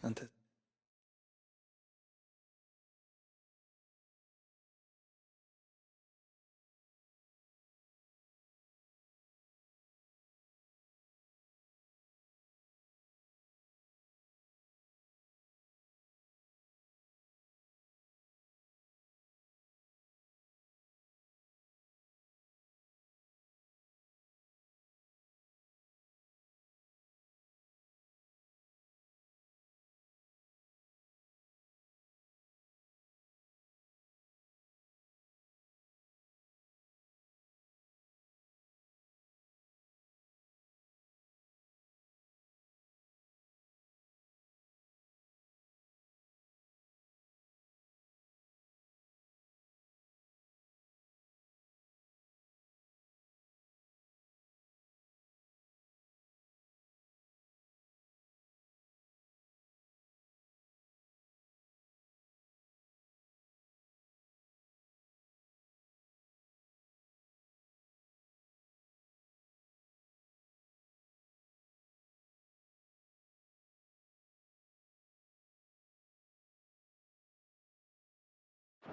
and to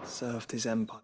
served his empire.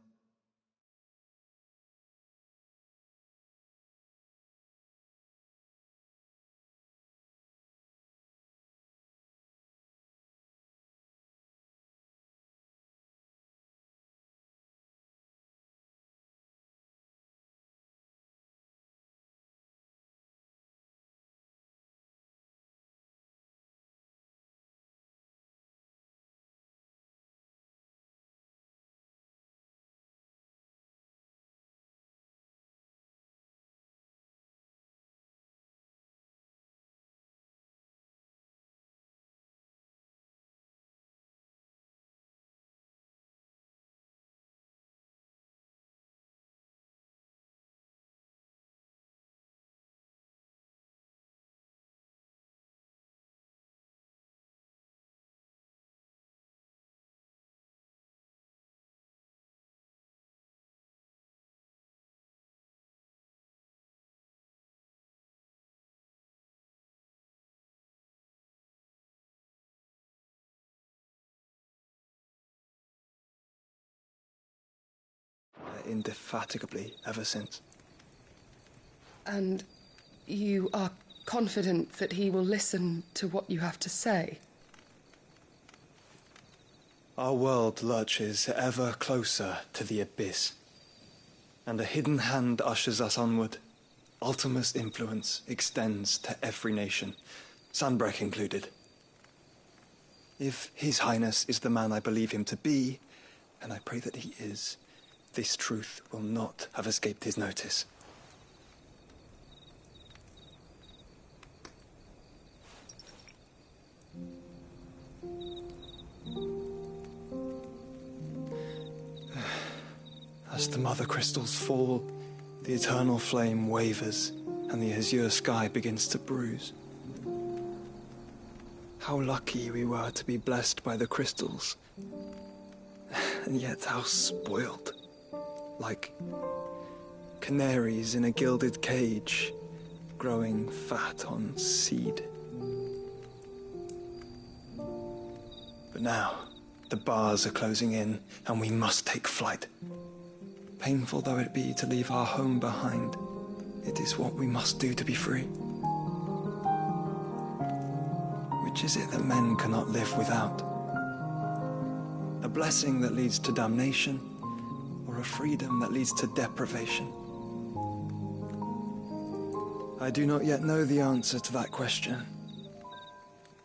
Indefatigably ever since. And you are confident that he will listen to what you have to say? Our world lurches ever closer to the abyss, and a hidden hand ushers us onward. Ultima's influence extends to every nation, Sanbreque included. If His Highness is the man I believe him to be, and I pray that he is, this truth will not have escaped his notice. As the mother crystals fall, the eternal flame wavers, and the azure sky begins to bruise. How lucky we were to be blessed by the crystals, and yet how spoiled. Like canaries in a gilded cage, growing fat on seed. But now, the bars are closing in, and we must take flight. Painful though it be to leave our home behind, it is what we must do to be free. Which is it that men cannot live without? A blessing that leads to damnation, or a freedom that leads to deprivation? I do not yet know the answer to that question.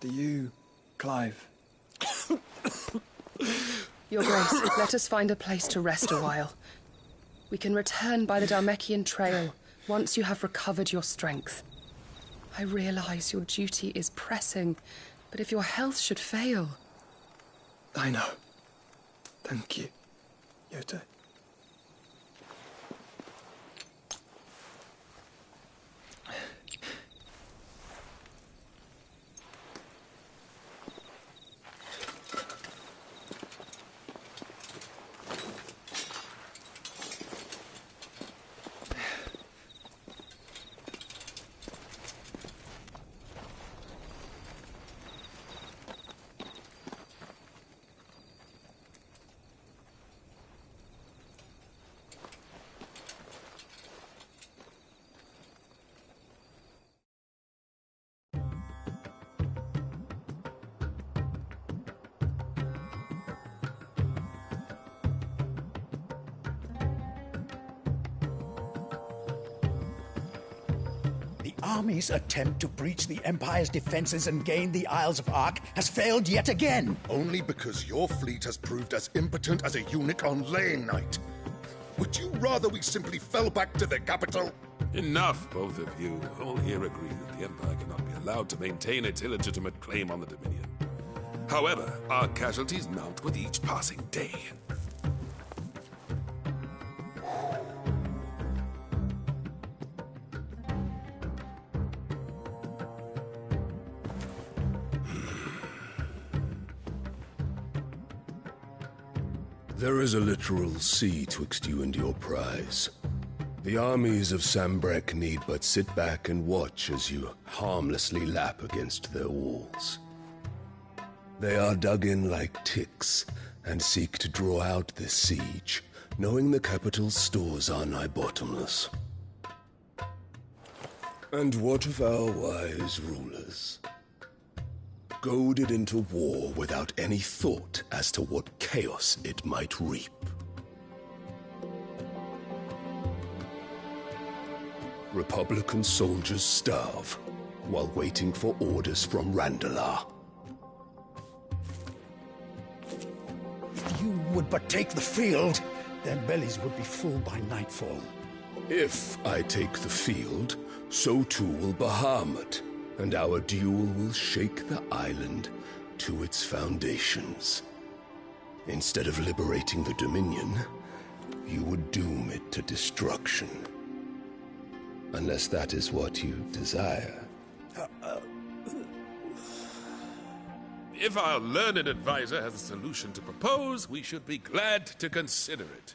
Do you, Clive? Your Grace, let us find a place to rest a while. We can return by the Dalmecian trail once you have recovered your strength. I realize your duty is pressing, but if your health should fail... I know. Thank you, Yote. army's attempt to breach the Empire's defenses and gain the Isles of Ark has failed yet again. Only because your fleet has proved as impotent as a eunuch on Lane Night. Would you rather we simply fell back to the capital? Enough, both of you. All here agree that the Empire cannot be allowed to maintain its illegitimate claim on the Dominion. However, our casualties mount with each passing day. There is a literal sea twixt you and your prize. The armies of Sambrek need but sit back and watch as you harmlessly lap against their walls. They are dug in like ticks and seek to draw out this siege, knowing the capital's stores are nigh bottomless. And what of our wise rulers? Goaded into war without any thought as to what chaos it might reap. Republican soldiers starve while waiting for orders from Randalar. If you would but take the field, their bellies would be full by nightfall. If I take the field, so too will Bahamut, and our duel will shake the island to its foundations. Instead of liberating the Dominion, you would doom it to destruction. Unless that is what you desire. If our learned advisor has a solution to propose, we should be glad to consider it.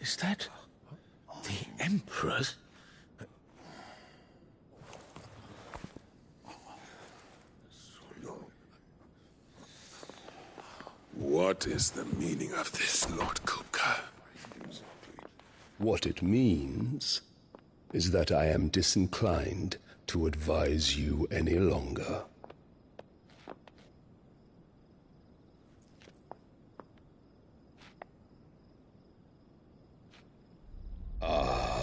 Is that the Emperor's? What is the meaning of this, Lord Kupka? What it means is that I am disinclined to advise you any longer.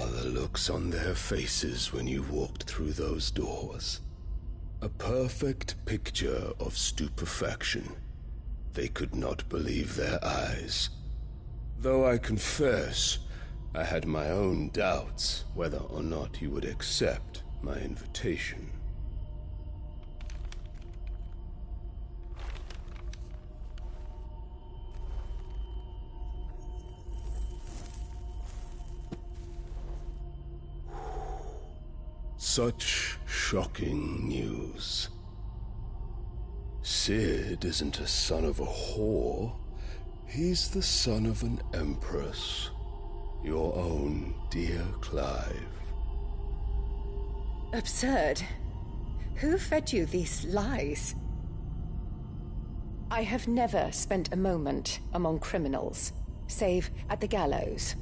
The looks on their faces when you walked through those doors. A perfect picture of stupefaction. They could not believe their eyes. Though I confess, I had my own doubts whether or not you would accept my invitation. Such shocking news. Sid isn't a son of a whore. He's the son of an empress. Your own dear Clive. Absurd. Who fed you these lies? I have never spent a moment among criminals, save at the gallows.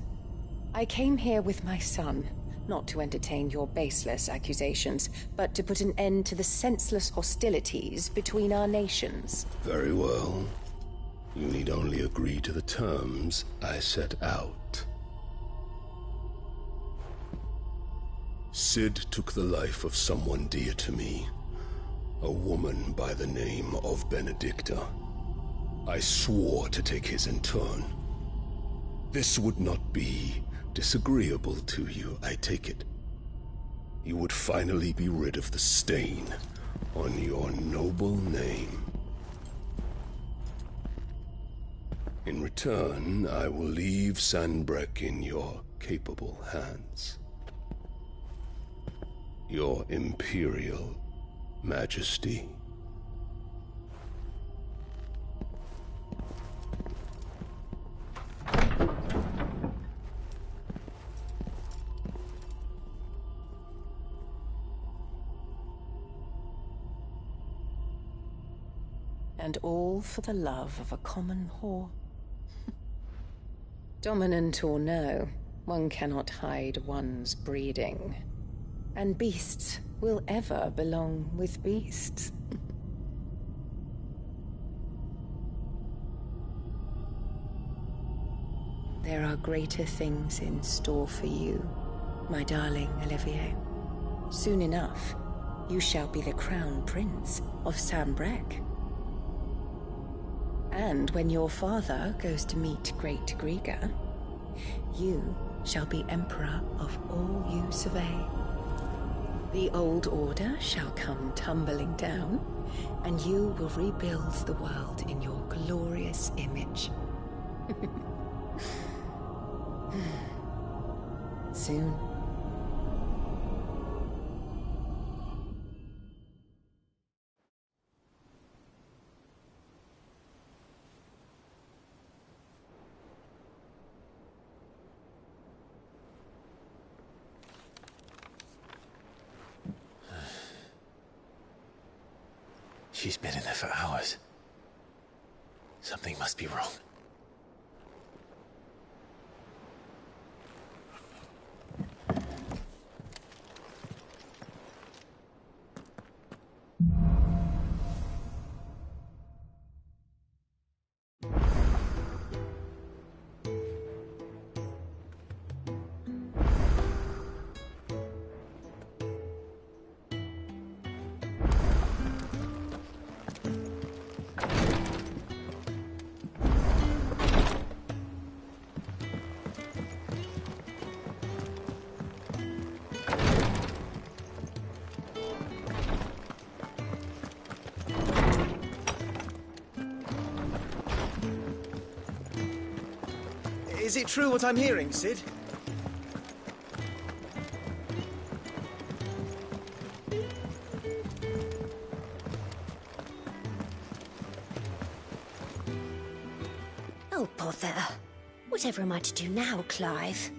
I came here with my son, not to entertain your baseless accusations, but to put an end to the senseless hostilities between our nations. Very well. You need only agree to the terms I set out. Sid took the life of someone dear to me, a woman by the name of Benedicta. I swore to take his in turn. This would not be disagreeable to you, I take it. You would finally be rid of the stain on your noble name. In return, I will leave Sanbreque in your capable hands. Your Imperial Majesty. And all for the love of a common whore. Dominant or no, one cannot hide one's breeding. And beasts will ever belong with beasts. There are greater things in store for you, my darling Olivier. Soon enough, you shall be the crown prince of Sambrec. And when your father goes to meet Great Griga, you shall be emperor of all you survey. The old order shall come tumbling down, and you will rebuild the world in your glorious image. Soon. She's been in there for hours. Something must be wrong. Is it true what I'm hearing, Cid? Oh, bother. Whatever am I to do now, Clive?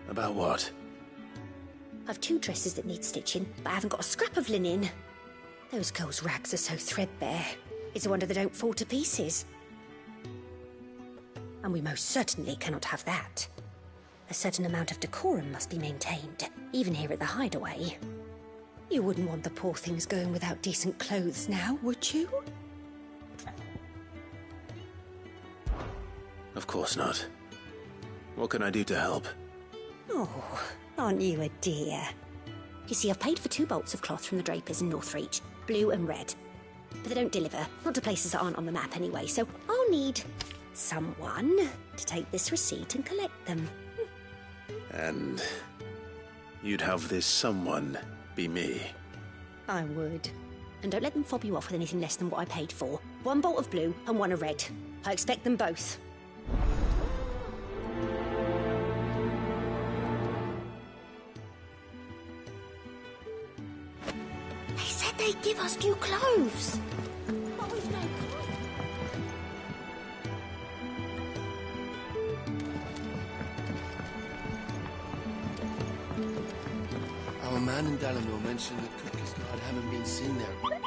About what? I've 2 dresses that need stitching, but I haven't got a scrap of linen. Those girls' rags are so threadbare. It's a wonder they don't fall to pieces. And we most certainly cannot have that. A certain amount of decorum must be maintained, even here at the Hideaway. You wouldn't want the poor things going without decent clothes now, would you? Of course not. What can I do to help? Oh, aren't you a dear? You see, I've paid for 2 bolts of cloth from the drapers in Northreach, blue and red. But they don't deliver, not to places that aren't on the map anyway, so I'll need someone to take this receipt and collect them. And you'd have this someone be me? I would. And don't let them fob you off with anything less than what I paid for. 1 bolt of blue and 1 of red. I expect them both. They said they'd give us new clothes. But we've no clothes. Our man in Dalamil mentioned that Kupka's guard haven't been seen there.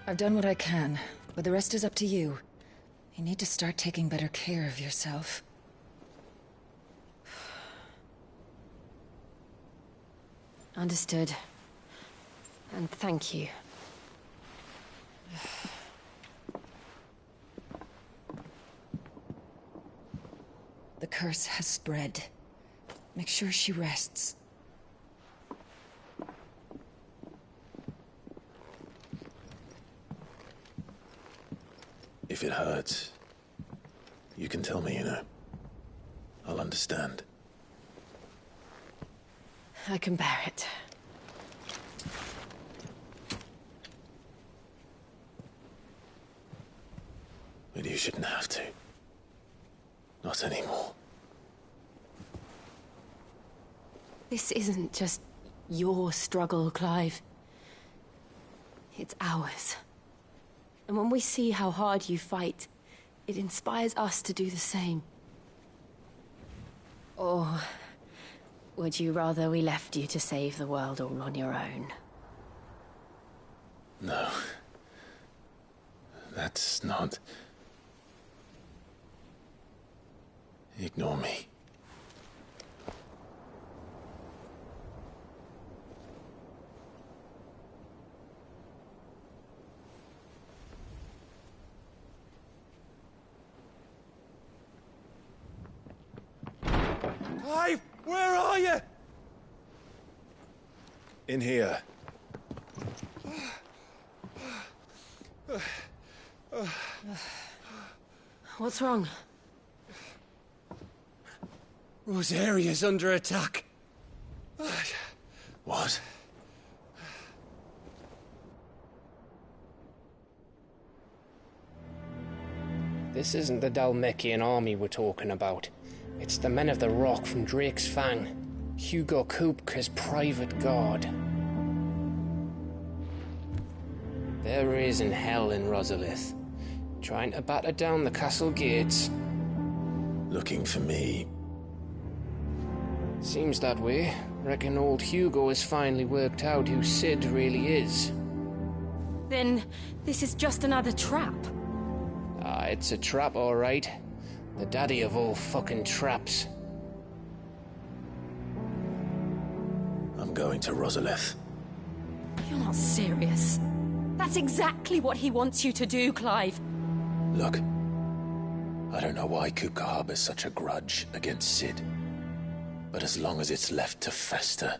I've done what I can, but the rest is up to you. You need to start taking better care of yourself. Understood. And thank you. The curse has spread. Make sure she rests. If it hurts, you can tell me, you know. I'll understand. I can bear it. But you shouldn't have to. Not anymore. This isn't just your struggle, Clive. It's ours. And when we see how hard you fight, it inspires us to do the same. Or would you rather we left you to save the world all on your own? No. That's not... Ignore me. Clive, where are you? In here. What's wrong? Rosaria's under attack. What? This isn't the Dhalmekian army we're talking about. It's the men of the Rock from Drake's Fang. Hugo Kupka's private guard. There is in hell in Rosalith, trying to batter down the castle gates. Looking for me? Seems that way. Reckon old Hugo has finally worked out who Sid really is. Then this is just another trap. Ah, it's a trap, all right. The daddy of all fucking traps. I'm going to Rosalith. You're not serious. That's exactly what he wants you to do, Clive. Look, I don't know why Kupka harbors such a grudge against Sid. But as long as it's left to fester,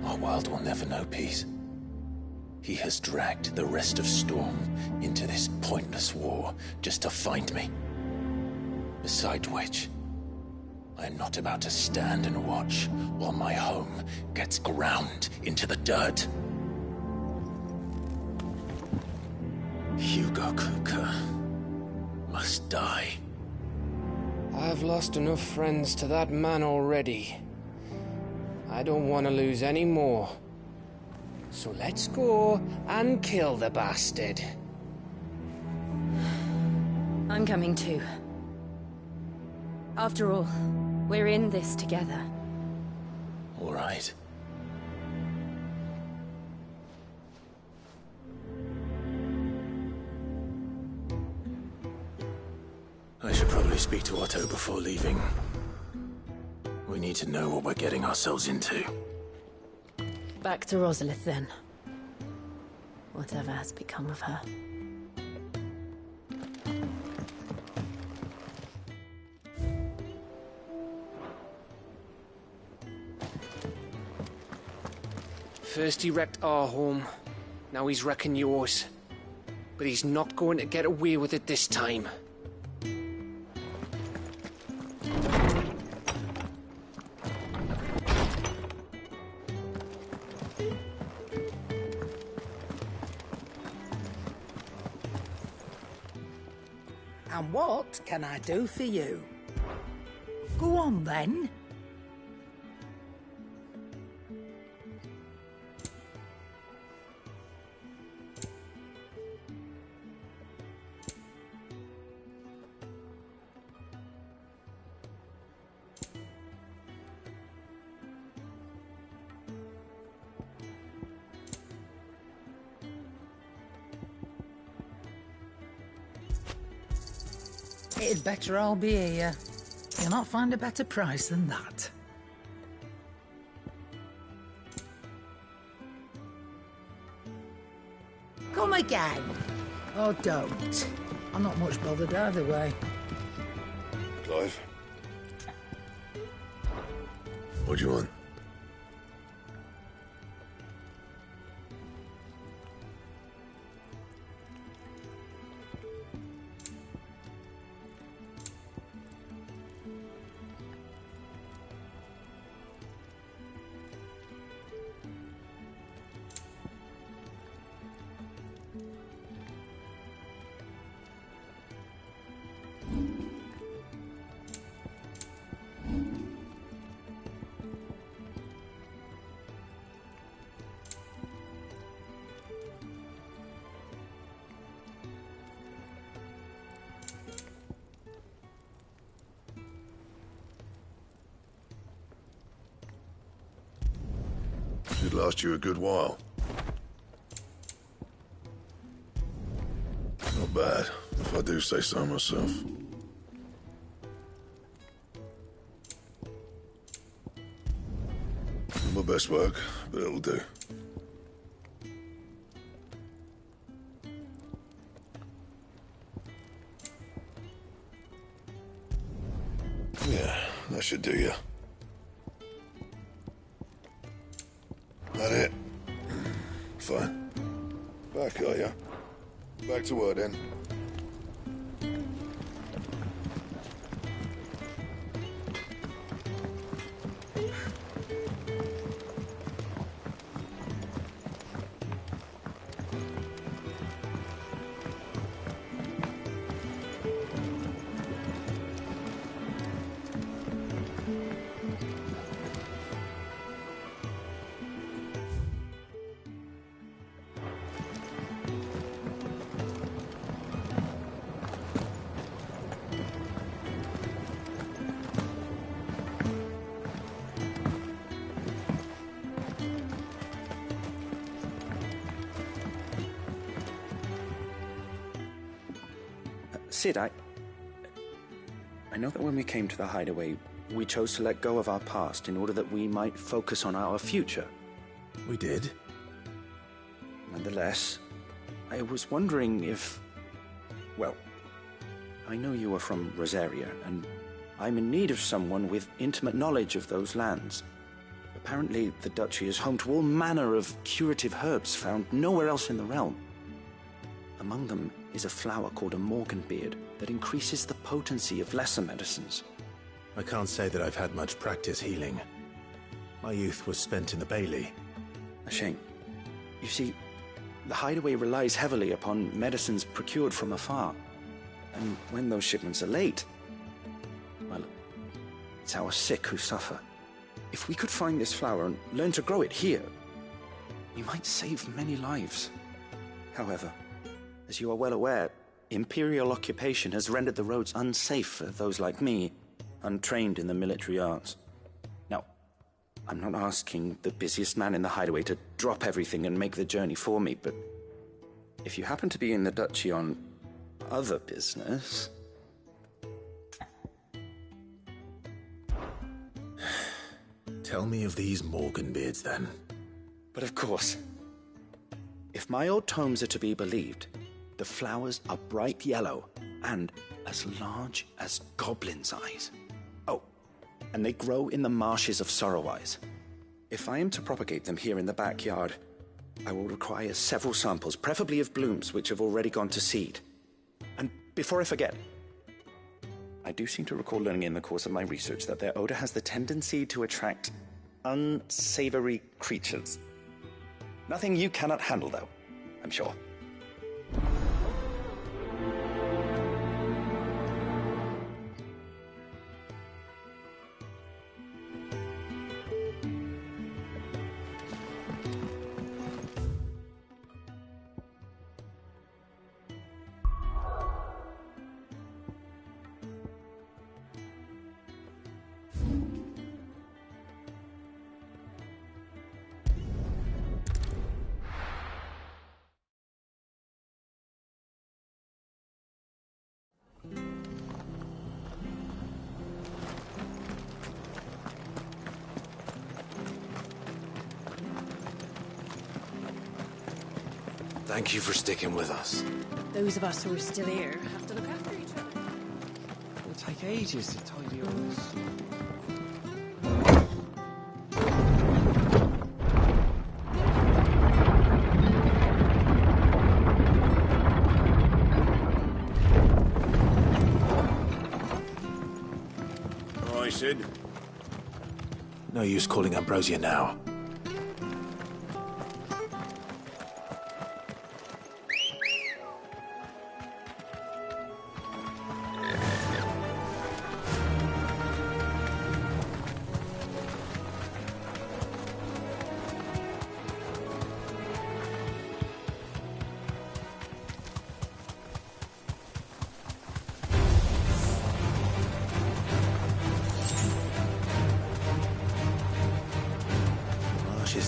our world will never know peace. He has dragged the rest of Storm into this pointless war just to find me. Besides which, I am not about to stand and watch while my home gets ground into the dirt. Hugo Kupka must die. I've lost enough friends to that man already. I don't want to lose any more. So let's go and kill the bastard. I'm coming too. After all, we're in this together. All right. I should probably speak to Otto before leaving. We need to know what we're getting ourselves into. Back to Rosalith, then. Whatever has become of her. First he wrecked our home, now he's wrecking yours. But he's not going to get away with it this time. And what can I do for you? Go on, then. It'd better all be here. You'll not find a better price than that. Come again. Or don't. I'm not much bothered either way. Clive? What do you want? Should last you a good while. Not bad, if I do say so myself. Not my best work, but it'll do. Yeah, that should do you. That it? Fine. Back, are ya? Back to work then. Sid, I know that when we came to the hideaway, we chose to let go of our past in order that we might focus on our future. We did. Nonetheless, I was wondering if... Well, I know you are from Rosaria, and I'm in need of someone with intimate knowledge of those lands. Apparently, the duchy is home to all manner of curative herbs found nowhere else in the realm. Among them is a flower called a morganbeard that increases the potency of lesser medicines. I can't say that I've had much practice healing. My youth was spent in the Bailey. A shame. You see, the hideaway relies heavily upon medicines procured from afar. And when those shipments are late, well, it's our sick who suffer. If we could find this flower and learn to grow it here, we might save many lives. However, as you are well aware, Imperial occupation has rendered the roads unsafe for those like me, untrained in the military arts. Now, I'm not asking the busiest man in the hideaway to drop everything and make the journey for me, but if you happen to be in the duchy on other business... Tell me of these morganbeards, then. But of course. If my old tomes are to be believed, the flowers are bright yellow and as large as goblins' eyes. Oh, and they grow in the marshes of Sorrowwise. If I am to propagate them here in the backyard, I will require several samples, preferably of blooms which have already gone to seed. And before I forget, I do seem to recall learning in the course of my research that their odor has the tendency to attract unsavory creatures. Nothing you cannot handle, though, I'm sure. Thank you for sticking with us. Those of us who are still here have to look after each other. It'll take ages to tidy all this. Sid? No use calling Ambrosia now.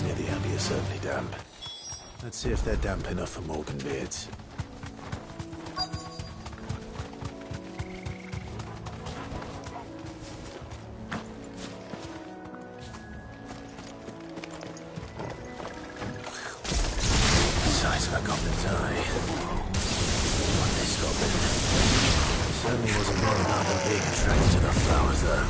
Near the Abbey is certainly damp. Let's see if they're damp enough for Morgan beards. Size of a goblin's eye. Not this goblin. Certainly wasn't wrong about them being attracted to the flowers, though.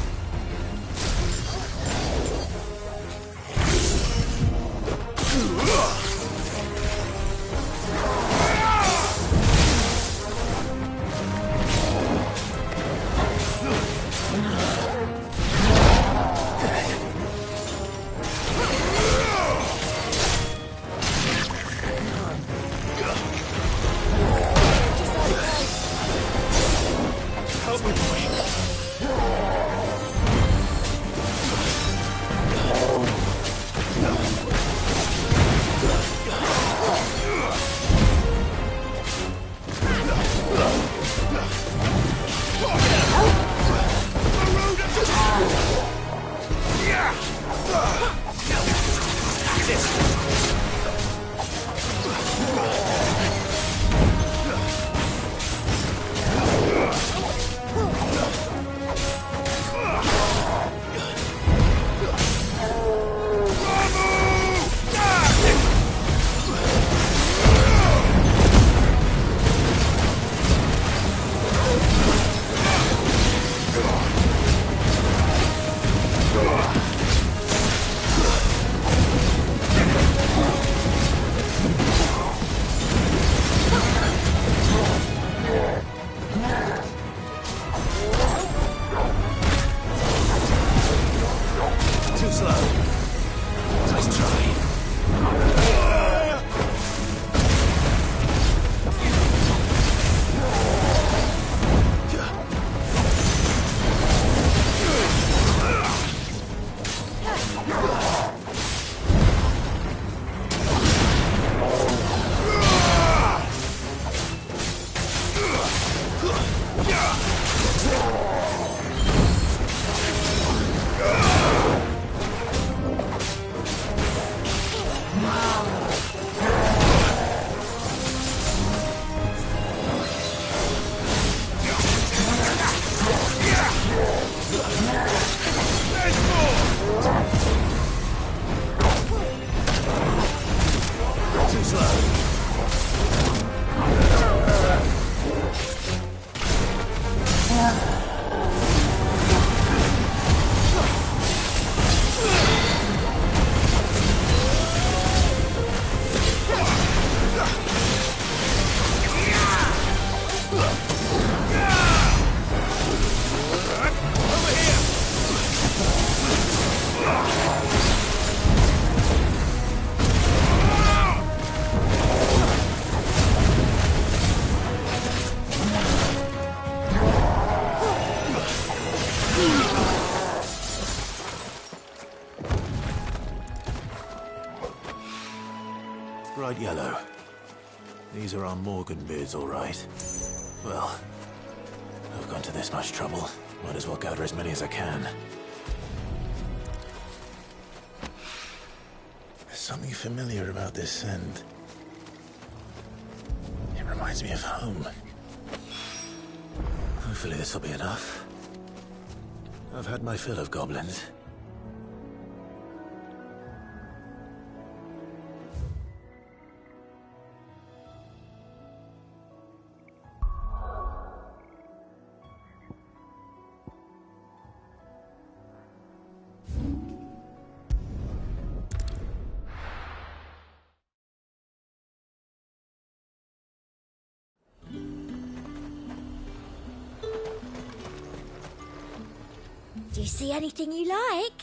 Bright yellow. These are our Morgan beards, all right. Well, I've gone to this much trouble. Might as well gather as many as I can. There's something familiar about this scent. It reminds me of home. Hopefully this will be enough. I've had my fill of goblins. Do you see anything you like?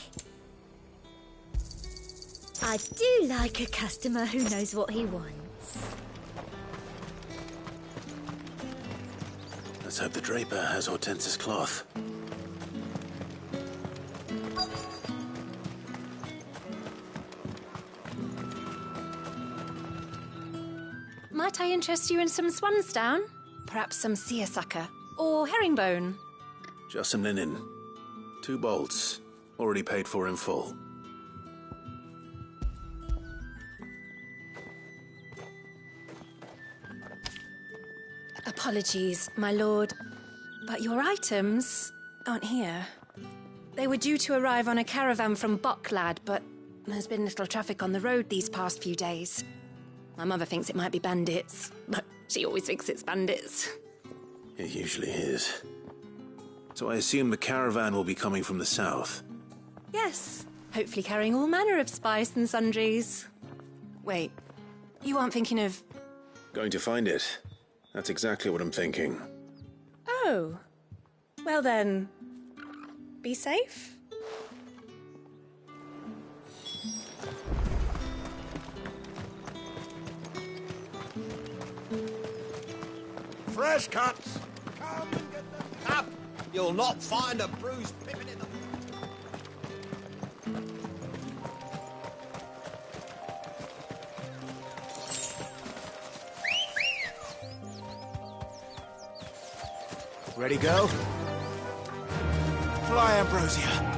I do like a customer who knows what he wants. Let's hope the draper has Hortense's cloth. Might I interest you in some swansdown? Perhaps some seersucker or herringbone? Just some linen. 2 bolts. Already paid for in full. Apologies, my lord, but your items aren't here. They were due to arrive on a caravan from Bocklad, but there's been little traffic on the road these past few days. My mother thinks it might be bandits, but she always thinks it's bandits. It usually is. So I assume the caravan will be coming from the south. Yes, hopefully carrying all manner of spice and sundries. Wait, you aren't thinking of... Going to find it. That's exactly what I'm thinking. Oh. Well then, be safe. Fresh cuts! Come and get them up! You'll not find a bruised pippin in the... Ready, go? Fly, Ambrosia.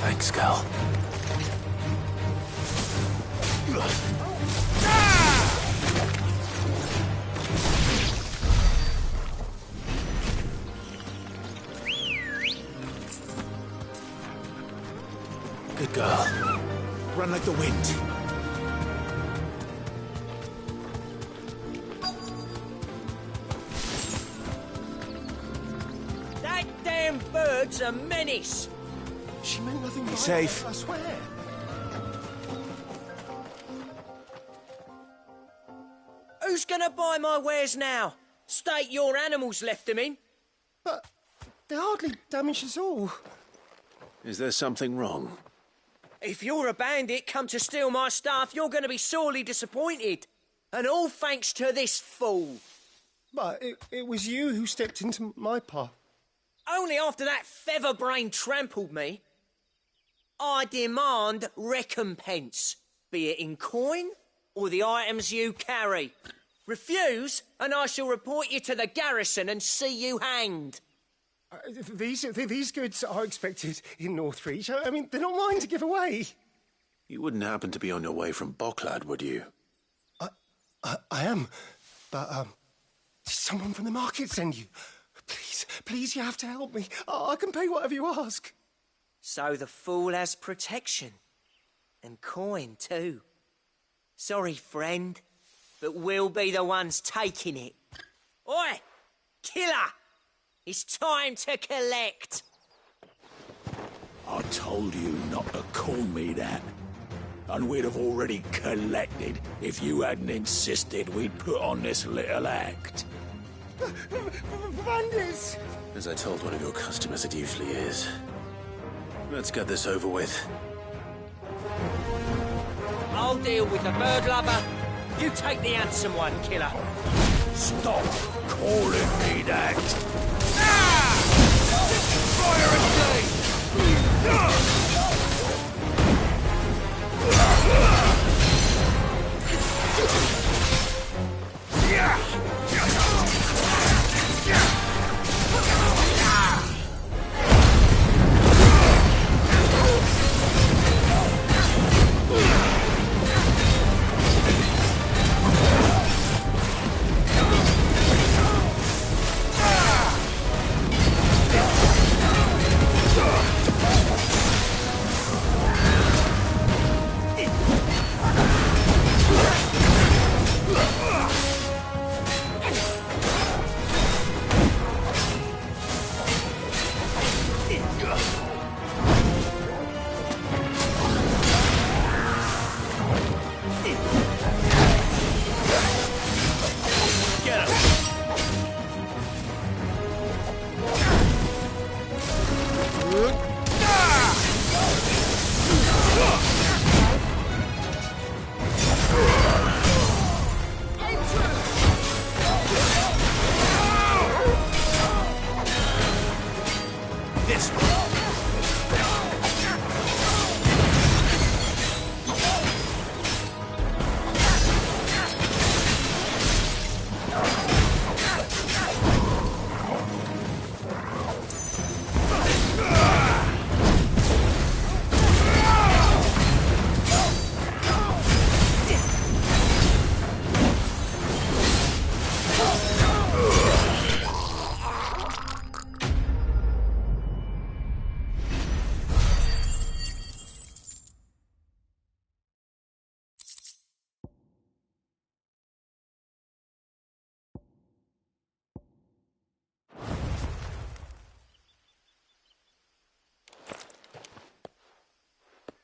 Thanks, Cal. Good girl. Run like the wind. That damn bird's a menace. She meant nothing by safe. it, I swear. Who's gonna buy my wares now? State your animals left them in. But they hardly damage us all. Is there something wrong? If you're a bandit come to steal my stuff, you're gonna be sorely disappointed. And all thanks to this fool. But it was you who stepped into my path. Only after that feather-brain trampled me. I demand recompense, be it in coin or the items you carry. Refuse, and I shall report you to the garrison and see you hanged. These goods are expected in Northreach. I mean, they're not mine to give away. You wouldn't happen to be on your way from Bocklad, would you? I am, but did someone from the market send you? Please, you have to help me. I can pay whatever you ask. So the fool has protection. And coin, too. Sorry, friend, but we'll be the ones taking it. Oi! Killer! It's time to collect! I told you not to call me that. And we'd have already collected if you hadn't insisted we'd put on this little act. Bandits! As I told one of your customers, it usually is. Let's get this over with. I'll deal with the bird lover. You take the handsome one, killer. Stop calling me that! Fire This one.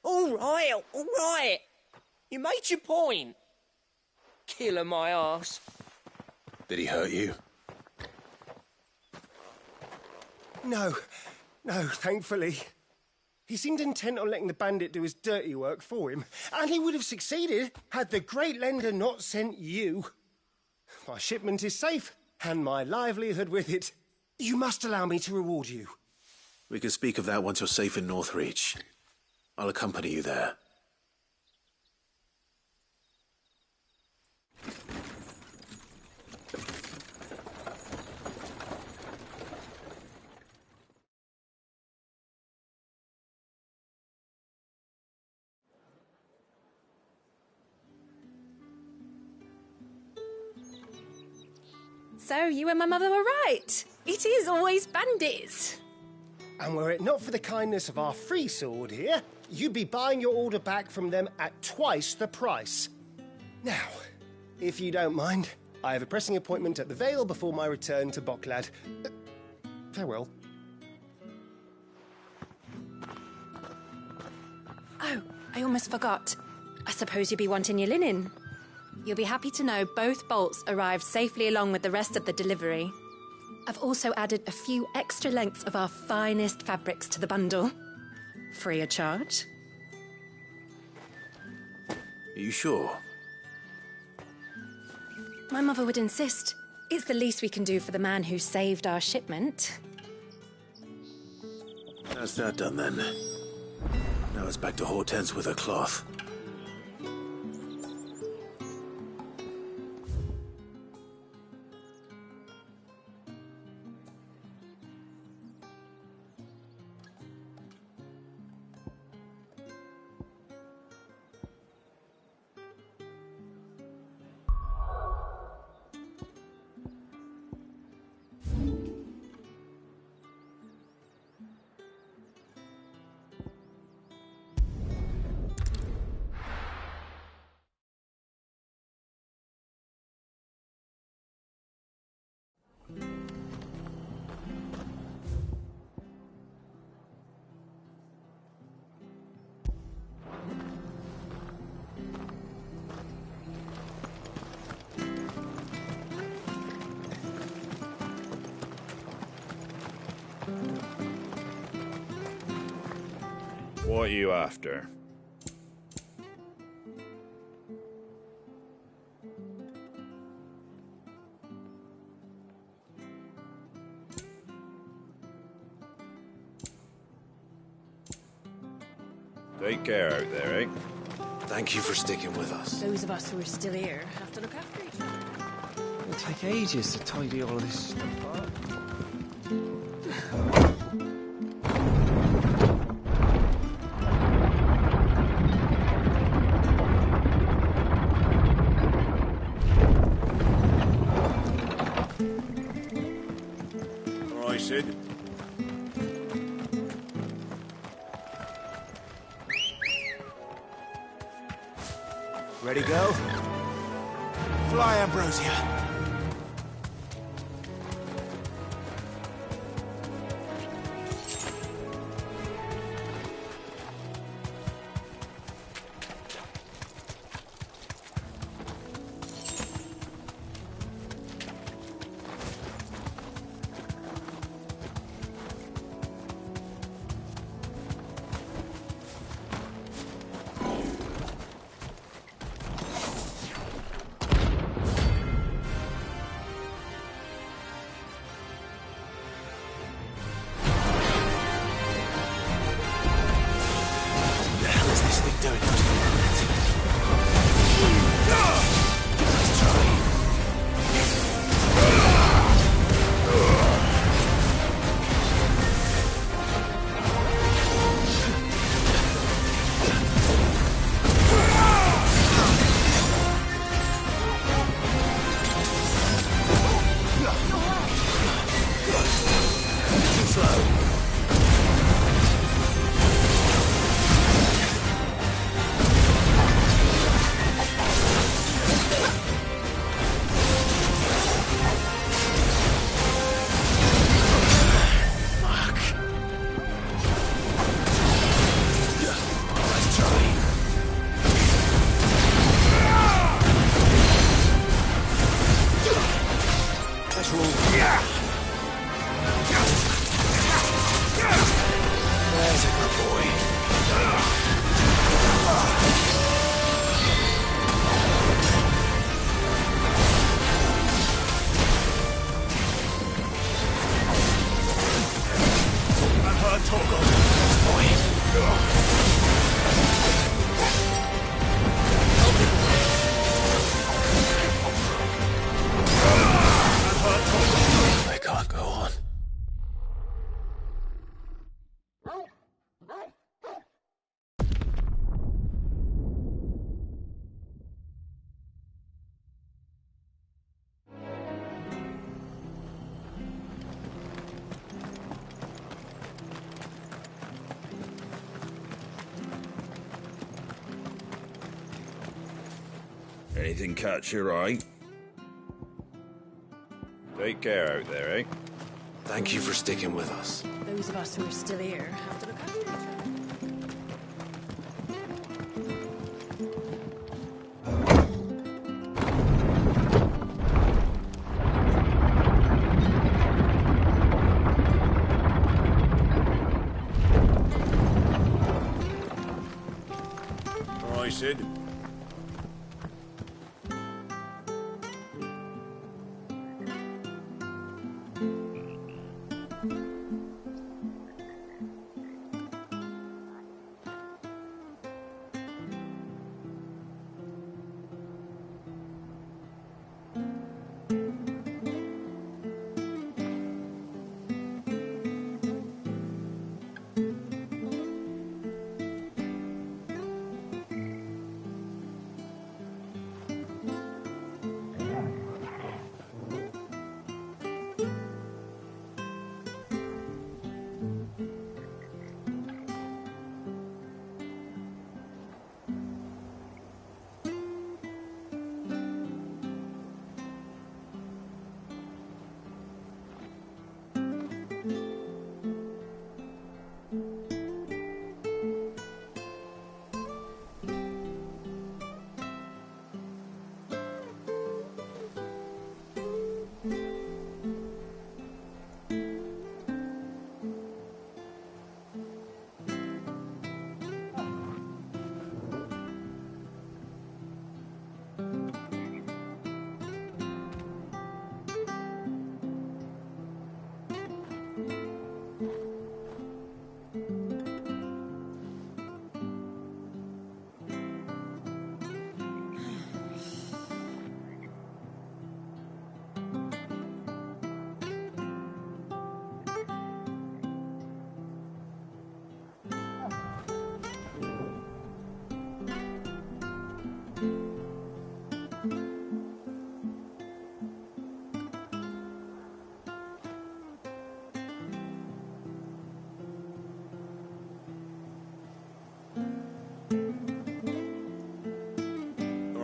All right. You made your point. Killer my arse. Did he hurt you? No, thankfully. He seemed intent on letting the bandit do his dirty work for him, and he would have succeeded had the great lender not sent you. My shipment is safe, and my livelihood with it. You must allow me to reward you. We can speak of that once you're safe in Northreach. I'll accompany you there. So, you and my mother were right. It is always bandits. And were it not for the kindness of our free sword here, you'd be buying your order back from them at twice the price. Now, if you don't mind, I have a pressing appointment at the Vale before my return to Bocklad. Farewell. Oh, I almost forgot. I suppose you'll be wanting your linen. You'll be happy to know both bolts arrived safely along with the rest of the delivery. I've also added a few extra lengths of our finest fabrics to the bundle. Free of charge. Are you sure? My mother would insist. It's the least we can do for the man who saved our shipment. That's that done then. Now it's back to Hortense with her cloth. What are you after? Take care out there, eh? Thank you for sticking with us. Those of us who are still here have to look after each other. It'll take ages to tidy all of this stuff up. All right, Sid. Ready, go? Fly, Ambrosia. slow. Anything catch your eye? Take care out there, eh? Thank you for sticking with us. Those of us who are still here have to look after each All right, Sid.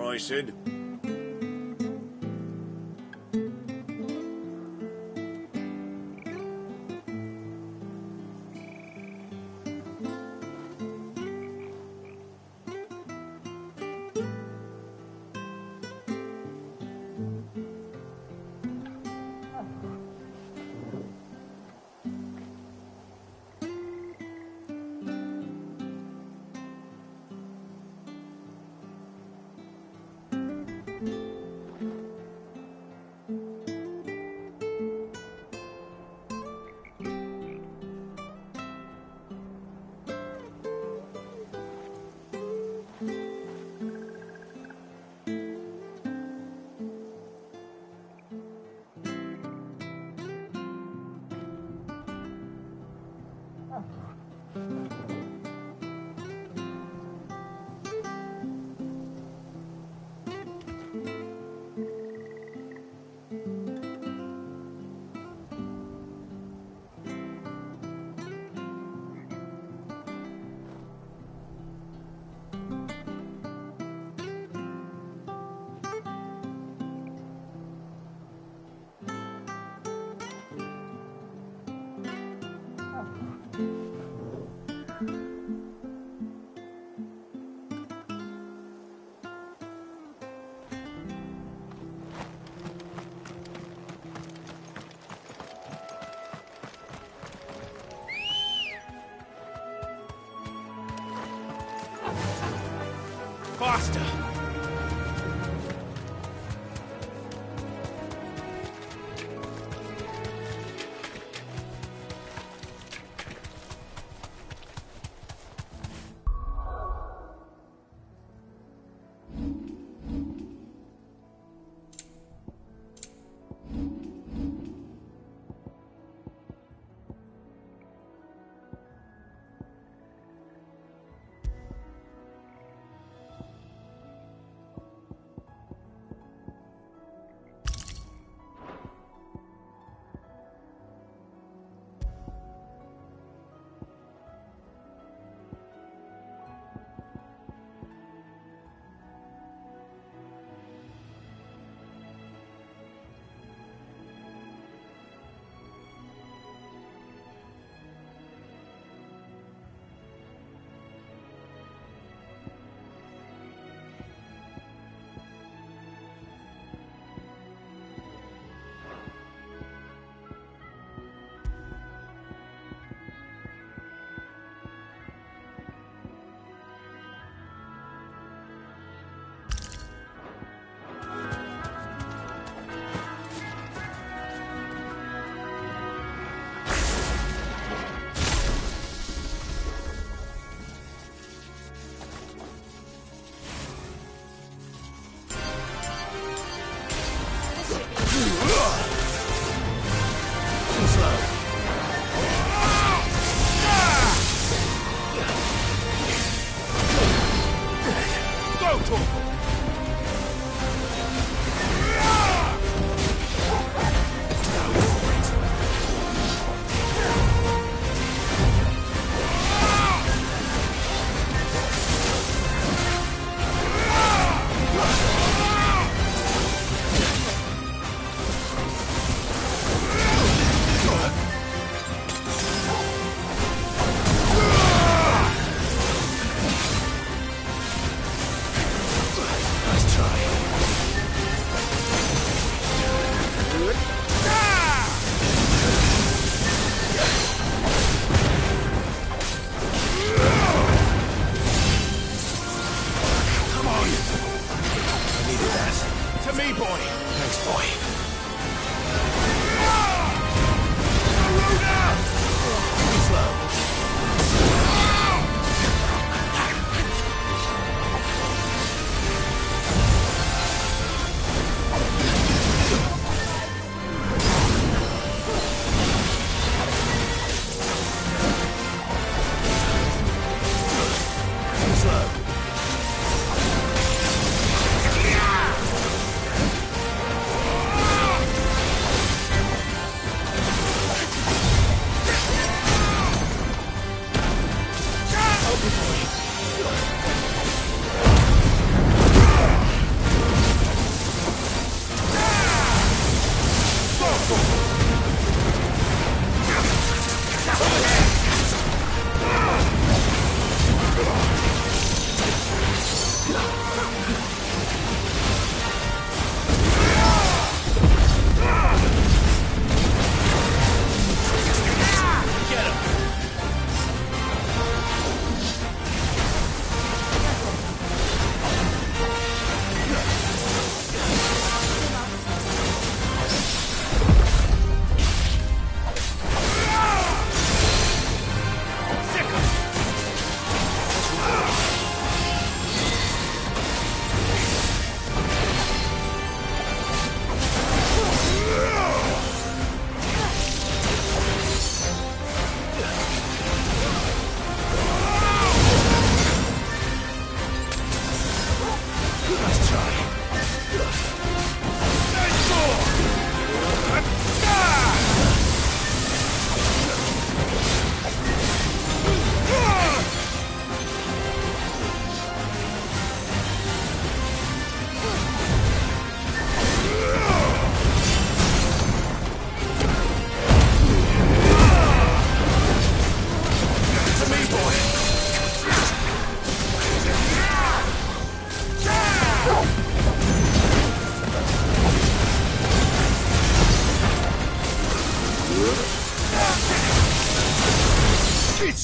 All right, Sid. faster!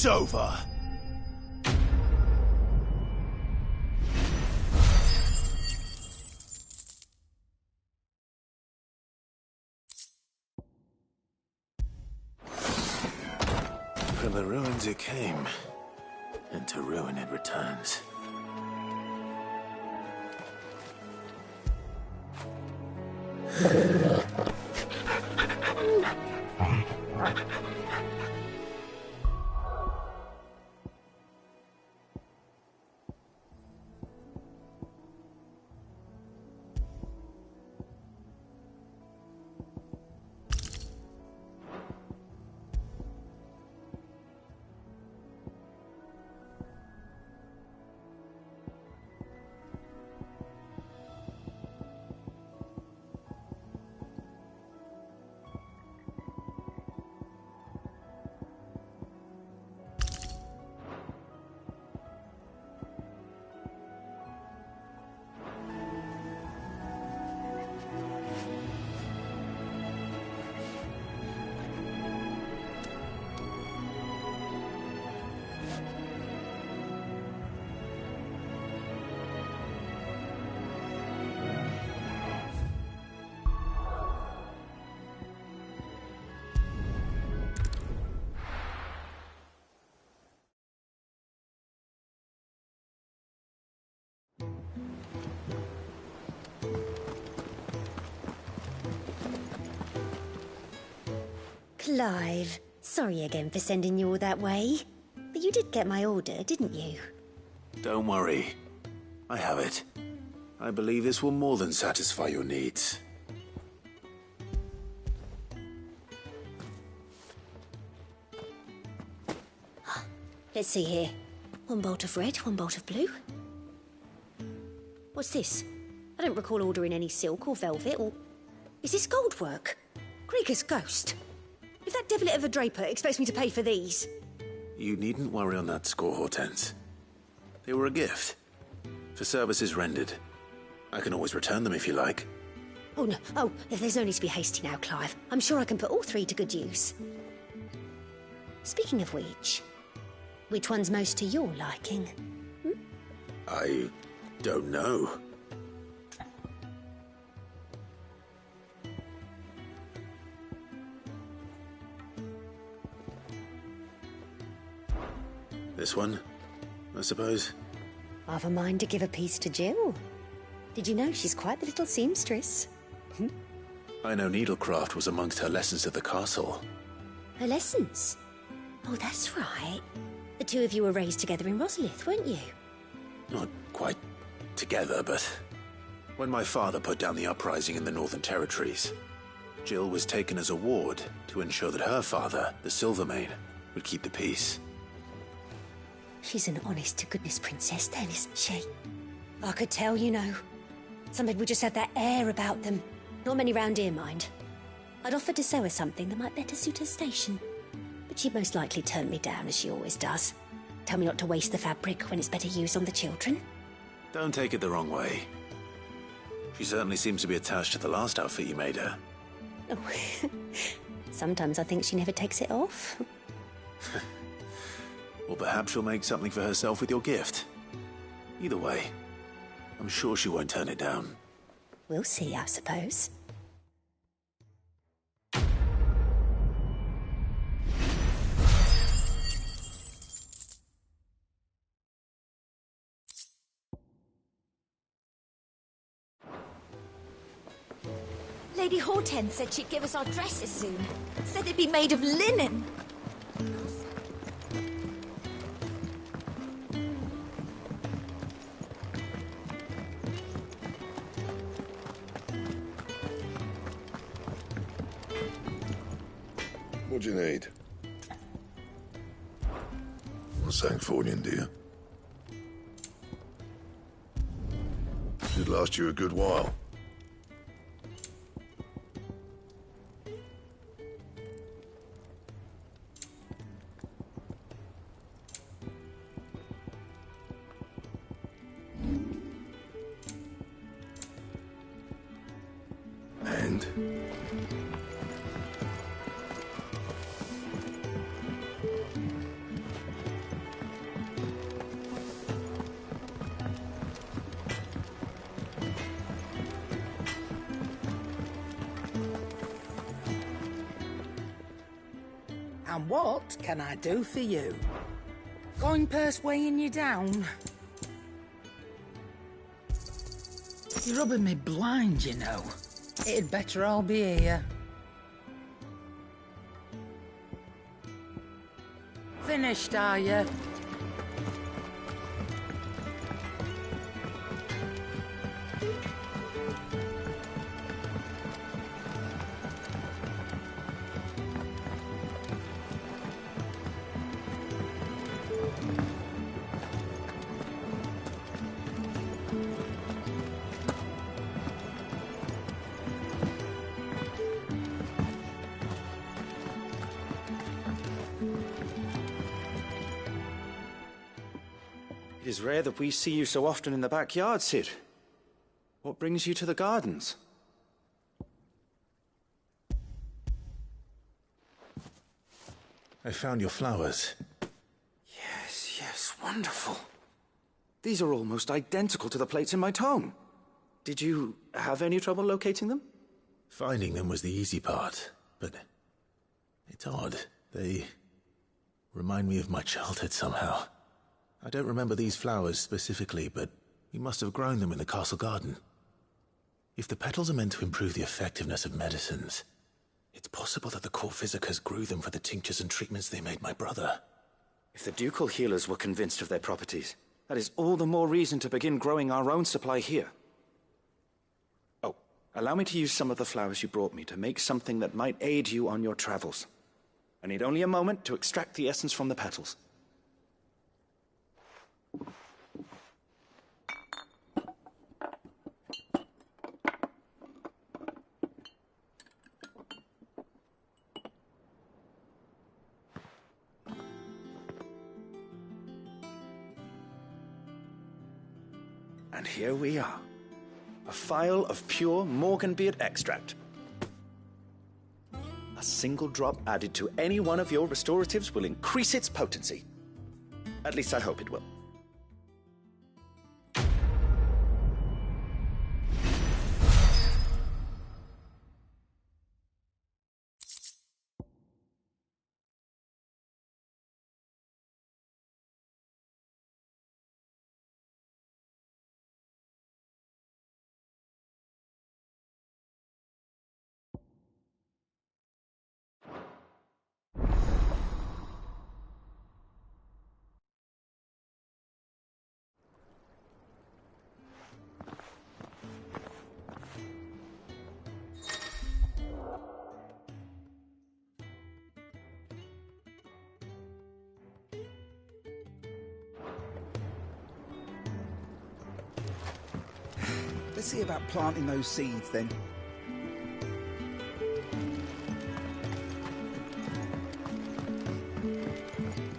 It's over. From the ruins it came, and to ruin it returns. Clive, sorry again for sending you all that way. But you did get my order, didn't you? Don't worry. I have it. I believe this will more than satisfy your needs. Let's see here. One bolt of red, one bolt of blue. What's this? I don't recall ordering any silk or velvet or... Is this gold work? Krieger's ghost. If that devilet of a draper expects me to pay for these... You needn't worry on that score, Hortense. They were a gift. For services rendered. I can always return them if you like. Oh, no. Oh, there's no need to be hasty now, Clive. I'm sure I can put all three to good use. Speaking of which one's most to your liking? I don't know. This one, I suppose. I've a mind to give a piece to Jill. Did you know she's quite the little seamstress? I know needlecraft was amongst her lessons at the castle. Her lessons? Oh, that's right. The two of you were raised together in Rosalith, weren't you? Not quite together, but when my father put down the uprising in the Northern Territories, Jill was taken as a ward to ensure that her father, the Silvermane, would keep the peace. She's an honest-to-goodness princess then, isn't she? I could tell, you know. Some people just have that air about them. Not many round here, mind. I'd offered to sew her something that might better suit her station. But she'd most likely turn me down, as she always does. Tell me not to waste the fabric when it's better used on the children. Don't take it the wrong way. She certainly seems to be attached to the last outfit you made her. Oh, sometimes I think she never takes it off. Or perhaps she'll make something for herself with your gift. Either way, I'm sure she won't turn it down. We'll see, I suppose. Lady Hortense said she'd give us our dresses soon. Said they'd be made of linen. What do you need? A Sancthornian, dear. Should last you a good while. And? And what can I do for you? Going purse weighing you down? You're rubbing me blind, you know. It'd better all be here. Finished, are you? It is rare that we see you so often in the backyard, Cid. What brings you to the gardens? I found your flowers. Yes, wonderful. These are almost identical to the plates in my tome. Did you have any trouble locating them? Finding them was the easy part, but it's odd. They remind me of my childhood somehow. I don't remember these flowers specifically, but we must have grown them in the castle garden. If the petals are meant to improve the effectiveness of medicines, it's possible that the court physicers grew them for the tinctures and treatments they made my brother. If the ducal healers were convinced of their properties, that is all the more reason to begin growing our own supply here. Oh, allow me to use some of the flowers you brought me to make something that might aid you on your travels. I need only a moment to extract the essence from the petals. And here we are. A phial of pure Morganbeard extract. A single drop added to any one of your restoratives will increase its potency. At least I hope it will. Let's see about planting those seeds, then.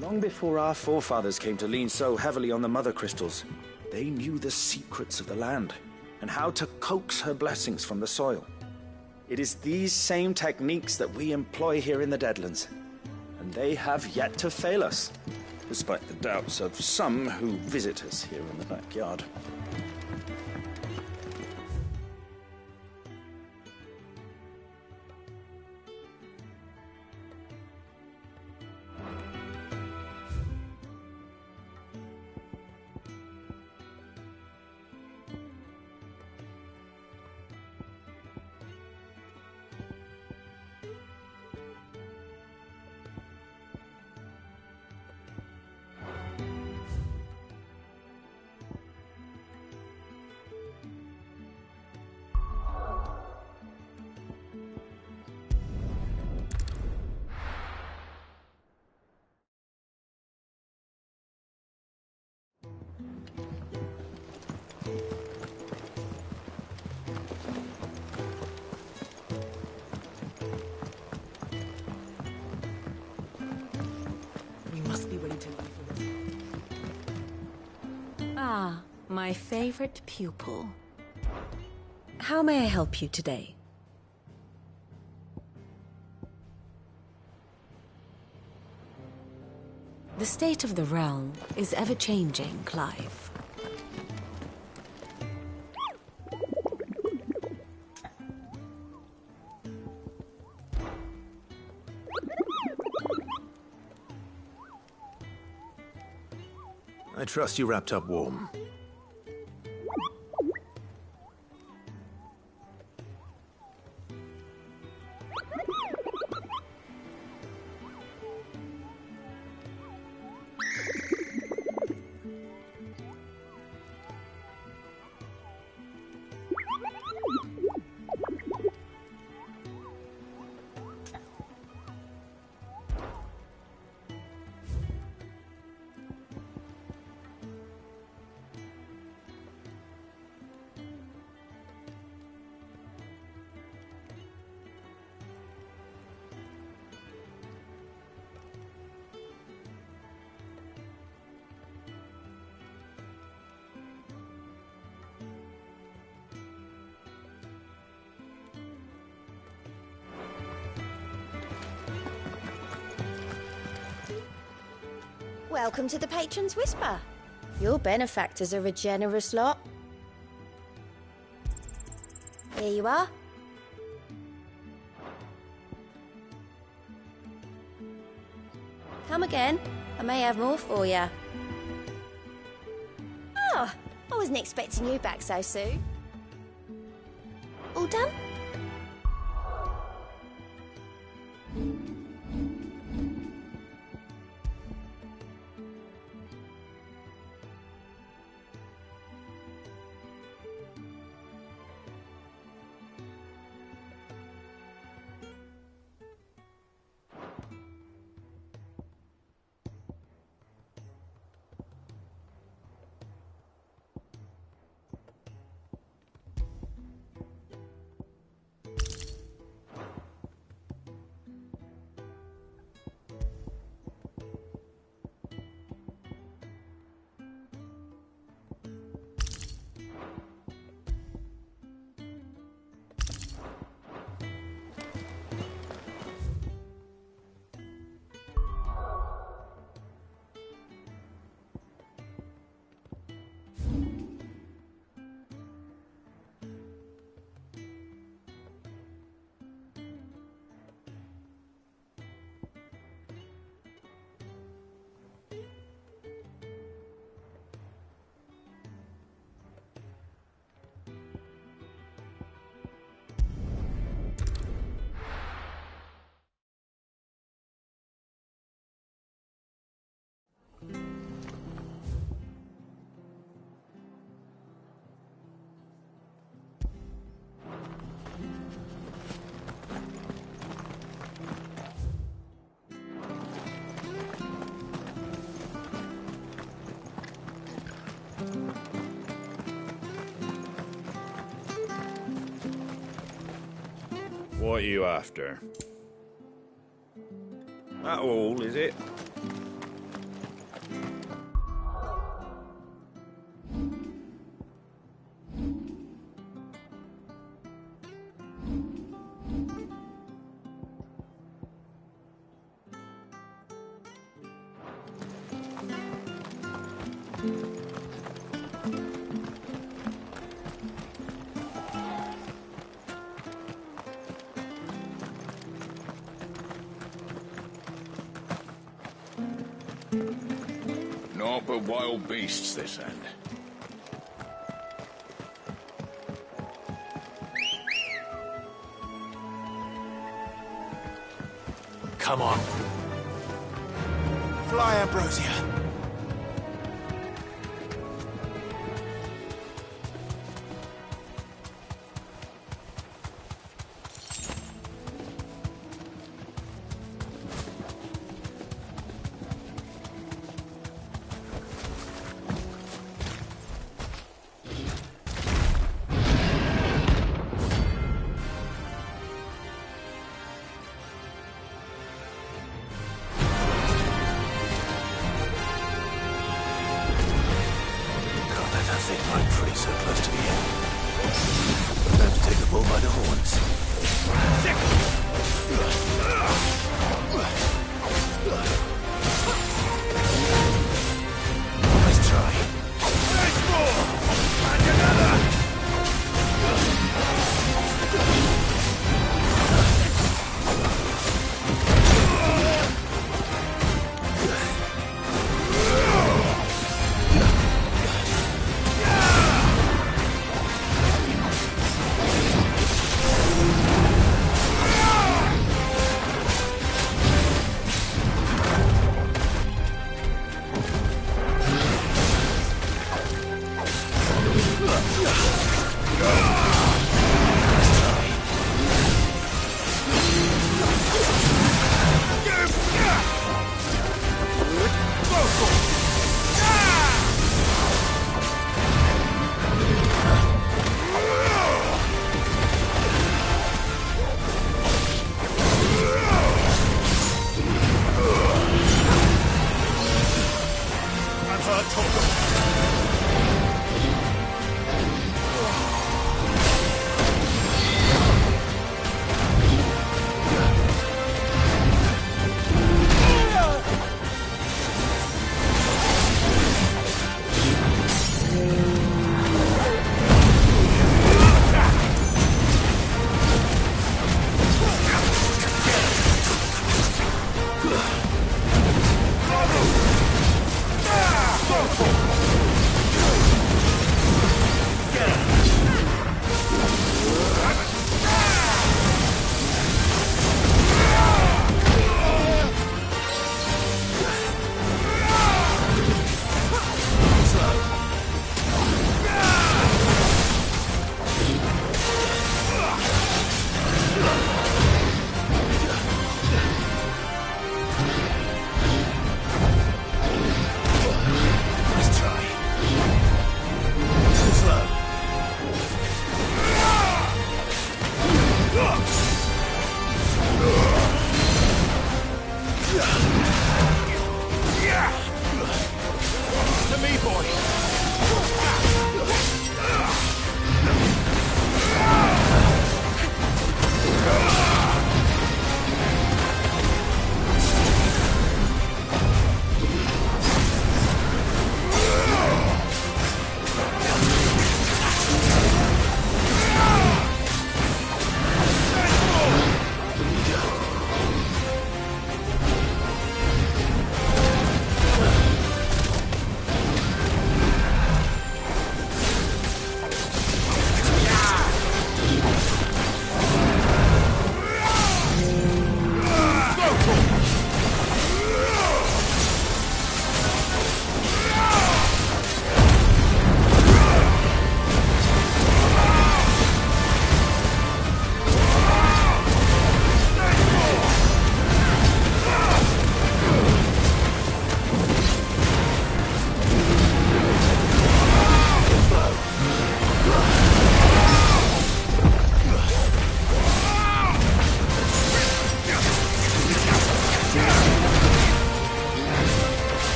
Long before our forefathers came to lean so heavily on the mother crystals, they knew the secrets of the land and how to coax her blessings from the soil. It is these same techniques that we employ here in the Deadlands, and they have yet to fail us, despite the doubts of some who visit us here in the backyard. Ah, my favorite pupil. How may I help you today? The state of the realm is ever-changing, Clive. I trust you wrapped up warm. Welcome to the Patron's Whisper. Your benefactors are a generous lot. Here you are. Come again. I may have more for you. Oh, I wasn't expecting you back so soon. All done? What are you after? That all, is it? Naught but wild beasts this end. Come on. Fly, Ambrosia.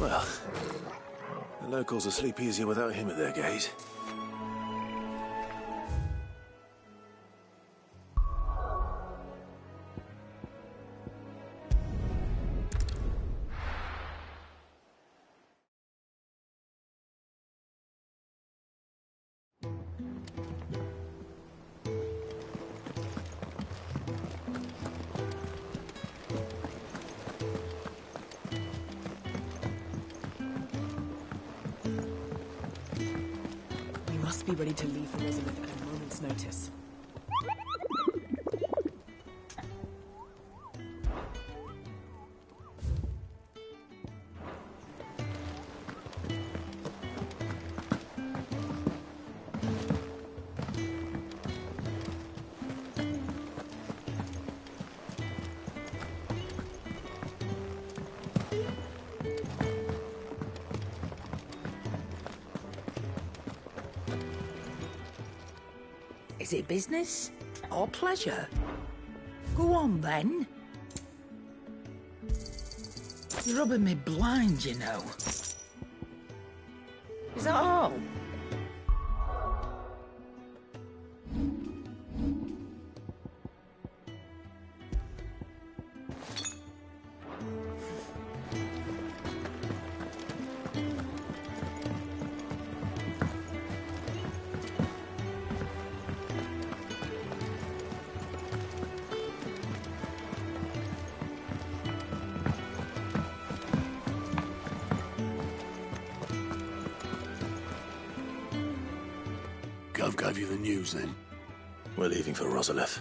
Well, the locals will sleep easier without him at their gate. Be ready to leave for Elizabeth at a moment's notice. Is it business or pleasure? Go on, then. You're rubbing me blind, you know. Is that all? Gov gave you the news, then? We're leaving for Rosalith.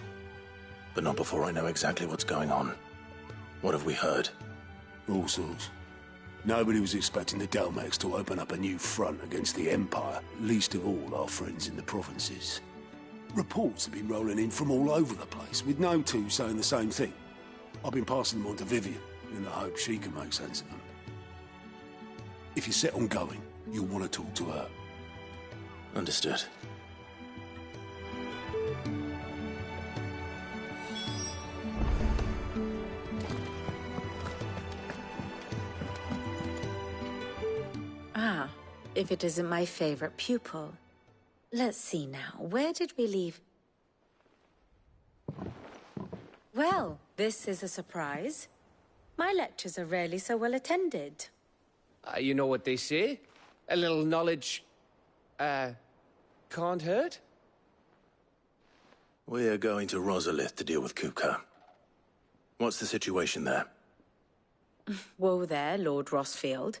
But not before I know exactly what's going on. What have we heard? All sorts. Nobody was expecting the Dalmex to open up a new front against the Empire, least of all our friends in the provinces. Reports have been rolling in from all over the place, with no two saying the same thing. I've been passing them on to Vivian, in the hope she can make sense of them. If you're set on going, you'll want to talk to her. Understood. Ah, if it isn't my favorite pupil. Let's see now, where did we leave? Well, this is a surprise. My lectures are rarely so well attended. You know what they say? A little knowledge, can't hurt? We're going to Rosalith to deal with Kupka. What's the situation there? Whoa there, Lord Rossfield.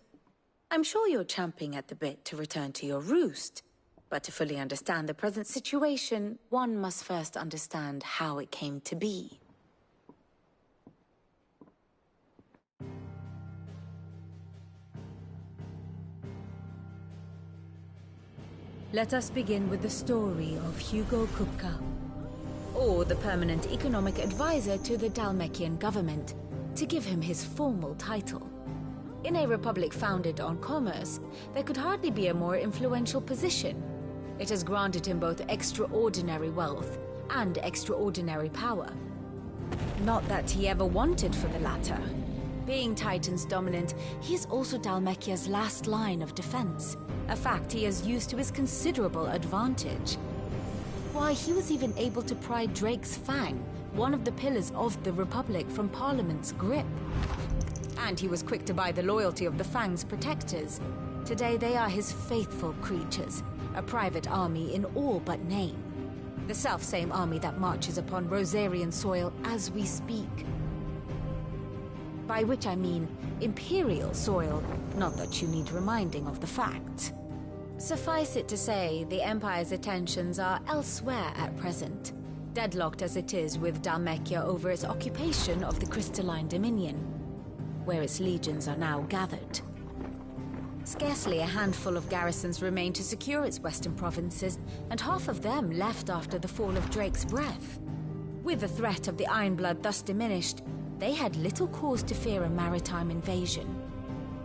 I'm sure you're champing at the bit to return to your roost. But to fully understand the present situation, one must first understand how it came to be. Let us begin with the story of Hugo Kupka, or the permanent economic advisor to the Dalmekian government, to give him his formal title. In a republic founded on commerce, there could hardly be a more influential position. It has granted him both extraordinary wealth and extraordinary power. Not that he ever wanted for the latter. Being Titan's dominant, he is also Dalmekia's last line of defense, a fact he has used to his considerable advantage. Why, he was even able to pry Drake's Fang, one of the pillars of the Republic, from Parliament's grip. And he was quick to buy the loyalty of the Fang's protectors. Today they are his faithful creatures, a private army in all but name. The self-same army that marches upon Rosarian soil as we speak. By which I mean Imperial soil, not that you need reminding of the fact. Suffice it to say, the Empire's attentions are elsewhere at present, deadlocked as it is with Dalmekia over its occupation of the Crystalline Dominion, where its legions are now gathered. Scarcely a handful of garrisons remain to secure its western provinces, and half of them left after the fall of Drake's Breath. With the threat of the Ironblood thus diminished, they had little cause to fear a maritime invasion.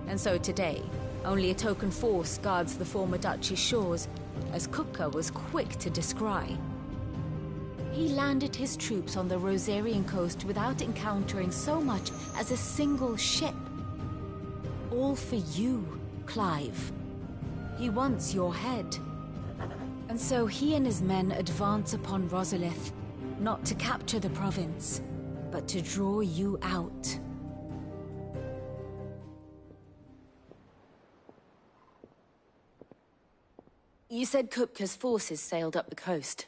And so today, only a token force guards the former duchy's shores, as Kupka was quick to descry. He landed his troops on the Rosarian coast without encountering so much as a single ship. All for you, Clive. He wants your head. And so he and his men advance upon Rosalith, not to capture the province, but to draw you out. You said Kupka's forces sailed up the coast.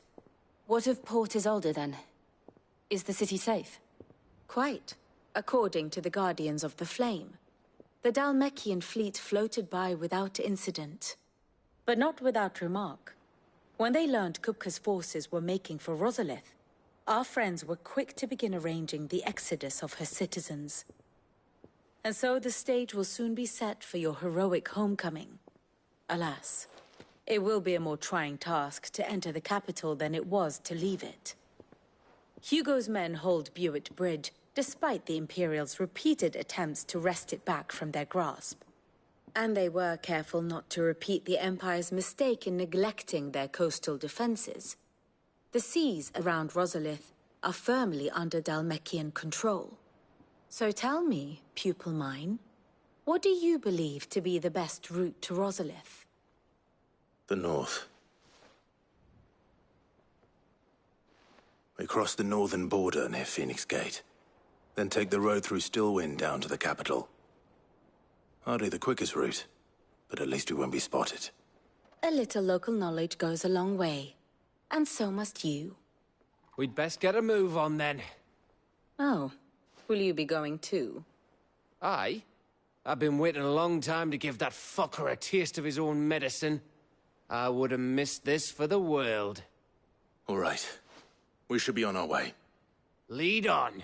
What of Port Isolde, then? Is the city safe? Quite, according to the Guardians of the Flame. The Dalmekian fleet floated by without incident. But not without remark. When they learned Kupka's forces were making for Rosalith, our friends were quick to begin arranging the exodus of her citizens. And so the stage will soon be set for your heroic homecoming. Alas, it will be a more trying task to enter the capital than it was to leave it. Hugo's men hold Buet Bridge, despite the Imperials' repeated attempts to wrest it back from their grasp. And they were careful not to repeat the Empire's mistake in neglecting their coastal defenses. The seas around Rosalith are firmly under Dalmekian control. So tell me, pupil mine, what do you believe to be the best route to Rosalith? The north. We cross the northern border near Phoenix Gate, then take the road through Stillwind down to the capital. Hardly the quickest route, but at least we won't be spotted. A little local knowledge goes a long way, and so must you. We'd best get a move on then. Oh, will you be going too? Aye. I've been waiting a long time to give that fucker a taste of his own medicine. I would have missed this for the world. All right. We should be on our way. Lead on.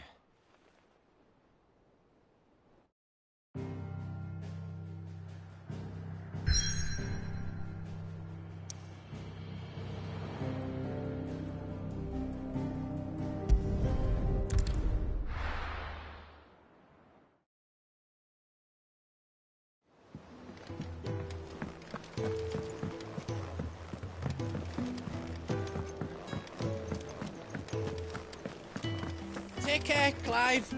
Take care, Clive.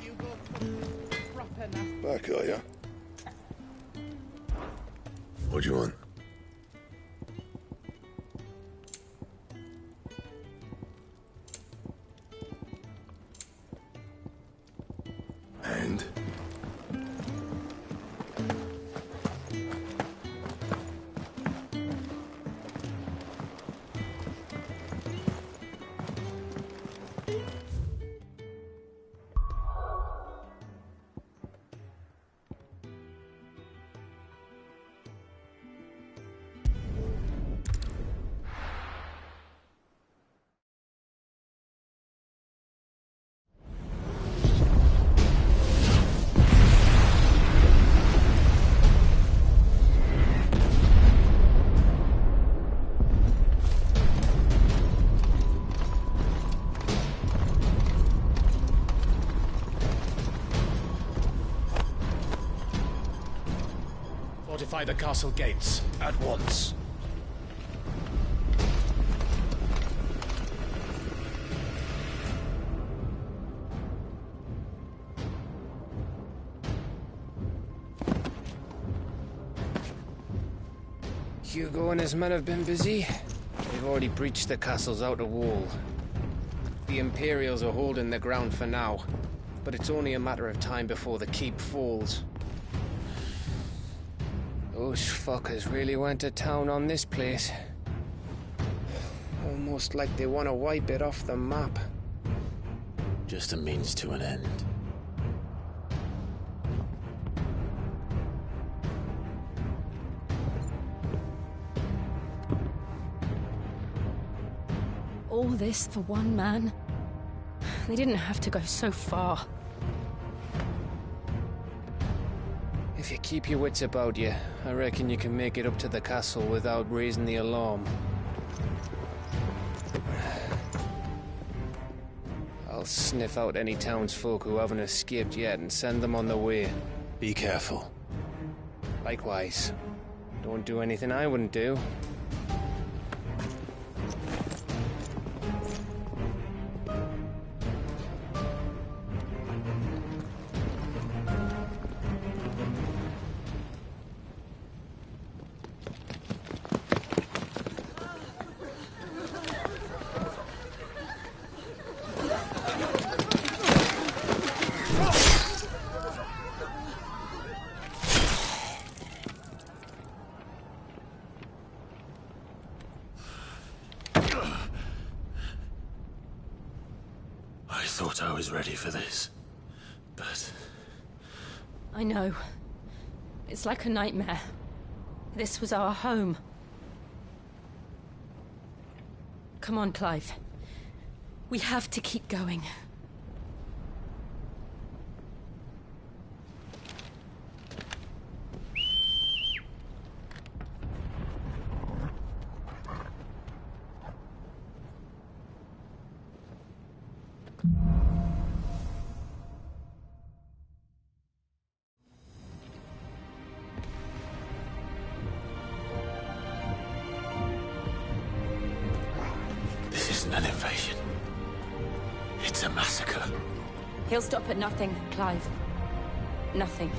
Hugo Kupka, proper now. Back, are ya? What do you want? And? Fortify the castle gates, at once. Hugo and his men have been busy. They've already breached the castle's outer wall. The Imperials are holding the ground for now, but it's only a matter of time before the keep falls. Those fuckers really went to town on this place. Almost like they want to wipe it off the map. Just a means to an end. All this for one man? They didn't have to go so far. If you keep your wits about you, I reckon you can make it up to the castle without raising the alarm. I'll sniff out any townsfolk who haven't escaped yet and send them on their way. Be careful. Likewise. Don't do anything I wouldn't do. I thought I was ready for this, but... I know. It's like a nightmare. This was our home. Come on, Clive. We have to keep going. He'll stop at nothing, Clive. Nothing.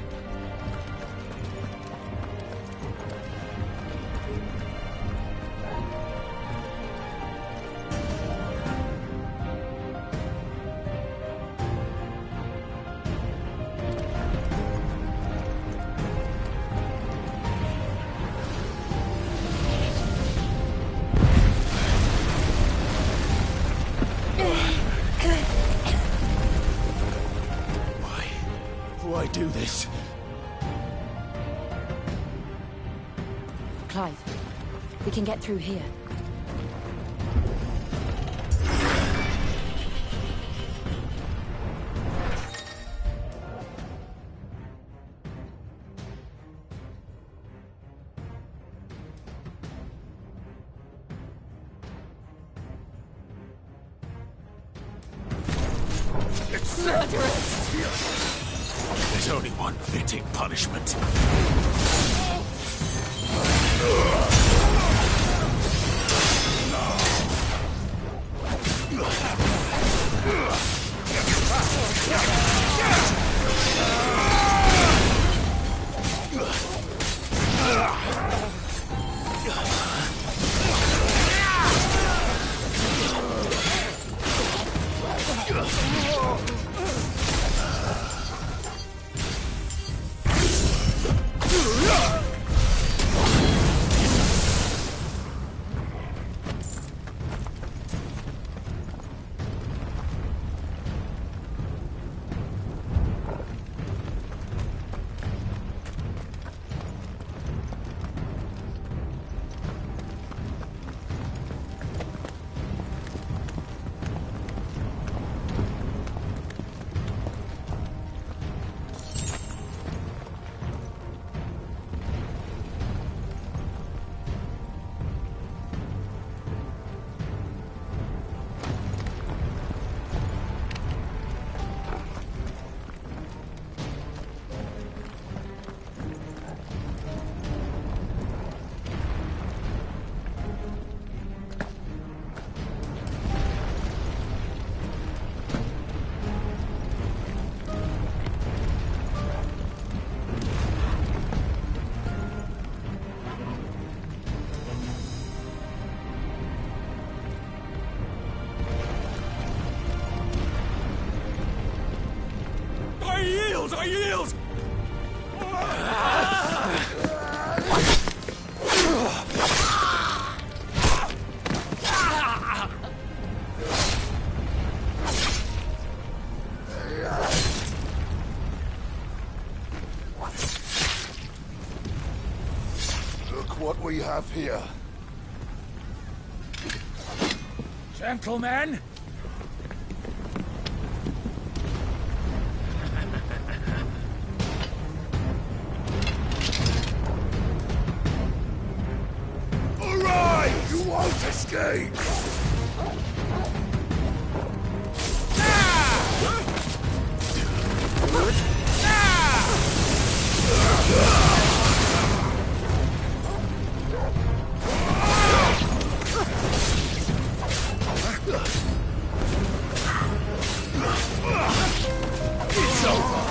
Why do this? Clive, we can get through here. It's murderous! There's only one fitting punishment. I yield! Look what we have here. Gentlemen! You won't escape! It's over!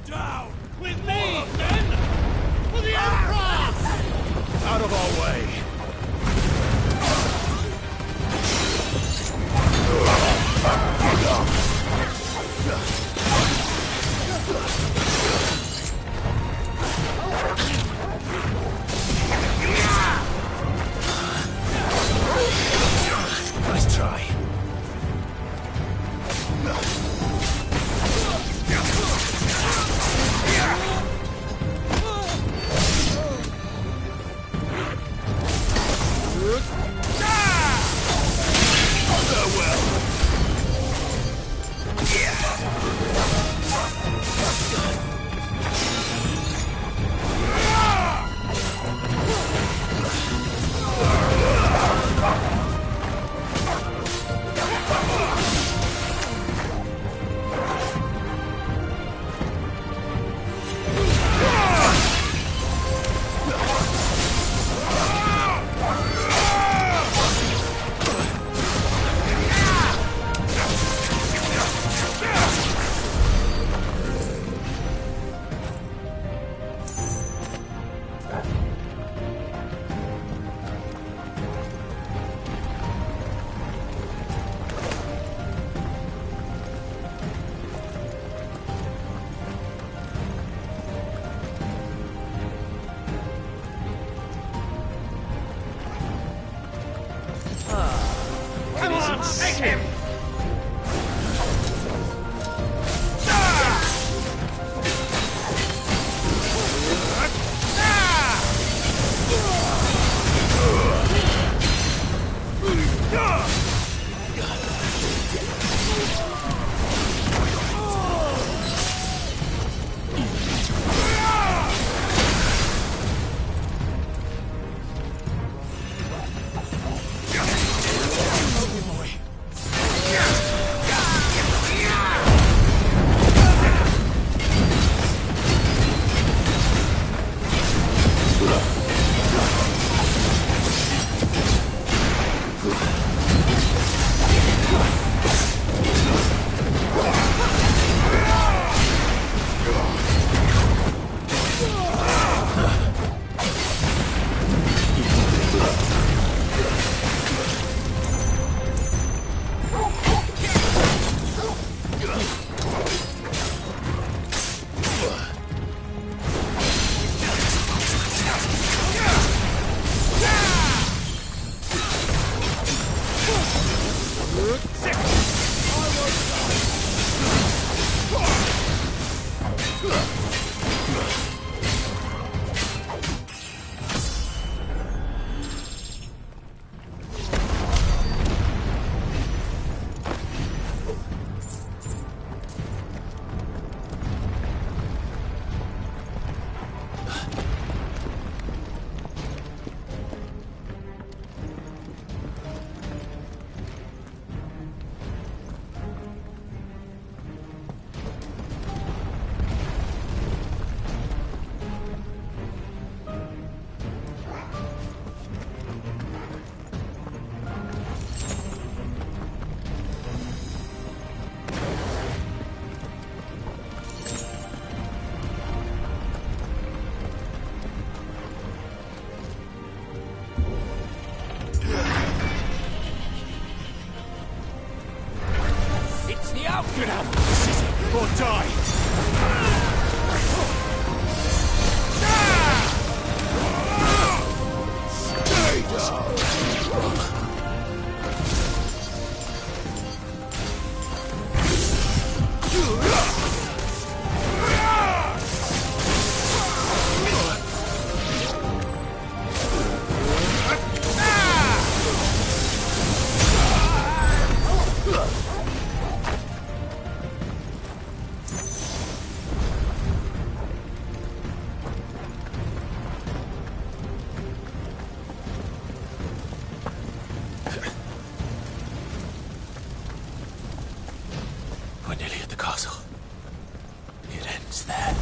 Down! With me, men! For the Emperor! Out of our way! Nice try. Get out of the city or die! Stay down! We're nearly at the castle. It ends there.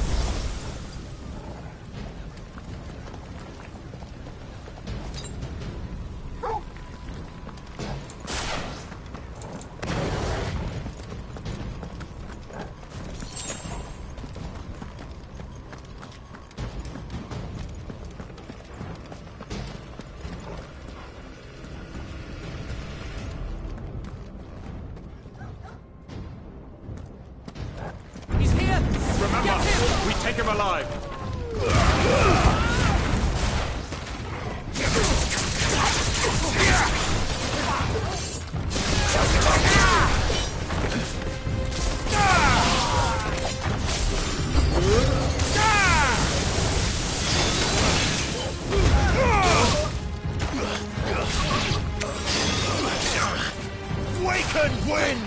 Remember, we take him alive. Waken wind!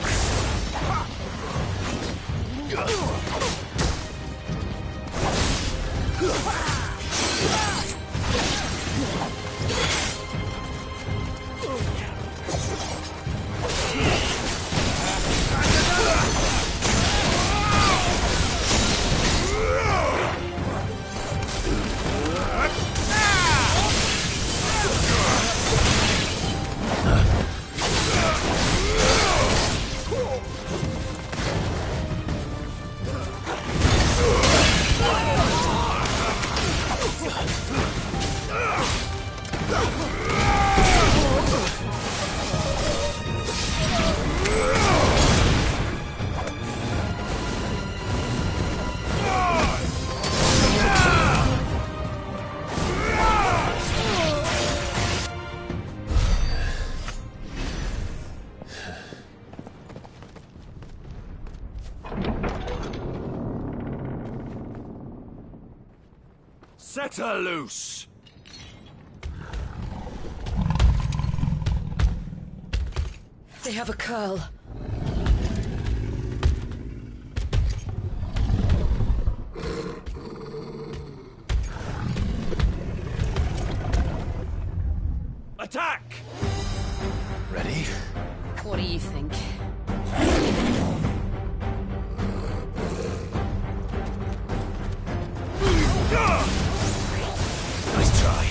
Set her loose! They have a Coeurl. Attack! Ready? What do you think? Nice try.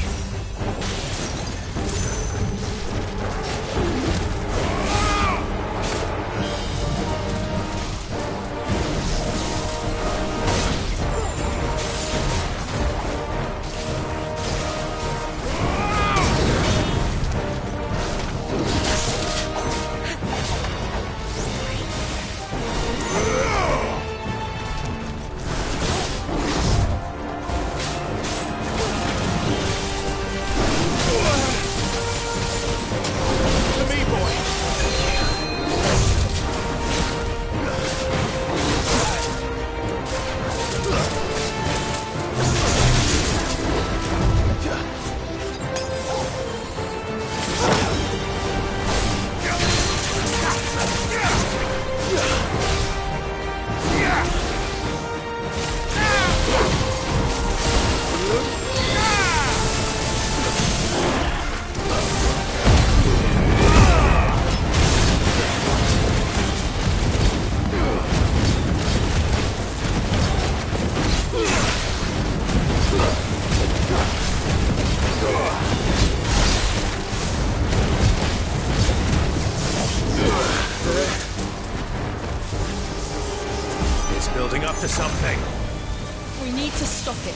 We need to stop it.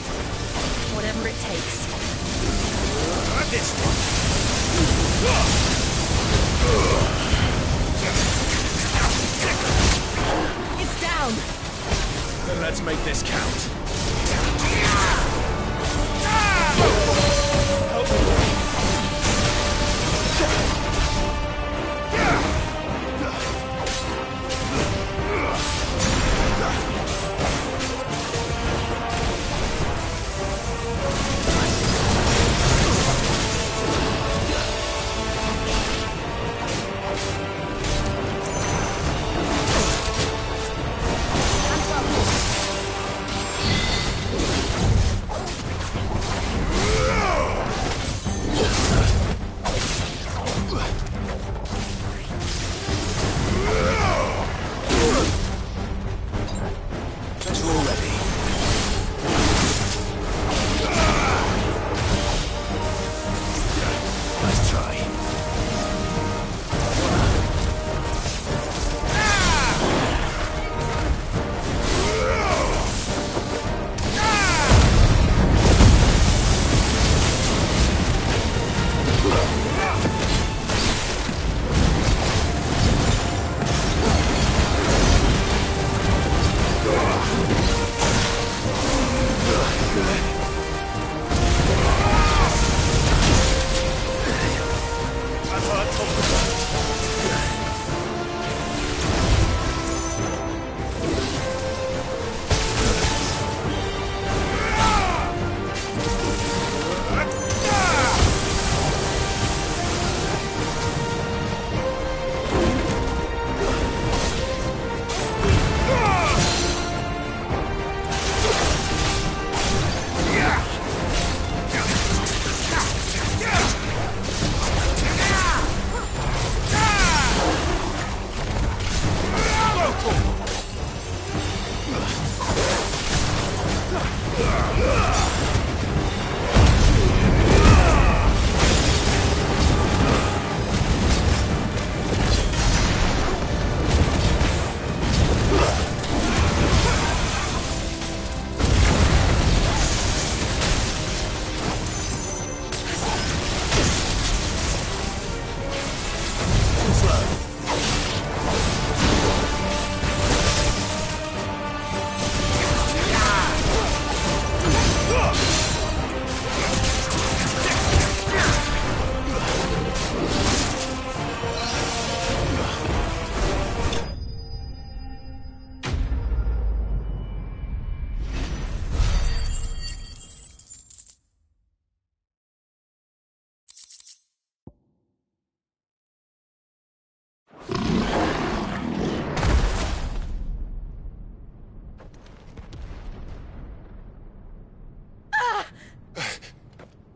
Whatever it takes. This It's down! Then let's make this count.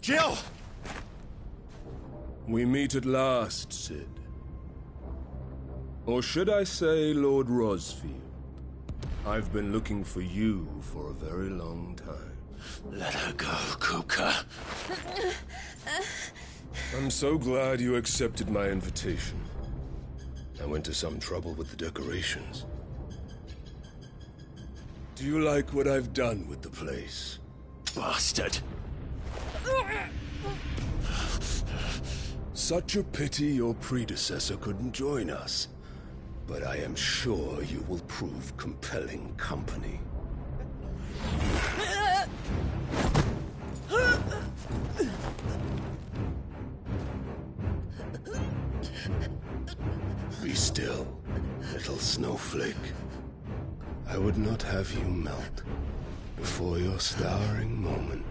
Jill! We meet at last, Sid. Or should I say, Lord Rosfield? I've been looking for you for a very long time. Let her go, Kupka. I'm so glad you accepted my invitation. I went to some trouble with the decorations. Do you like what I've done with the place? Bastard! Such a pity your predecessor couldn't join us. But I am sure you will prove compelling company. Be still, little snowflake. I would not have you melt before your starring moment.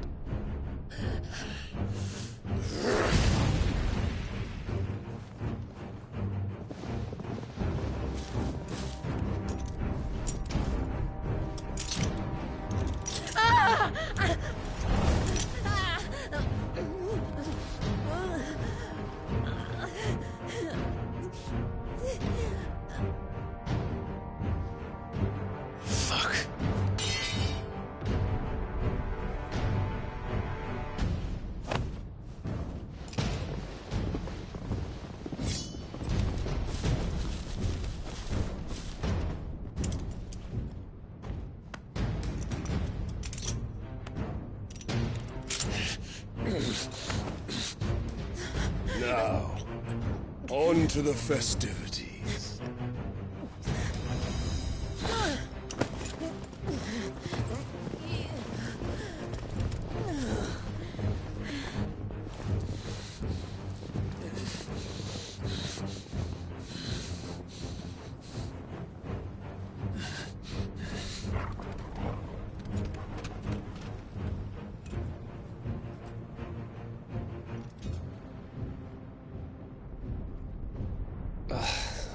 Now, on to the festivities.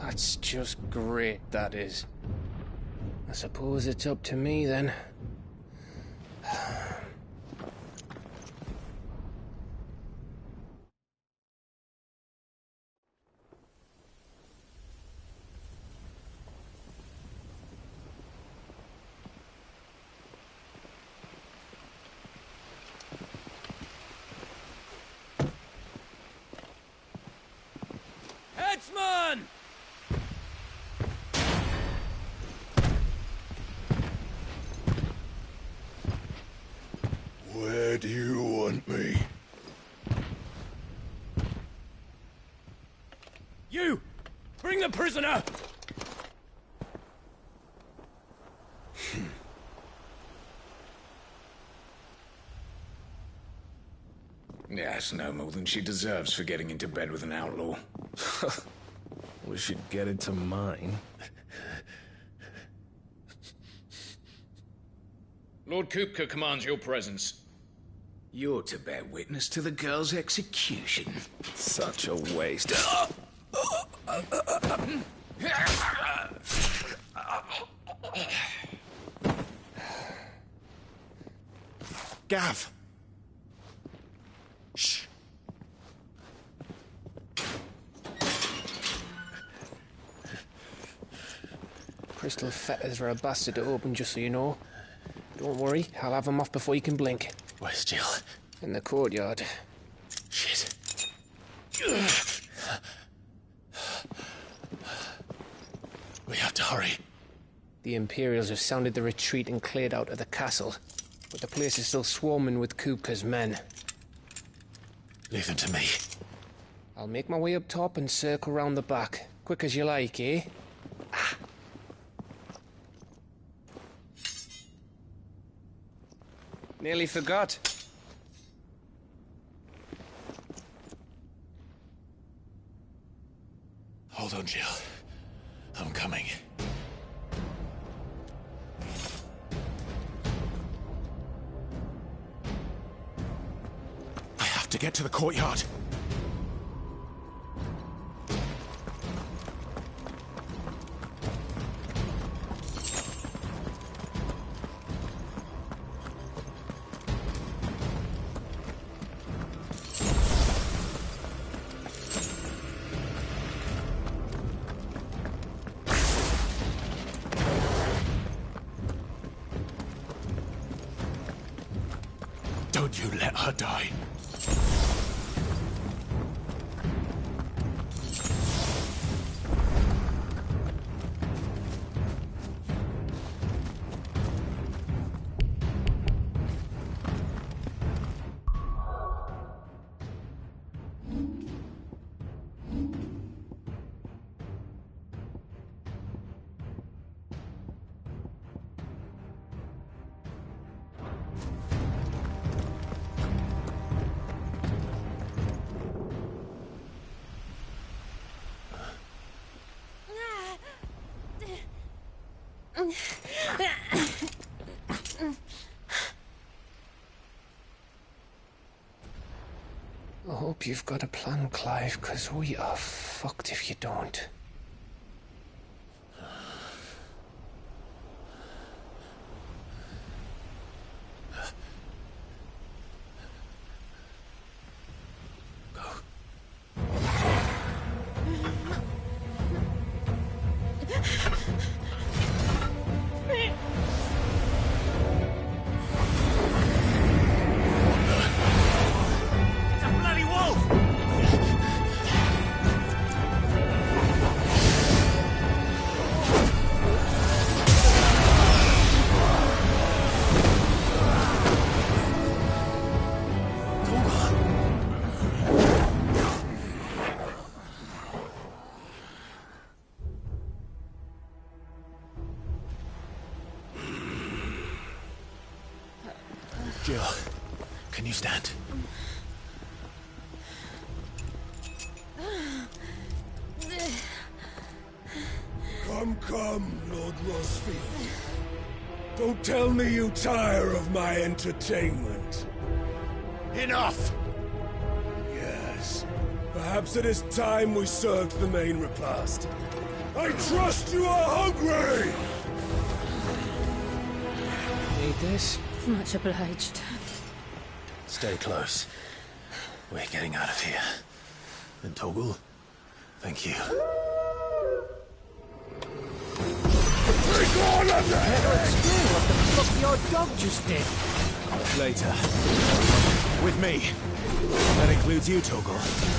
That's just great, that is. I suppose it's up to me, then. Headsman! Where do you want me? You! Bring the prisoner! Yes, no more than she deserves for getting into bed with an outlaw. We should get into mine. Lord Kupka commands your presence. You're to bear witness to the girl's execution. Such a waste. Gav! Shh! Crystal fetters are a bastard to open, just so you know. Don't worry, I'll have them off before you can blink. Where's Jill? In the courtyard. Shit. We have to hurry. The Imperials have sounded the retreat and cleared out of the castle, but the place is still swarming with Kupka's men. Leave them to me. I'll make my way up top and circle round the back. Quick as you like, eh? Nearly forgot. Hold on, Jill. I'm coming. I have to get to the courtyard. Don't you let her die. I hope you've got a plan, Clive, because we are fucked if you don't. Jill, can you stand? Come, Lord Rosfield. Don't tell me you tire of my entertainment. Enough! Yes. Perhaps it is time we served the main repast. I trust you are hungry! Need this? Much obliged. Stay close. We're getting out of here. And Coeurl, thank you. What the fuck your dog just did? Later. With me. That includes you, Coeurl.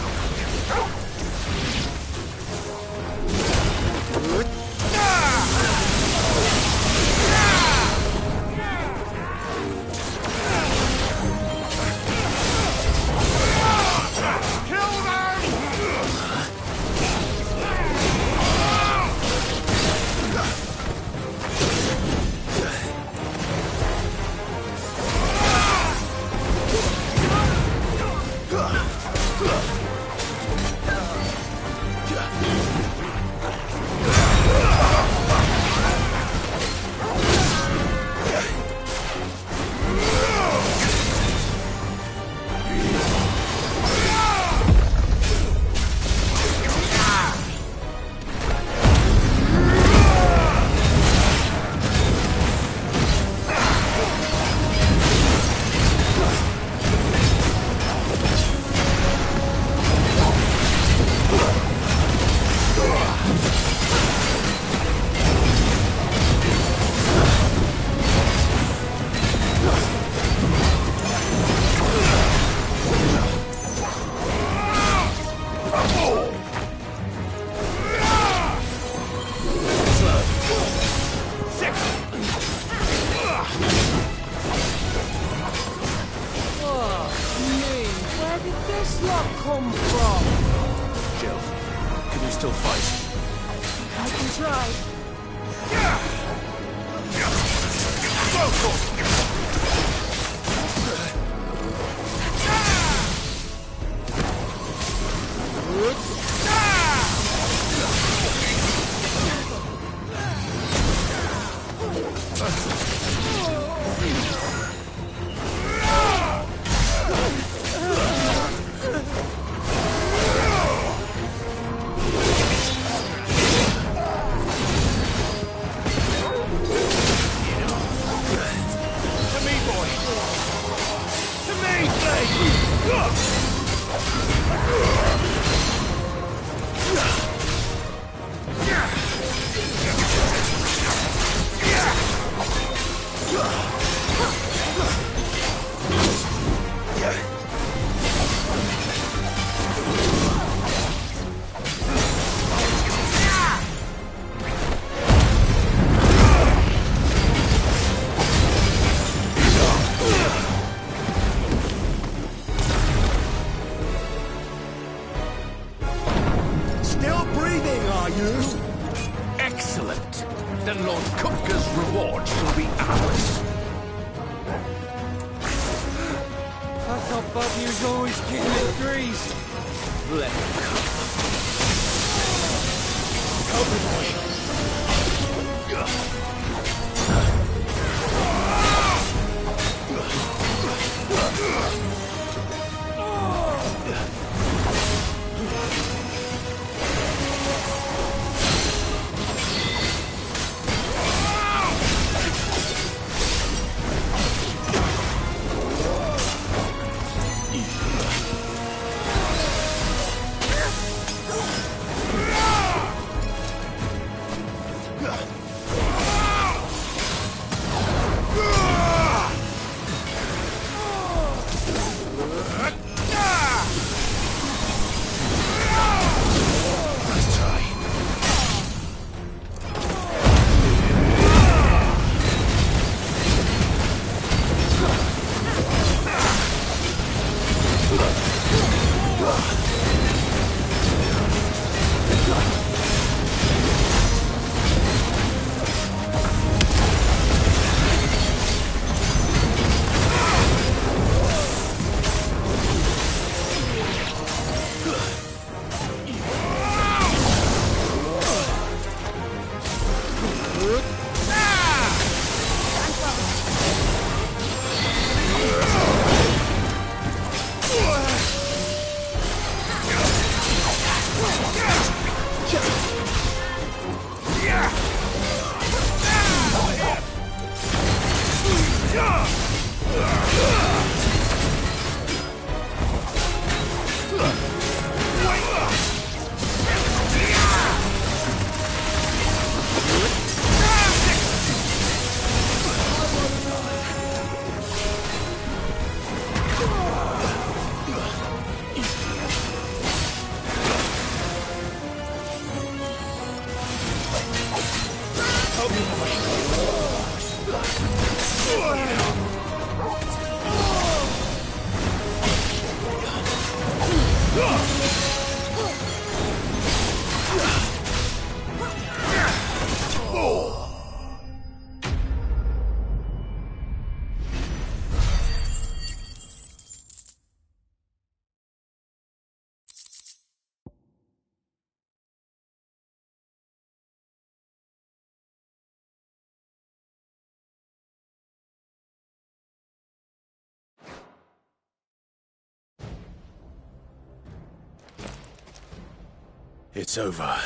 It's over.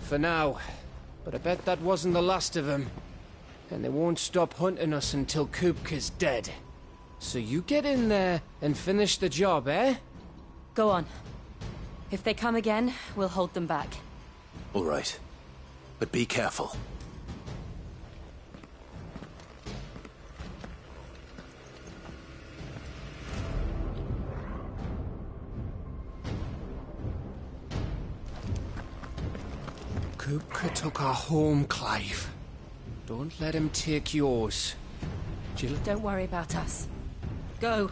For now. But I bet that wasn't the last of them. And they won't stop hunting us until Kupka's dead. So you get in there and finish the job, eh? Go on. If they come again, we'll hold them back. All right. But be careful. Kupka took our home, Clive. Don't let him take yours. Jill? Don't worry about us. Go.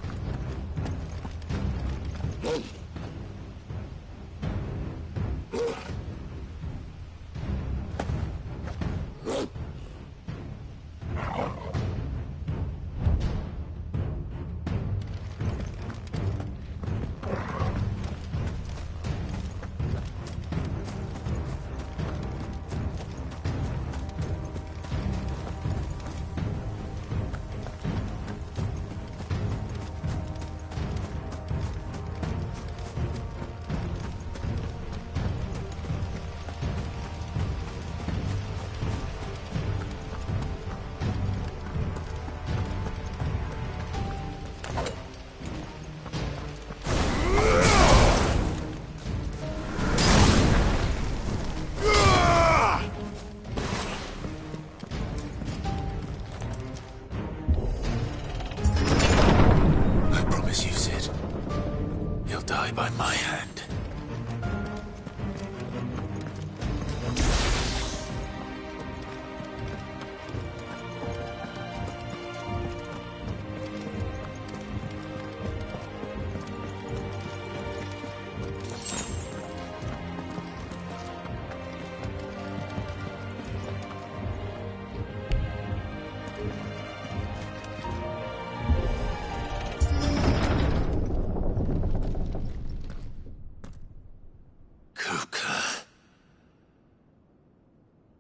By my hand.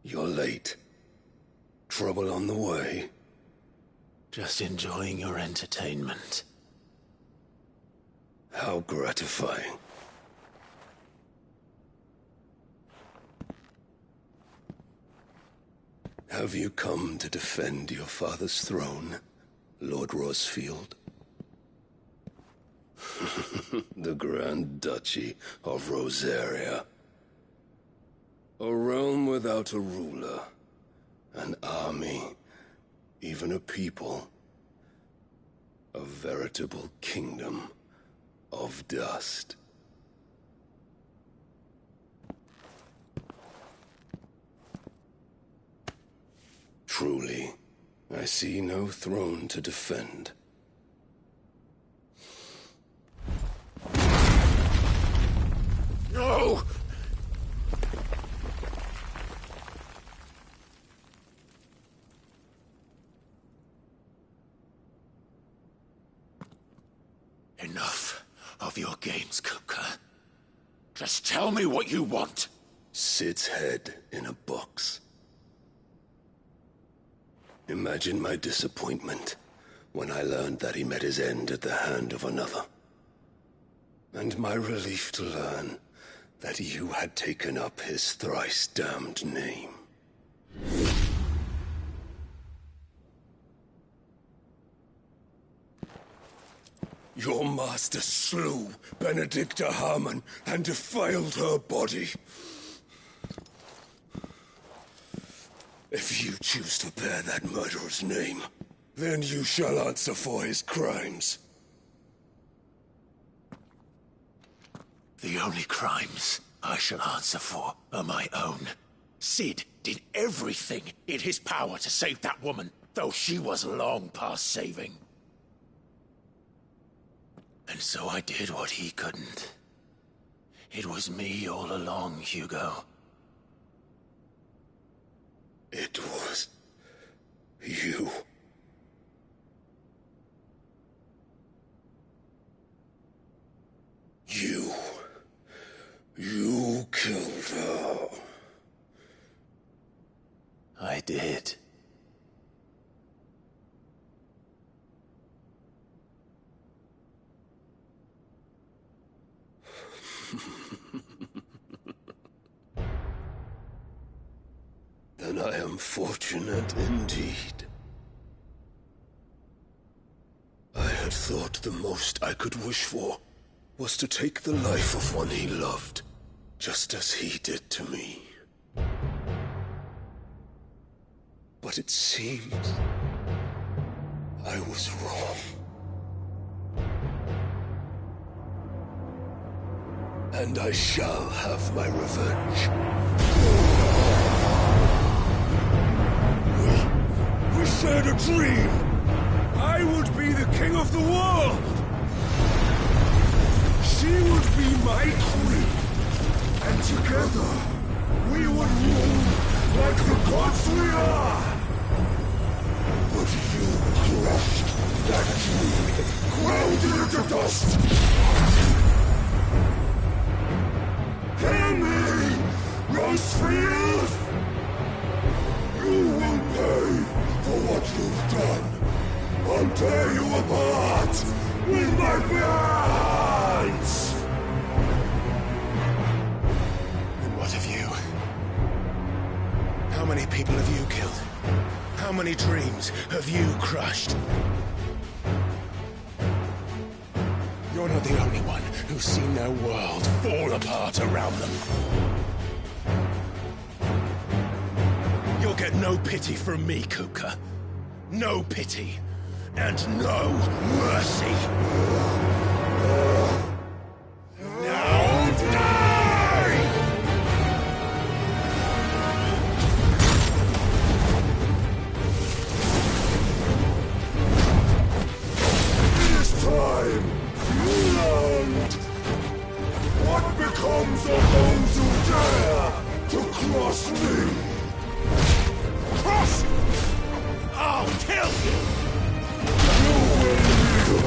You're late. Trouble on the way? Just enjoying your entertainment. How gratifying. Have you come to defend your father's throne, Lord Rosfield? The Grand Duchy of Rosaria. A realm without a ruler, an army, even a people. A veritable kingdom of dust. Truly, I see no throne to defend. No! Enough of your games, Kupka. Just tell me what you want. Sid's head in a box. Imagine my disappointment when I learned that he met his end at the hand of another. And my relief to learn that you had taken up his thrice-damned name. Your master slew Benedicta Harmon and defiled her body. If you choose to bear that murderer's name, then you shall answer for his crimes. The only crimes I shall answer for are my own. Sid did everything in his power to save that woman, though she was long past saving. And so I did what he couldn't. It was me all along, Hugo. It was you. You killed her. I did. Then I am fortunate indeed. I had thought the most I could wish for was to take the life of one he loved, just as he did to me. But it seems I was wrong. And I shall have my revenge. We shared a dream. I would be the king of the world. She would be my queen. And together, we would rule like the gods we are. But you crushed that dream, ground it into dust. Hear me, Rosefield! You will pay for what you've done. I'll tear you apart with my bare hands! And what of you? How many people have you killed? How many dreams have you crushed? You're not the only one who's seen their world fall apart around them. You'll get no pity from me, Kupka. No pity. And no mercy. Now die! It is time you learned what becomes of those who dare to cross me. Cross! I'll kill you! You will kneel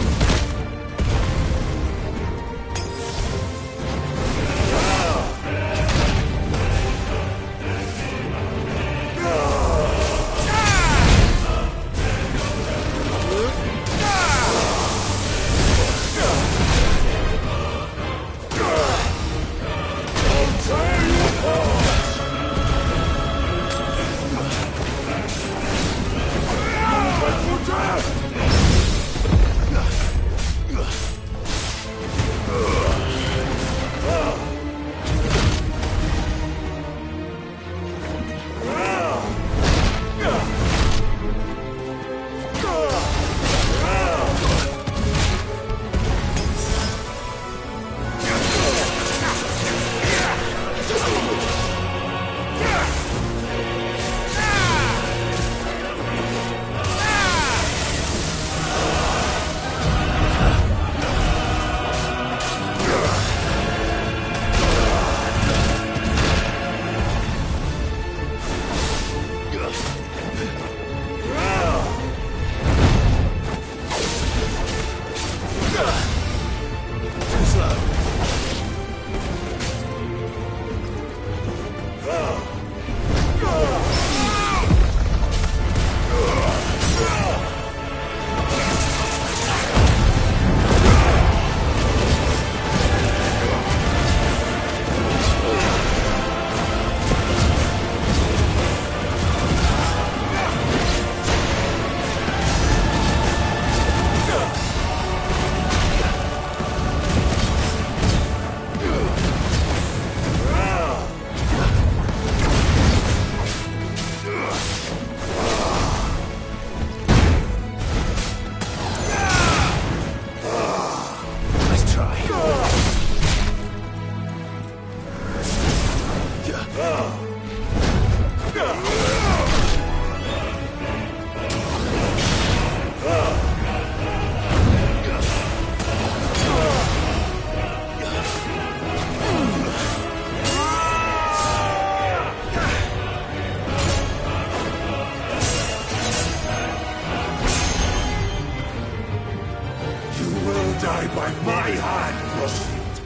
die by my hand, Frostfield.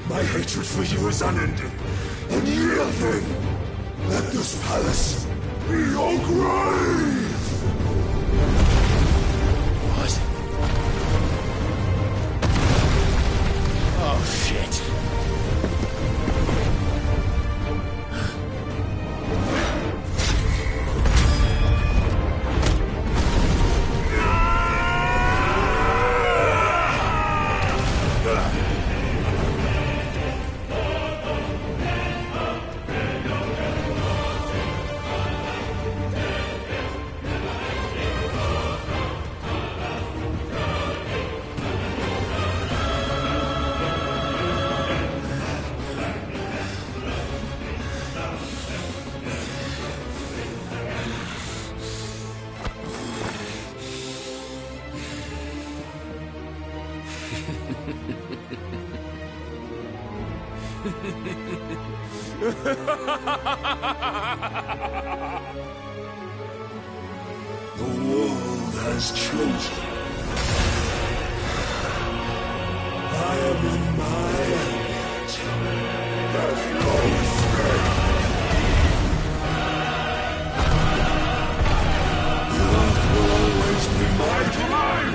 My hatred for you is unending, unyielding. Let this palace be your grave! What? Oh, shit. The world has chosen. I am in my element. There's no escape. Love will always be my domain.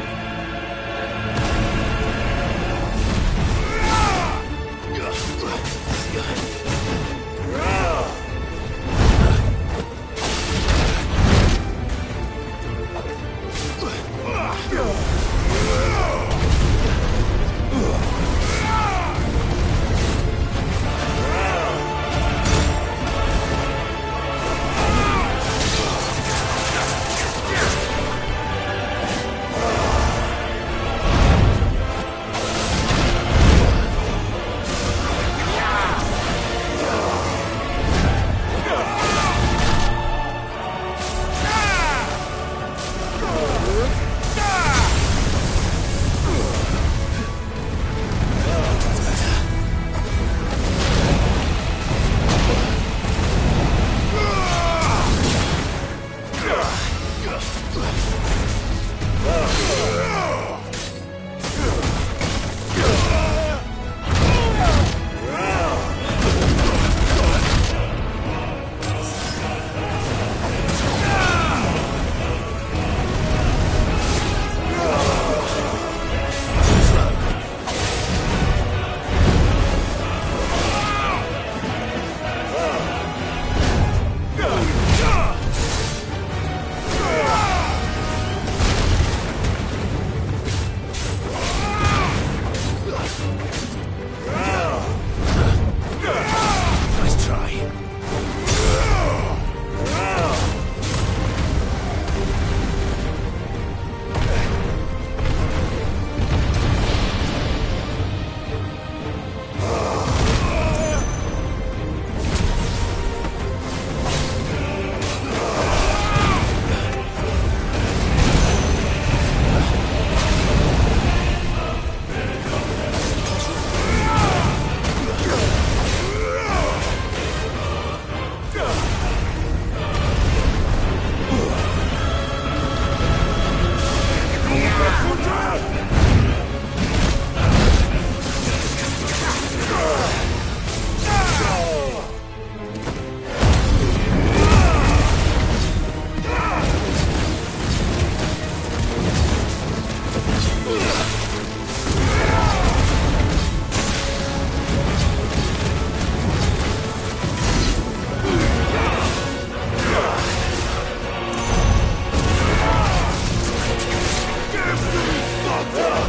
Give me the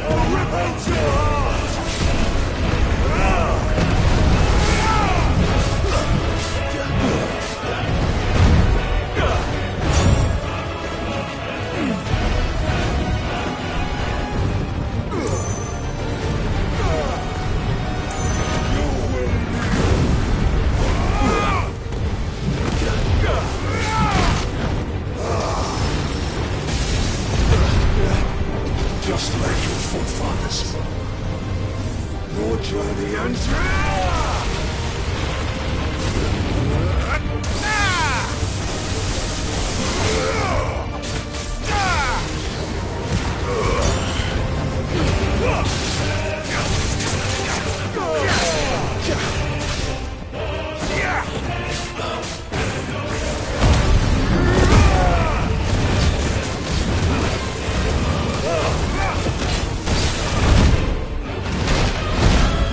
I'll rip out your heart! Just like your forefathers. Your journey ends here!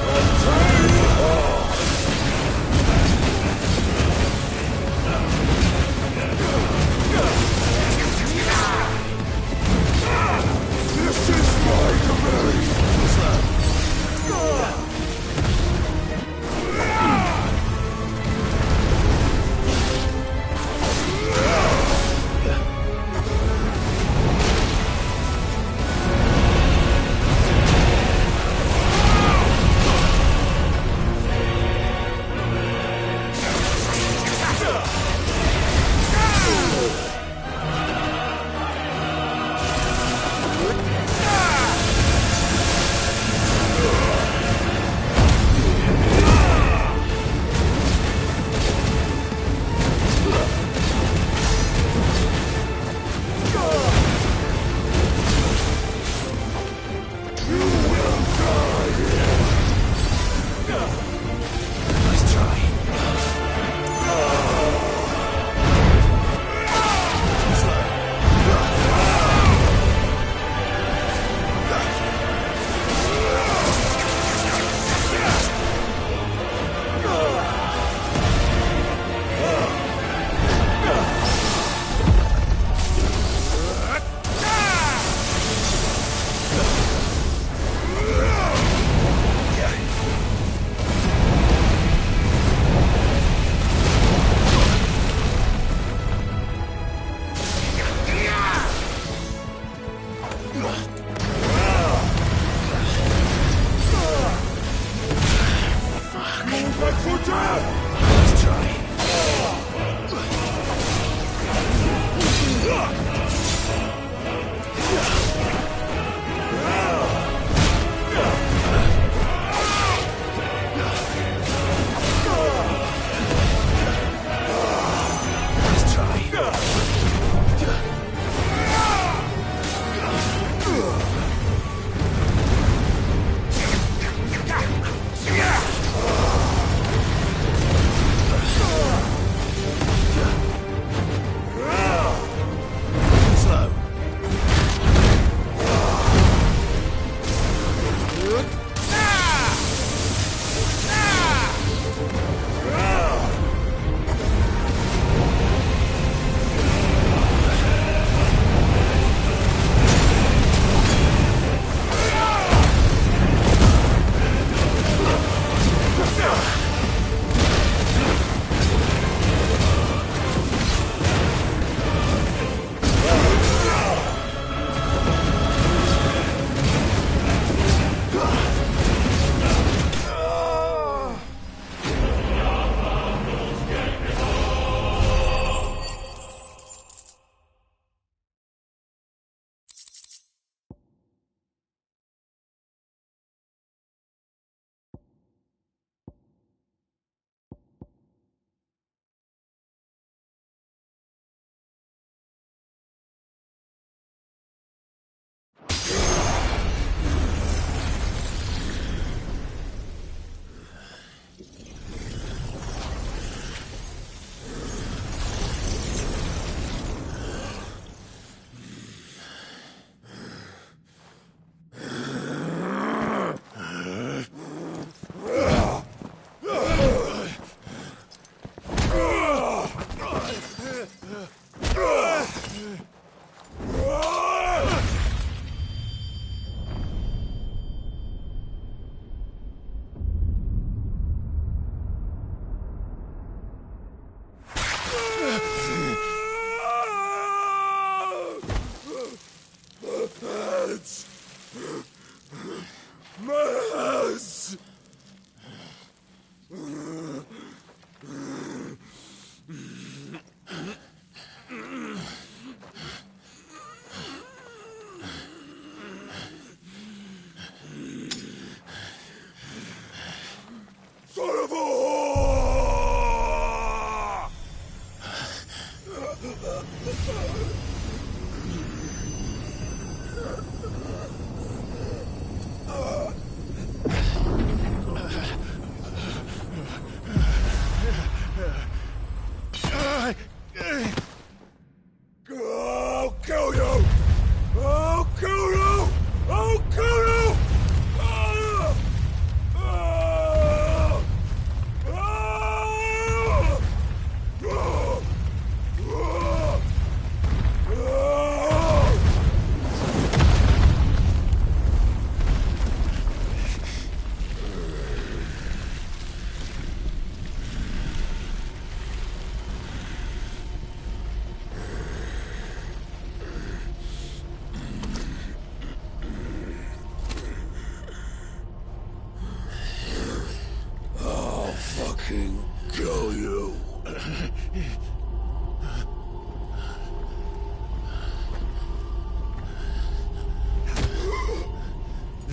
Untitled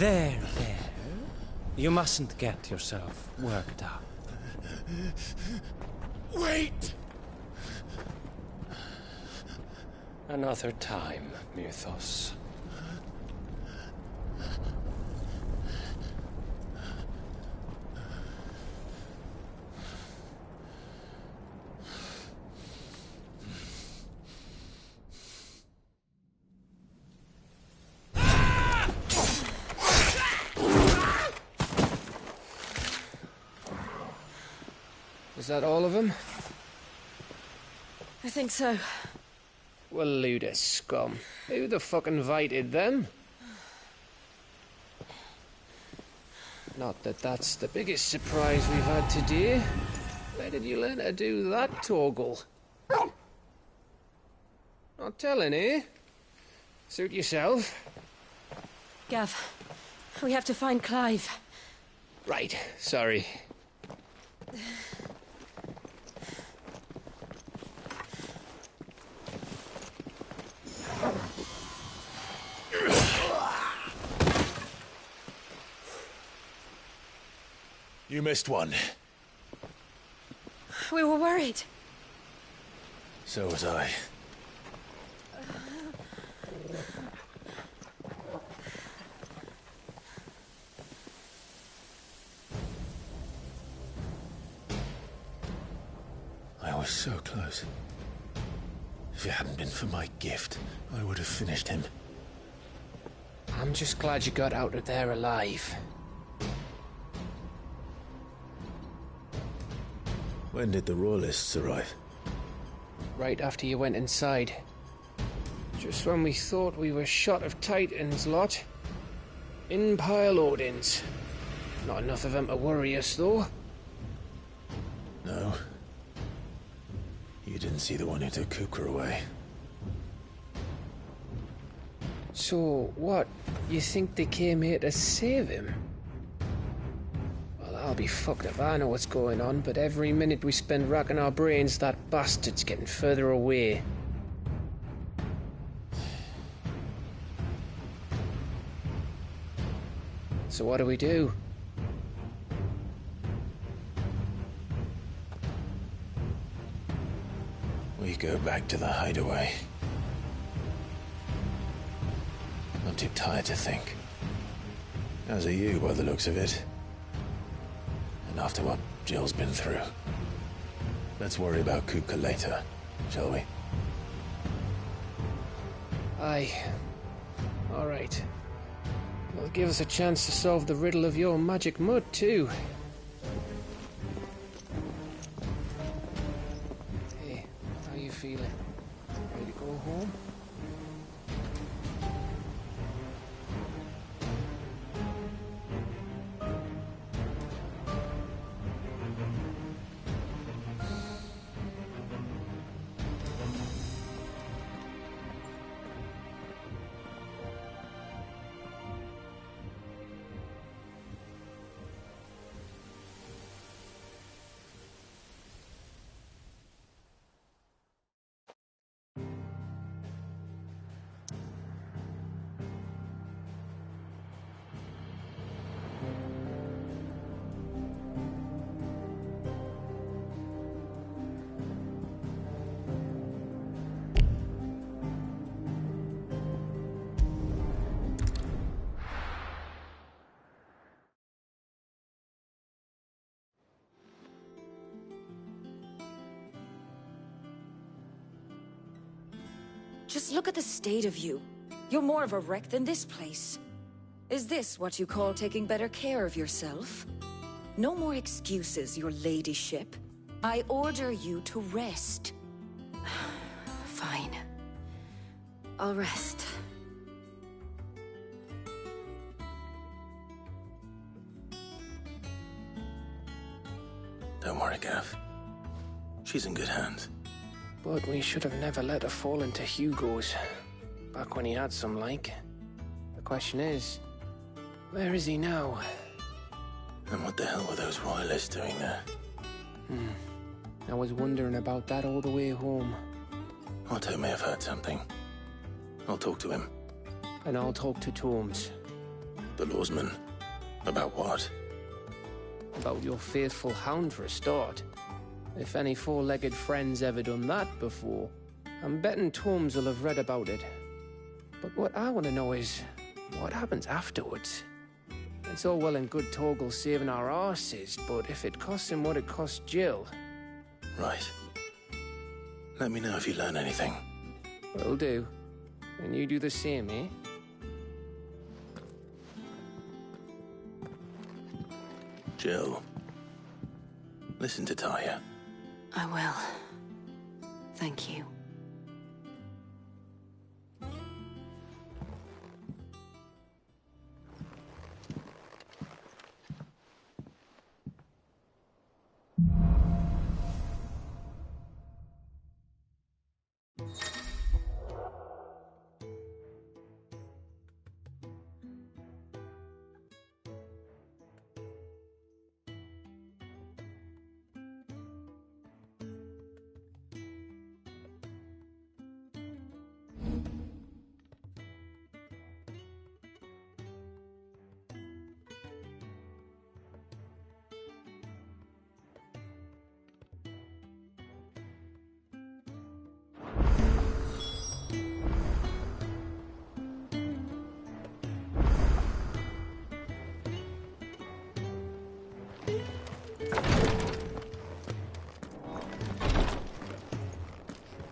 There. You mustn't get yourself worked up. Wait! Another time, Mythos. Is that all of them? I think so. Well, load of scum. Who the fuck invited them? Not that that's the biggest surprise we've had today. Where did you learn to do that, Toggle? Not telling, eh? Suit yourself. Gav, we have to find Clive. Right, sorry. You missed one. We were worried. So was I. I was so close. If it hadn't been for my gift, I would have finished him. I'm just glad you got out of there alive. When did the Royalists arrive? Right after you went inside. Just when we thought we were shot of Titans, lot. In pile Odins. Not enough of them to worry us, though. No. You didn't see the one who took Kupka away. So, what? You think they came here to save him? Well, I'll be fucked if I know what's going on, but every minute we spend racking our brains, that bastard's getting further away. So what do we do? We go back to the hideaway. I'm too tired to think. As are you, by the looks of it. And after what Jill's been through. Let's worry about Kupka later, shall we? Aye. All right. It'll give us a chance to solve the riddle of your magic mud, too. Hey, how you feeling? Ready to go home? Just look at the state of you. You're more of a wreck than this place. Is this what you call taking better care of yourself? No more excuses, your ladyship. I order you to rest. Fine. I'll rest. Don't worry, Gav. She's in good hands. But we should have never let her fall into Hugo's. Back when he had some like. The question is, where is he now? And what the hell were those royalists doing there? I was wondering about that all the way home. Otto may have heard something. I'll talk to him. And I'll talk to Tomes. The lawsman. About what? About your faithful hound for a start. If any four-legged friend's ever done that before, I'm betting Torms will have read about it. But what I want to know is, what happens afterwards? It's all well and good Torgal saving our arses, but if it costs him what it cost Jill... Right. Let me know if you learn anything. Will do. And you do the same, eh? Jill. Listen to Taya. I will. Thank you.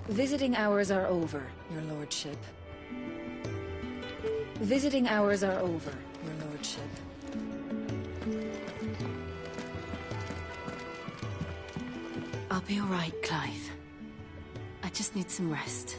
Visiting hours are over, your lordship. Visiting hours are over, your lordship. I'll be all right, Clive. I just need some rest.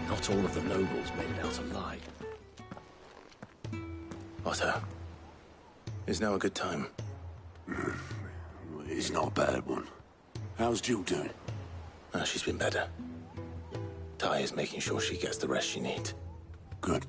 Not all of the nobles made it out alive. Otto, is now a good time? It's not a bad one. How's Jill doing? She's been better. Ty is making sure she gets the rest she needs. Good.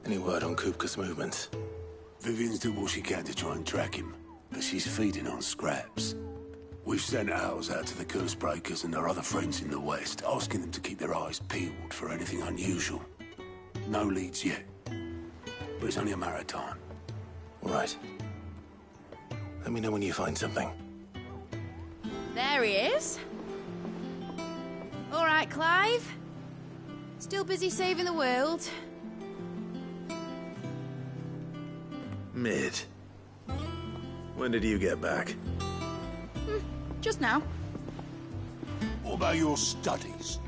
Any word on Kupka's movements? Vivian's doing what she can to try and track him, but she's feeding on scraps. We've sent ours out to the curse breakers and our other friends in the west, asking them to keep their eyes peeled for anything unusual. No leads yet, but it's only a matter of time. All right. Let me know when you find something. There he is. All right, Clive. Still busy saving the world. Mid. When did you get back? Just now. What about your studies?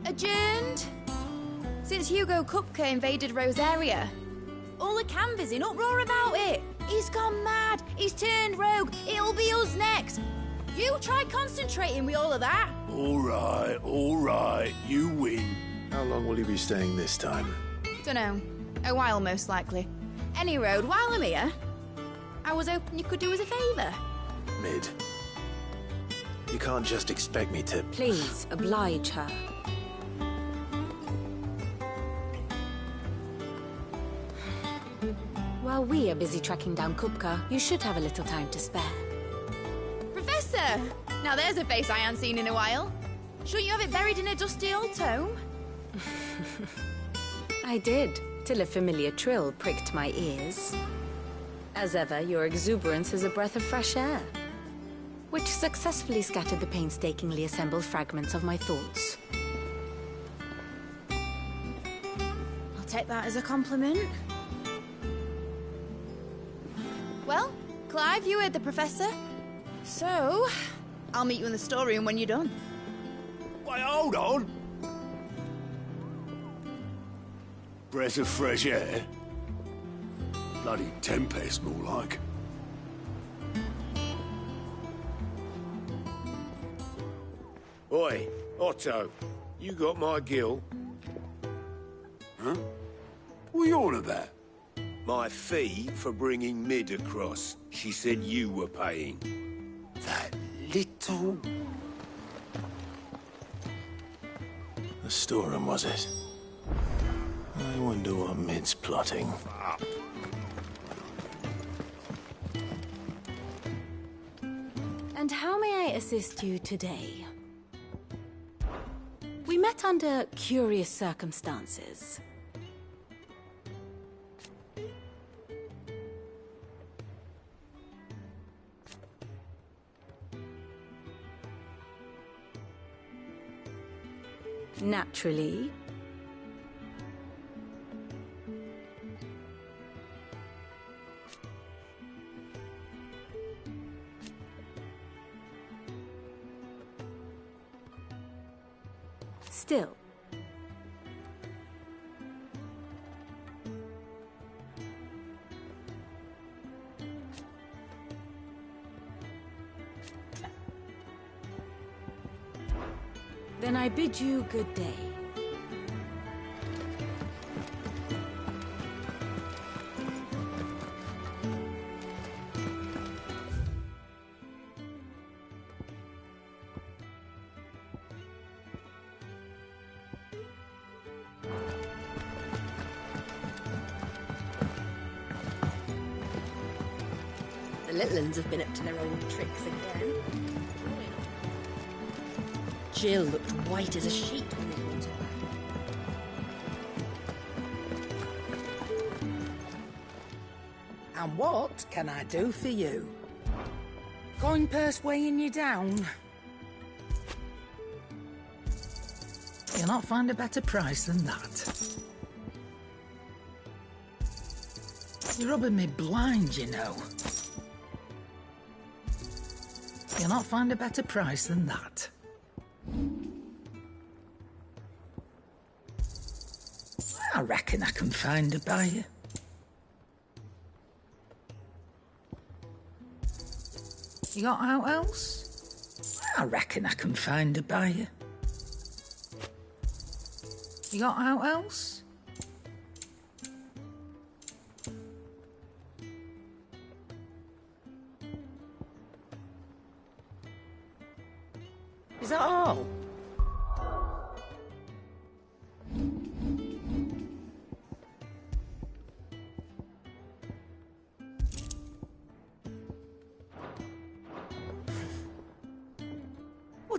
Adjourned. Since Hugo Kupka invaded Rosaria. All the canvass in uproar about it. He's gone mad. He's turned rogue. It'll be us next. You try concentrating with all of that. All right. You win. How long will you be staying this time? Dunno. A while, most likely. Any road, while I'm here, I was hoping you could do us a favour. Mid. You can't just expect me to... Please, oblige her. While we are busy tracking down Kupka, you should have a little time to spare. Professor! Now there's a face I haven't seen in a while. Shouldn't you have it buried in a dusty old tome? I did, till a familiar trill pricked my ears. As ever, your exuberance is a breath of fresh air, which successfully scattered the painstakingly assembled fragments of my thoughts. I'll take that as a compliment. Well, Clive, you heard the Professor. So, I'll meet you in the storeroom when you're done. Wait, hold on! Breath of fresh air? Bloody tempest, more like. Oi, Otto, you got my gill? Huh? What are you on about? My fee for bringing Mid across. She said you were paying. That little... The storeroom, was it? I wonder what Mid's plotting. And how may I assist you today? We met under curious circumstances. Naturally. Still. Then I bid you good day. The little uns have been up to their old tricks again. Jill looked white as a sheet when they called her back. And what can I do for you? Coin purse weighing you down? You'll not find a better price than that. You're rubbing me blind, you know. You'll not find a better price than that. I reckon I can find a buyer. You got out else? I reckon I can find a buyer. You got out else? Is that all?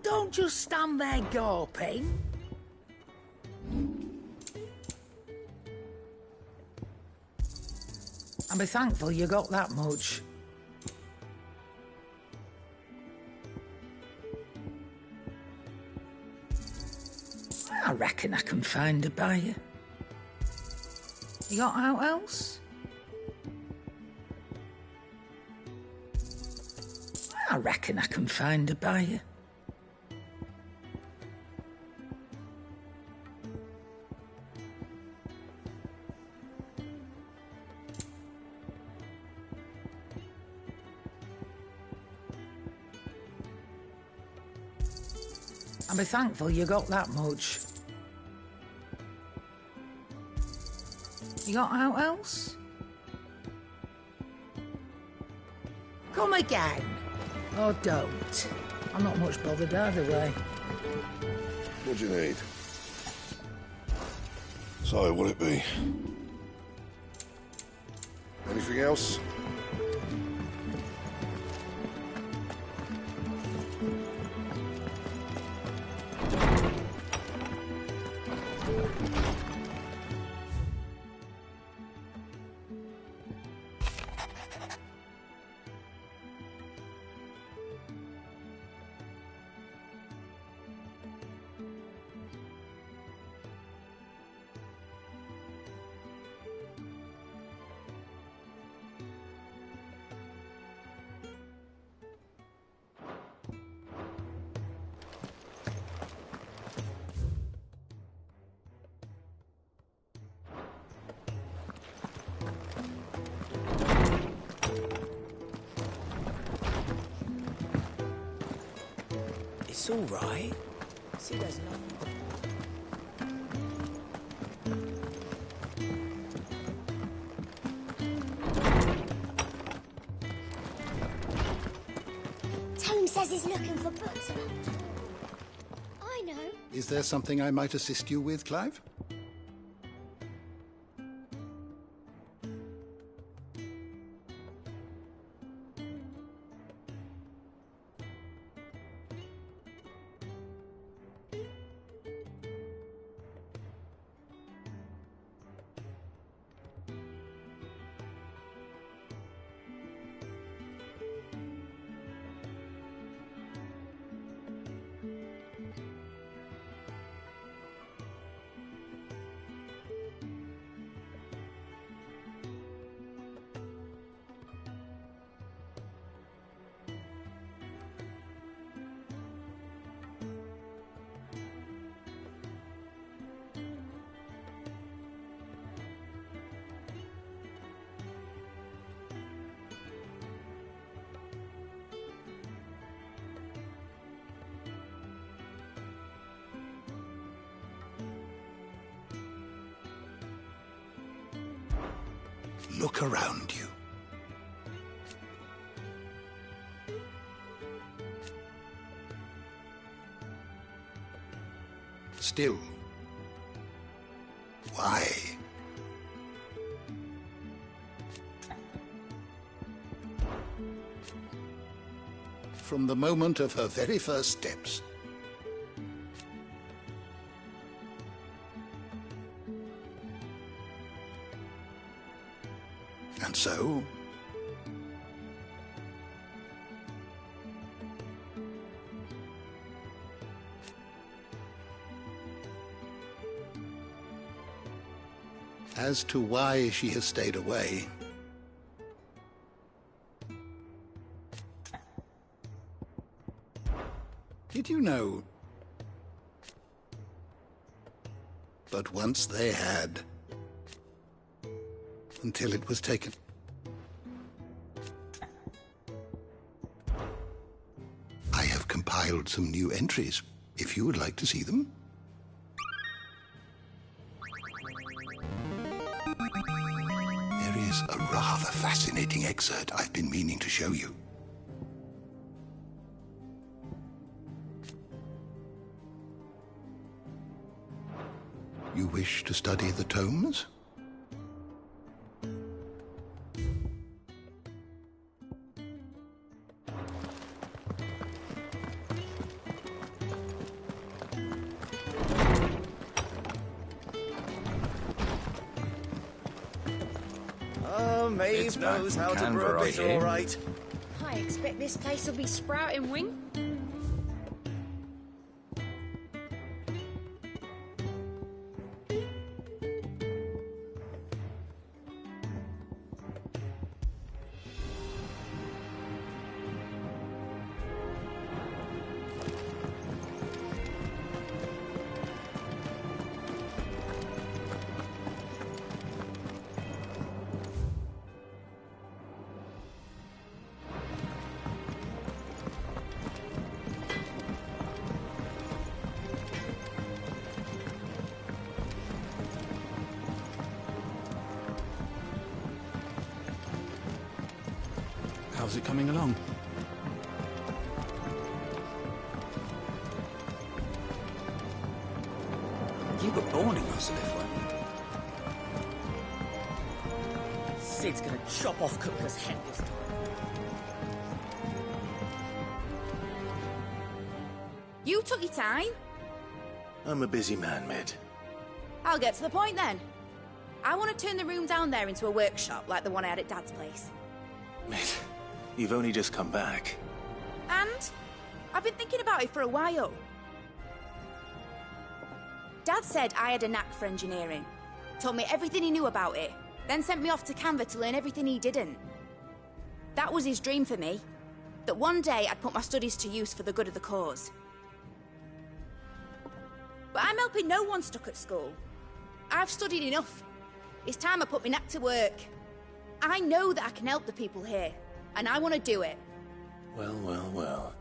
don't just stand there gawping. And be thankful you got that much. I reckon I can find a buyer. You got out else? I reckon I can find a buyer. And be thankful you got that much. You got out else? Come again. Or don't. I'm not much bothered either way. What do you need? So, what'll it be? Anything else? It's all right. See, there's nothing. Tome says he's looking for books. I know. Is there something I might assist you with, Clive? Look around you. Still. Why? From the moment of her very first steps, and so, as to why she has stayed away, did you know that once they had, until it was taken? I have compiled some new entries, if you would like to see them. There is a rather fascinating excerpt I've been meaning to show you. You wish to study the tomes? Maeve knows how to brew a bit, all right. I expect this place will be sprouting wing. How's it coming along? You were born in Rosalith, weren't you? Sid's gonna chop off Kupka's head this time. You took your time. I'm a busy man, Mid. I'll get to the point then. I want to turn the room down there into a workshop like the one I had at Dad's place. Mid, you've only just come back. And I've been thinking about it for a while. Dad said I had a knack for engineering, told me everything he knew about it, then sent me off to Canva to learn everything he didn't. That was his dream for me, that one day I'd put my studies to use for the good of the cause. But I'm helping no one stuck at school. I've studied enough. It's time I put my knack to work. I know that I can help the people here, and I want to do it. Well, well, well.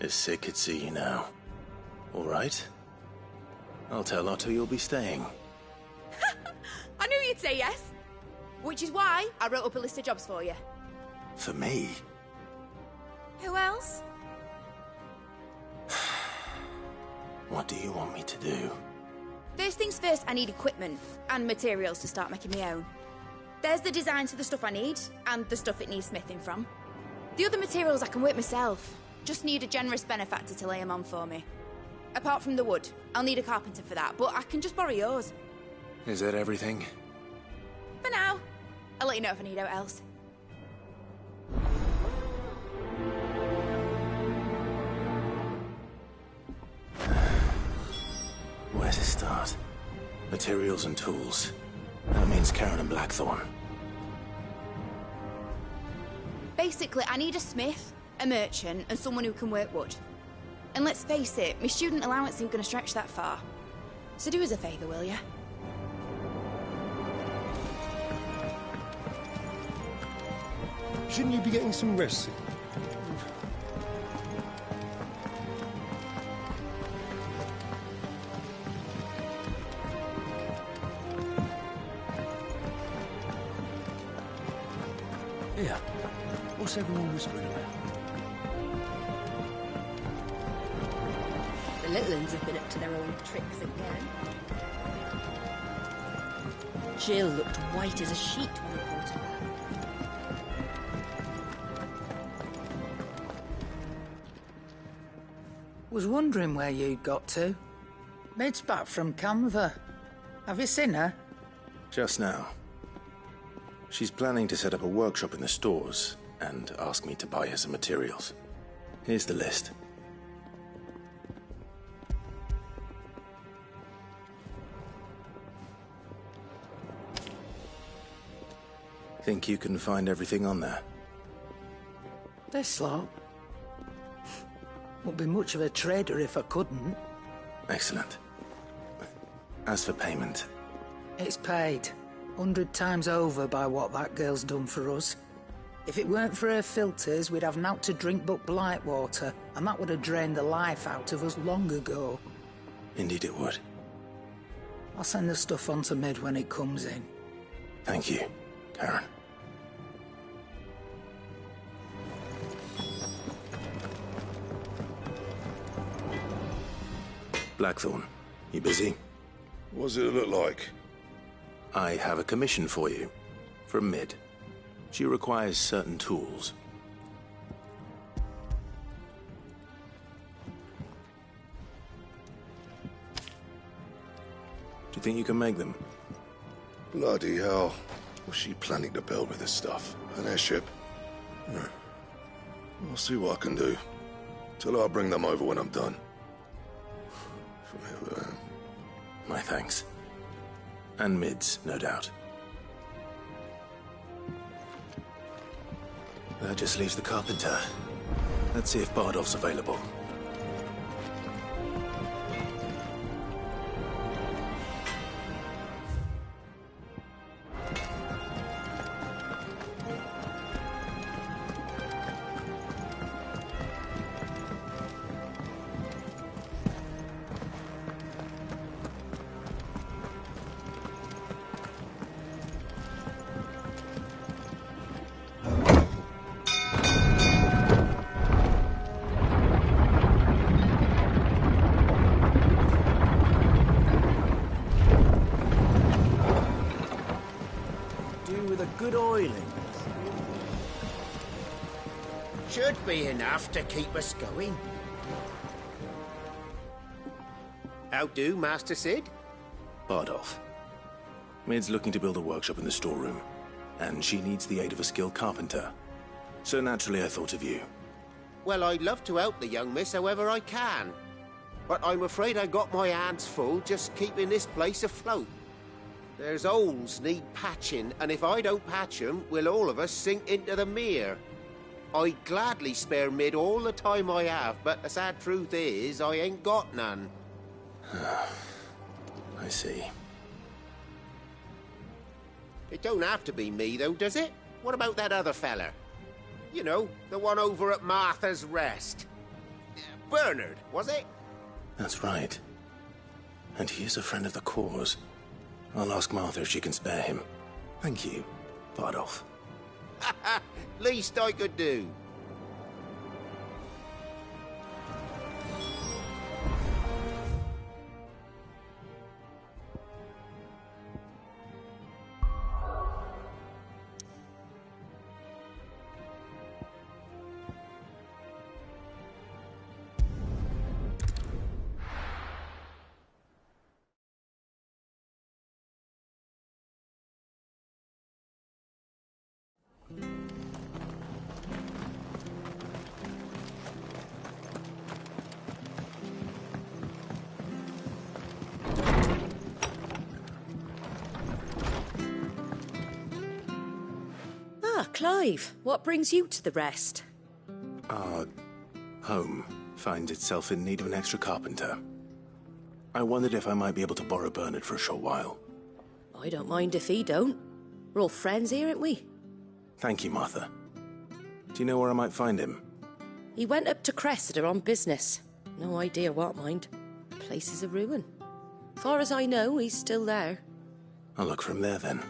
If Sid could see you now. All right. I'll tell Otto you'll be staying. I knew you'd say yes. Which is why I wrote up a list of jobs for you. For me? Who else? What do you want me to do? First things first, I need equipment and materials to start making my own. There's the designs for the stuff I need, and the stuff it needs smithing from. The other materials I can work myself. Just need a generous benefactor to lay them on for me. Apart from the wood, I'll need a carpenter for that, but I can just borrow yours. Is that everything? For now. I'll let you know if I need out else. Where to start? Materials and tools. That means Karen and Blackthorn. Basically, I need a smith, a merchant, and someone who can work wood. And let's face it, my student allowance isn't going to stretch that far. So do us a favour, will ya? Shouldn't you be getting some rest? Here, what's everyone whispering about? The little uns have been up to their old tricks again. Jill looked white as a sheet when we brought her back. Was wondering where you'd got to. Mid's back from Canva. Have you seen her? Just now. She's planning to set up a workshop in the stores and ask me to buy her some materials. Here's the list. Think you can find everything on there? This lot. Wouldn't be much of a trader if I couldn't. Excellent. As for payment... It's paid. 100 times over by what that girl's done for us. If it weren't for her filters, we'd have naught to drink but blight water, and that would have drained the life out of us long ago. Indeed it would. I'll send the stuff on to Mid when it comes in. Thank you, Karen. Blackthorn, you busy? What does it look like? I have a commission for you. From Mid. She requires certain tools. Do you think you can make them? Bloody hell. Was she planning to build with this stuff? An airship? I'll see what I can do. Tell her I'll bring them over when I'm done. From here, My thanks. And Mid's, no doubt. That just leaves the carpenter. Let's see if Bardolph's available. Should be enough to keep us going. How do, Master Sid? Bardolph. Mid's looking to build a workshop in the storeroom, and she needs the aid of a skilled carpenter. So naturally I thought of you. Well, I'd love to help the young miss however I can. But I'm afraid I got my hands full just keeping this place afloat. There's holes need patching, and if I don't patch them, we'll all of us sink into the mere. I'd gladly spare Mid all the time I have, but the sad truth is, I ain't got none. I see. It don't have to be me, though, does it? What about that other fella? You know, the one over at Martha's Rest. Bernard, was it? That's right. And he is a friend of the cause. I'll ask Martha if she can spare him. Thank you, Bardolph. Least I could do. Clive, what brings you to the Rest? Our home finds itself in need of an extra carpenter. I wondered if I might be able to borrow Bernard for a short while. I don't mind if he don't. We're all friends here, aren't we? Thank you, Martha. Do you know where I might find him? He went up to Cressida on business. No idea what, mind. Place is a ruin. Far as I know, he's still there. I'll look for him there, then.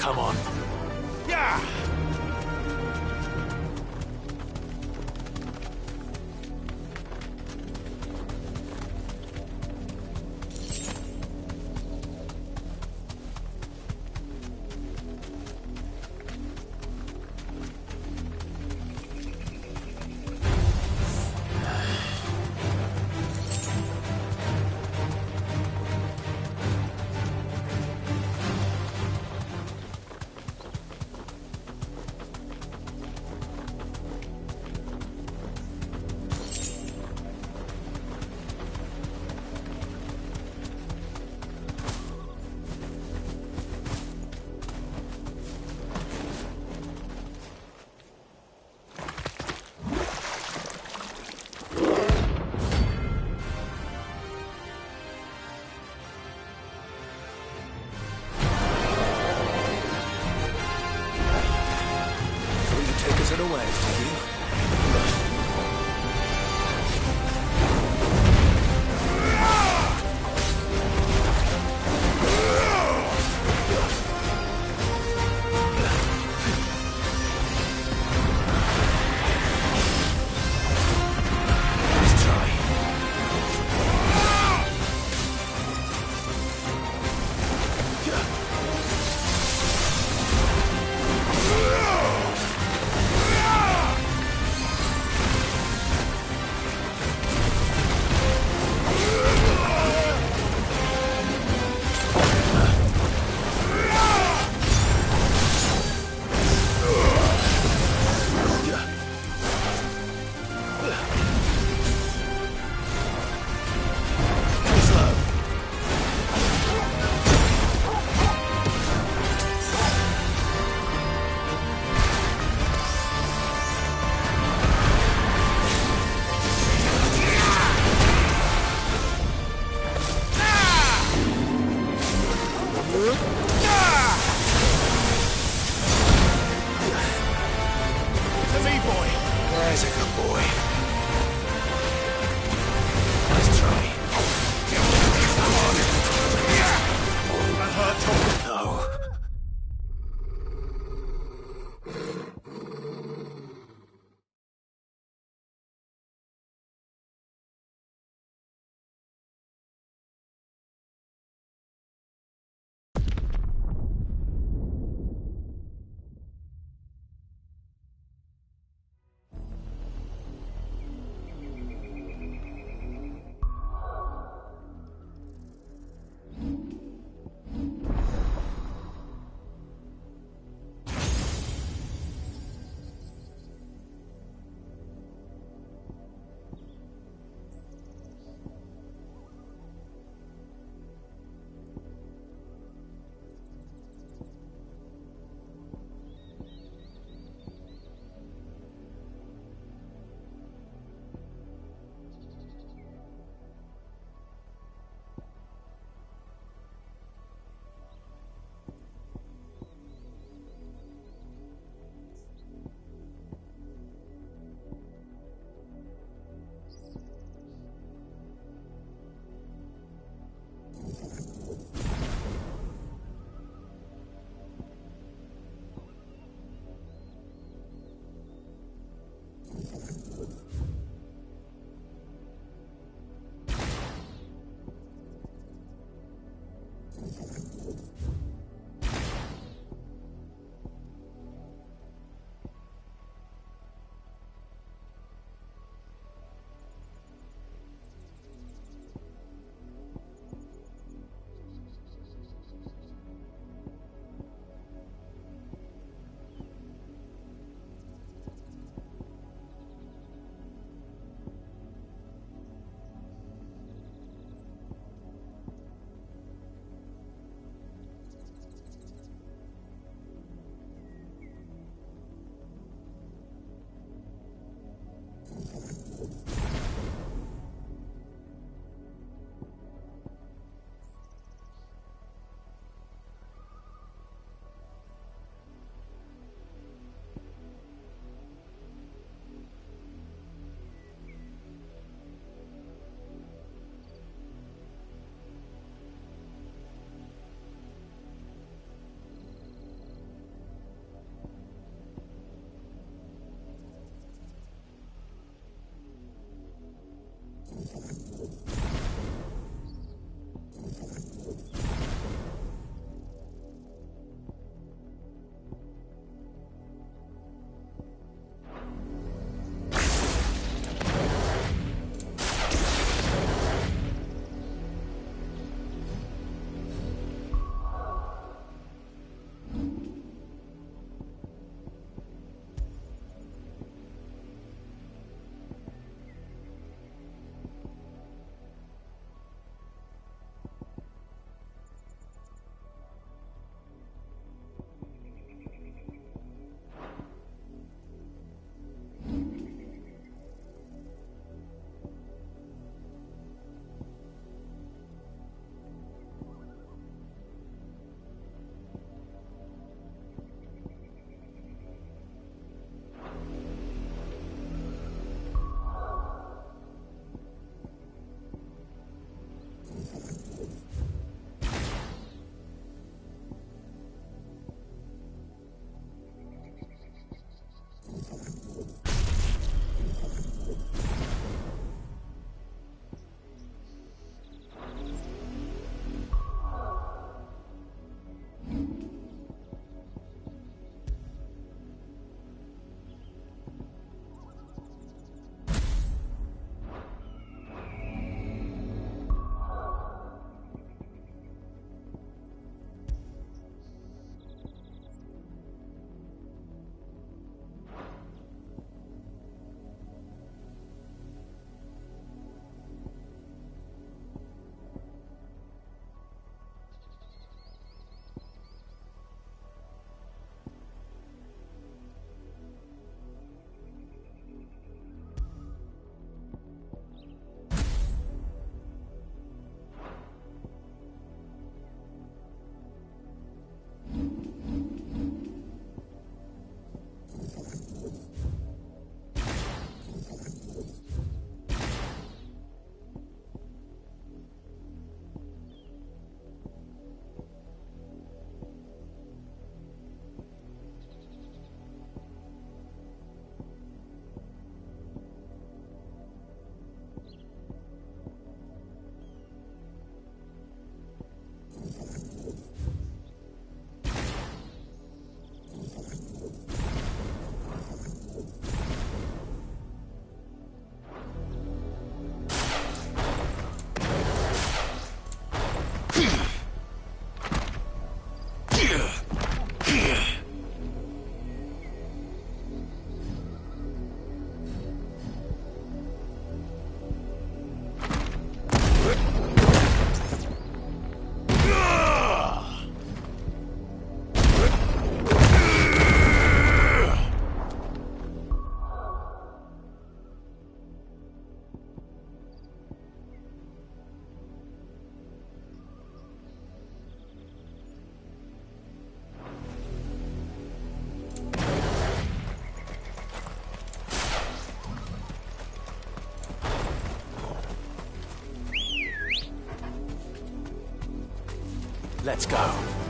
Come on. Yeah! Let's go.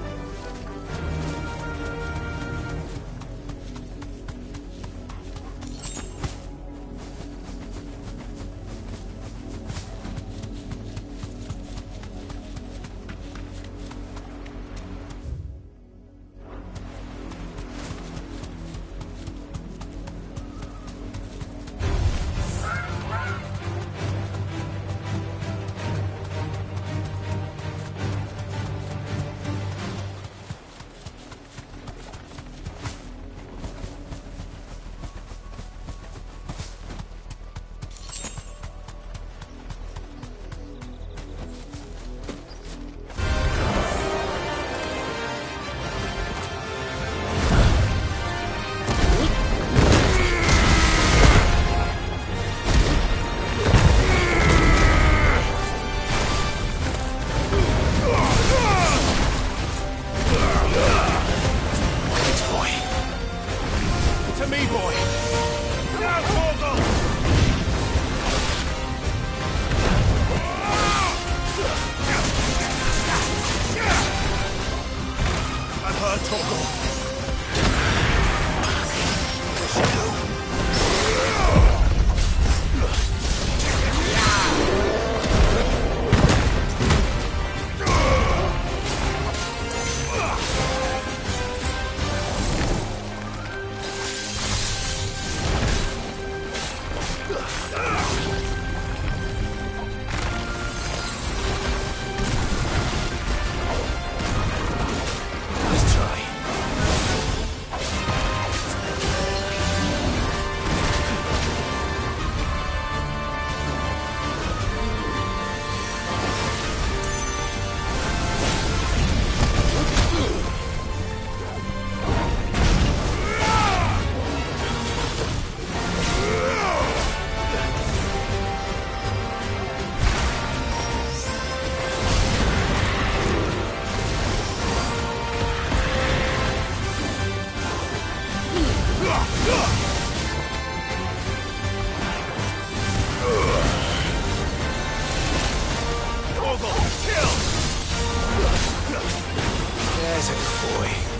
There's a good boy.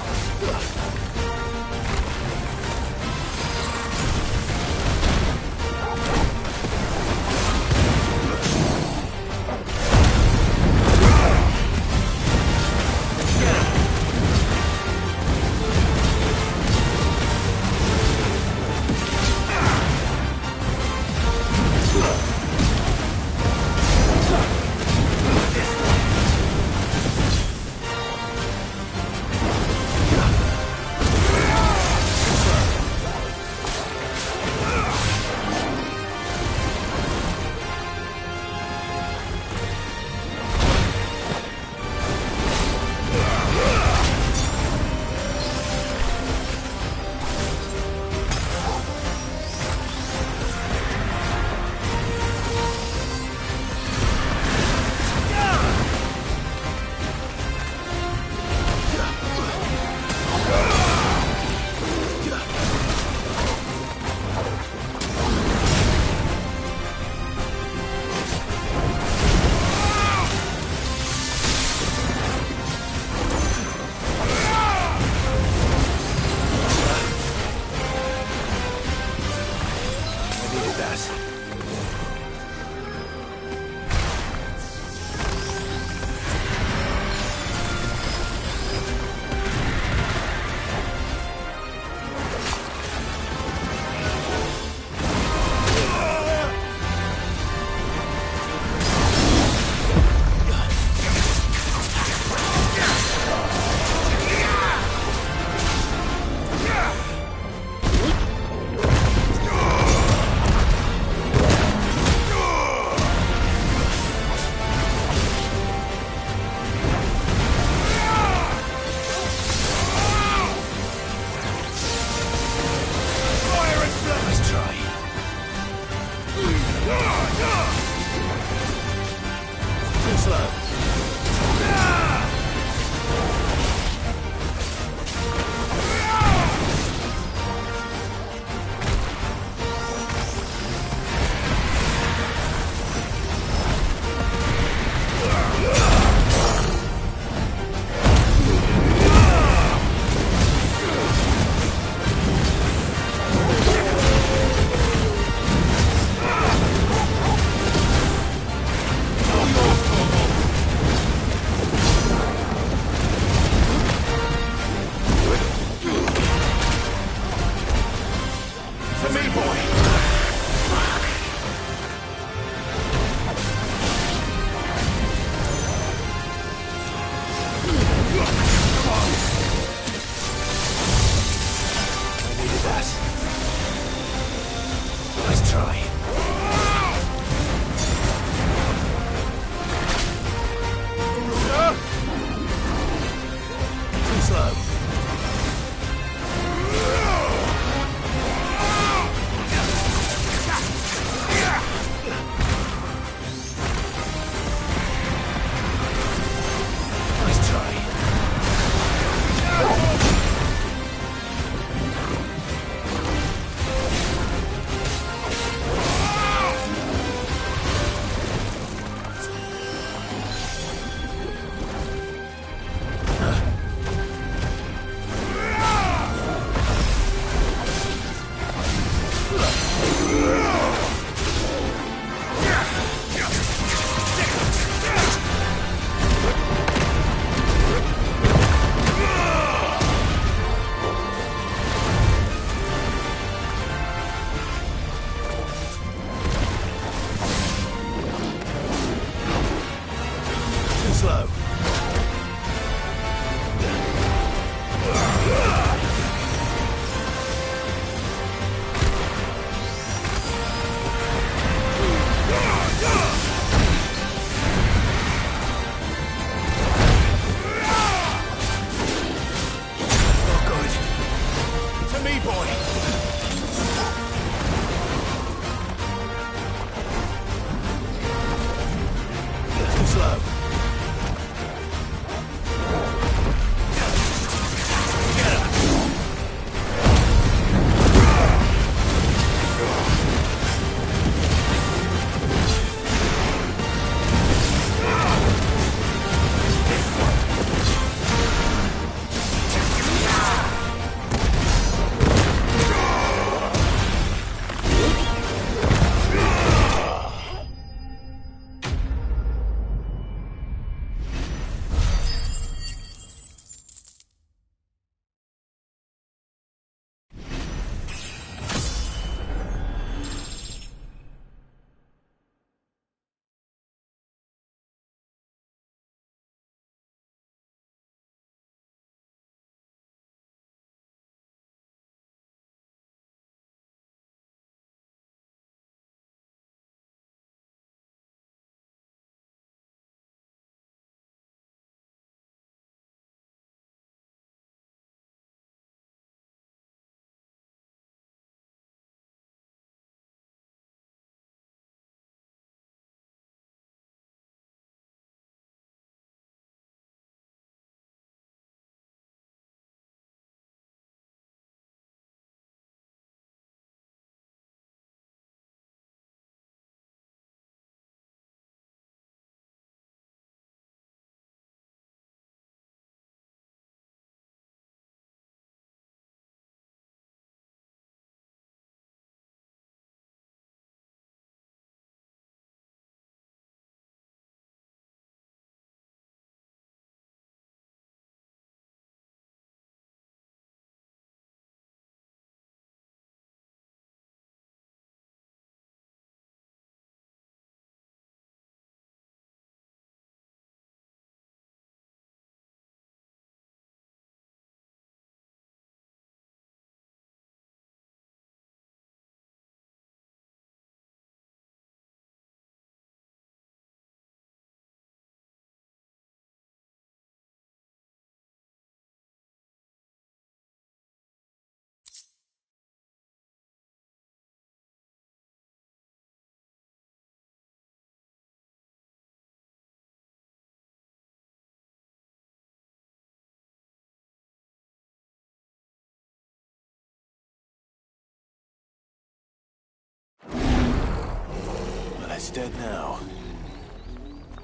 It's dead now.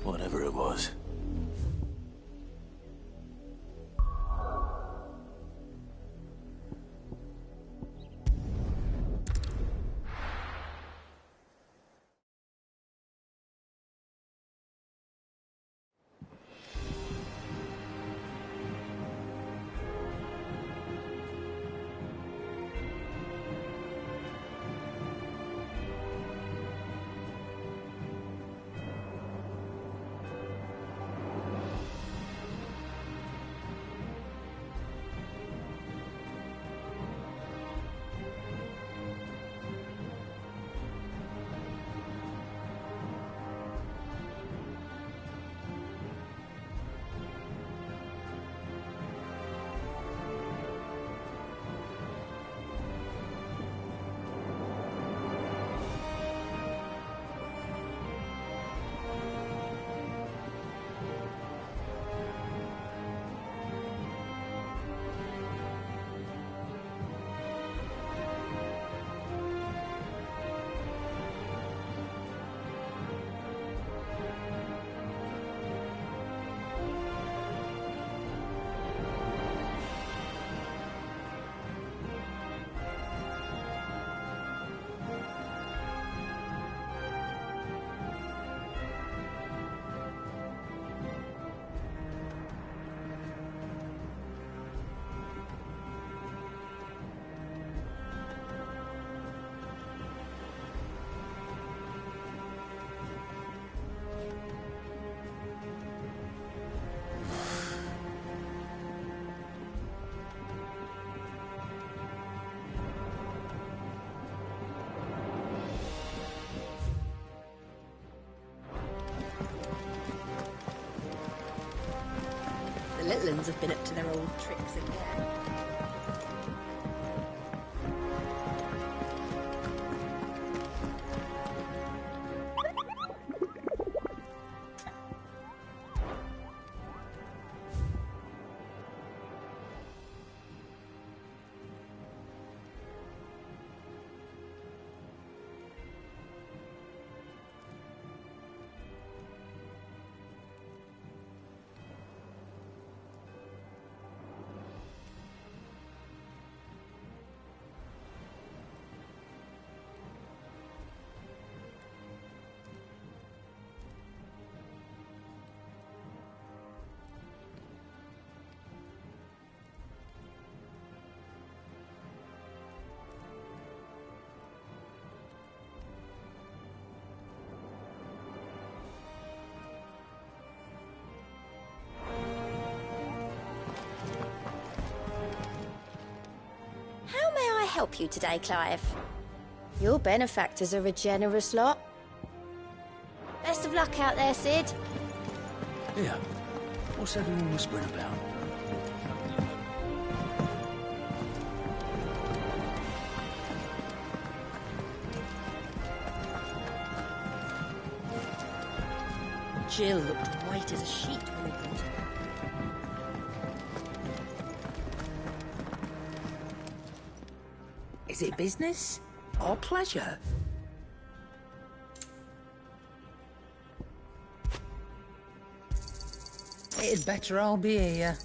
Whatever it was. The little ones have been up to their old tricks again. How may I help you today, Clive? Your benefactors are a generous lot. Best of luck out there, Sid. Yeah. What's everyone whispering about? Jill looked white as a sheet when we brought her. Is it business or pleasure? It'd better all be here.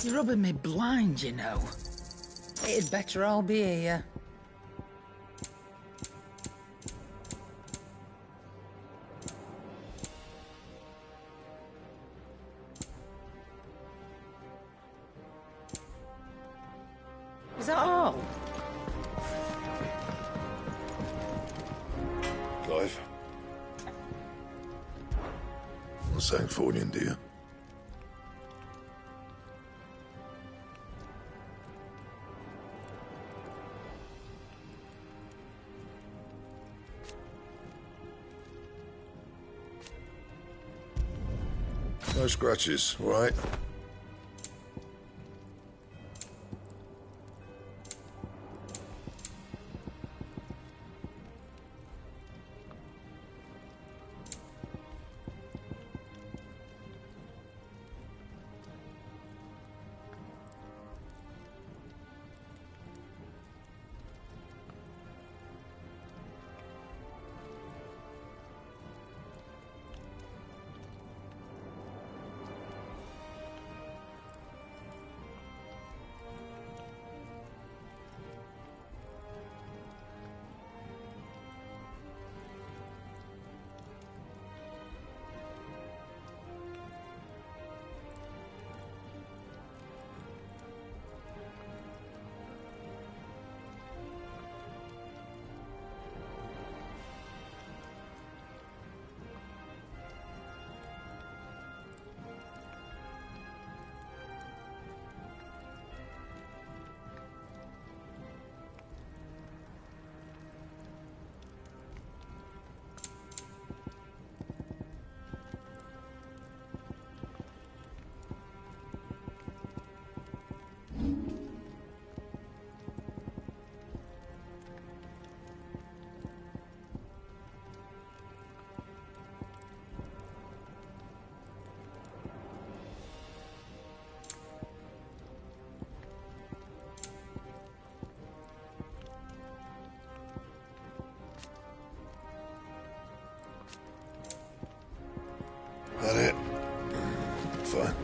You're rubbing me blind, you know. It'd better all be here. Is that all? Clive. Want something for you, dear? No scratches, all right? That it? Fine.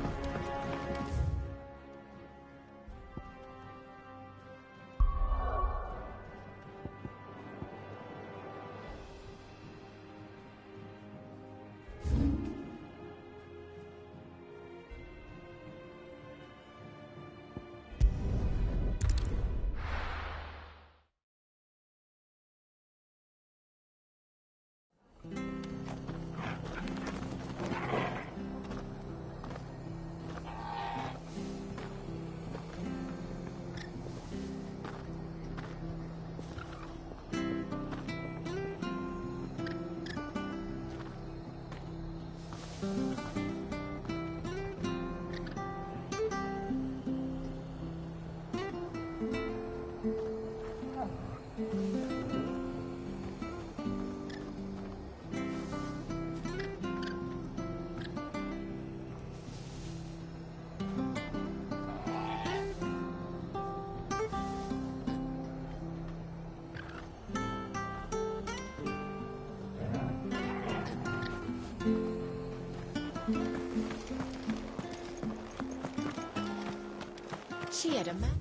She had a man.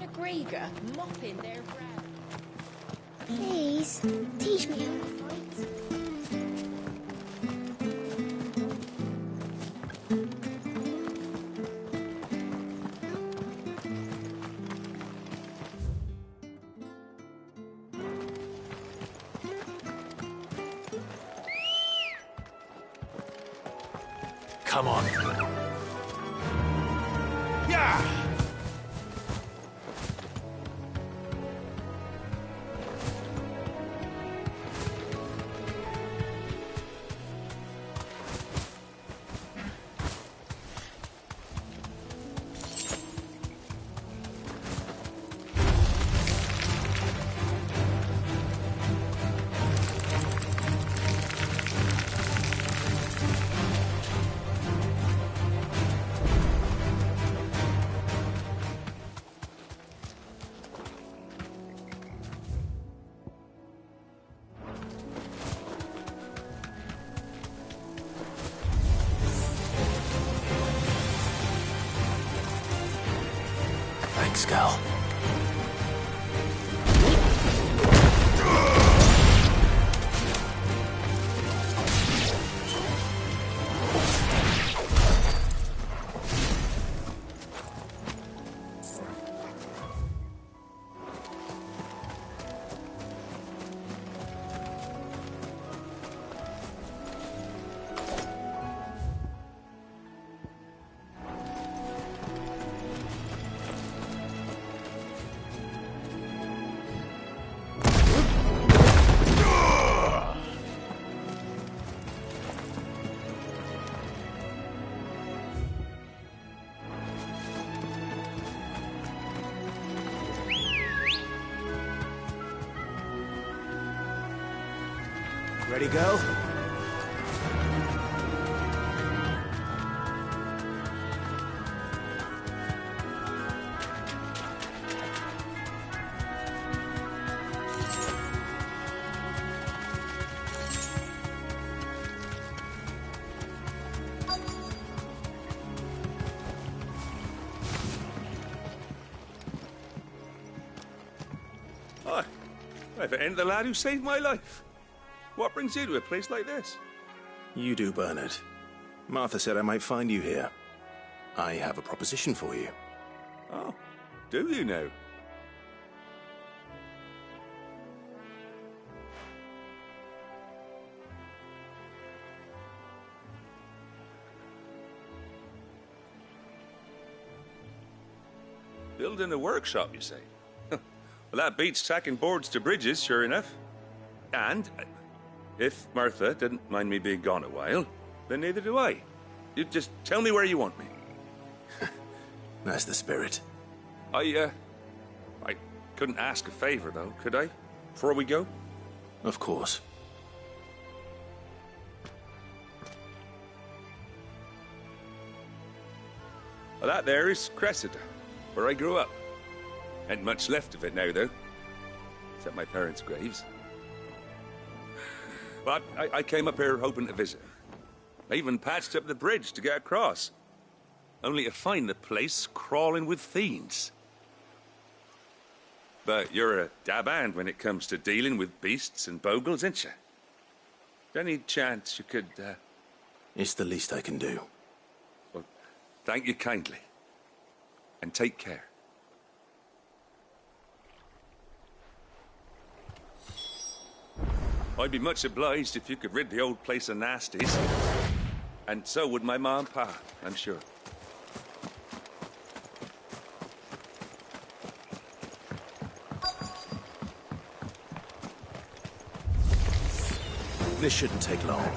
A Gregor mopping their brow. Please, teach me how to fight. Come on. Thanks, Gal. Ready, go? Hi. If it ain't the lad who saved my life. What brings you to a place like this? You do, Bernard. Martha said I might find you here. I have a proposition for you. Oh, do you now? Building a workshop, you say? Well, that beats tacking boards to bridges, sure enough. And if Martha didn't mind me being gone a while, then neither do I. You just tell me where you want me. That's the spirit. I couldn't ask a favor, though, could I? Before we go? Of course. Well, that there is Cressida, where I grew up. Ain't much left of it now, though. Except my parents' graves. But I came up here hoping to visit. I even patched up the bridge to get across. Only to find the place crawling with fiends. But you're a dab hand when it comes to dealing with beasts and bogles, ain't you? Any chance you could, It's the least I can do. Well, thank you kindly. And take care. I'd be much obliged if you could rid the old place of nasties. And so would my ma and pa, I'm sure. This shouldn't take long.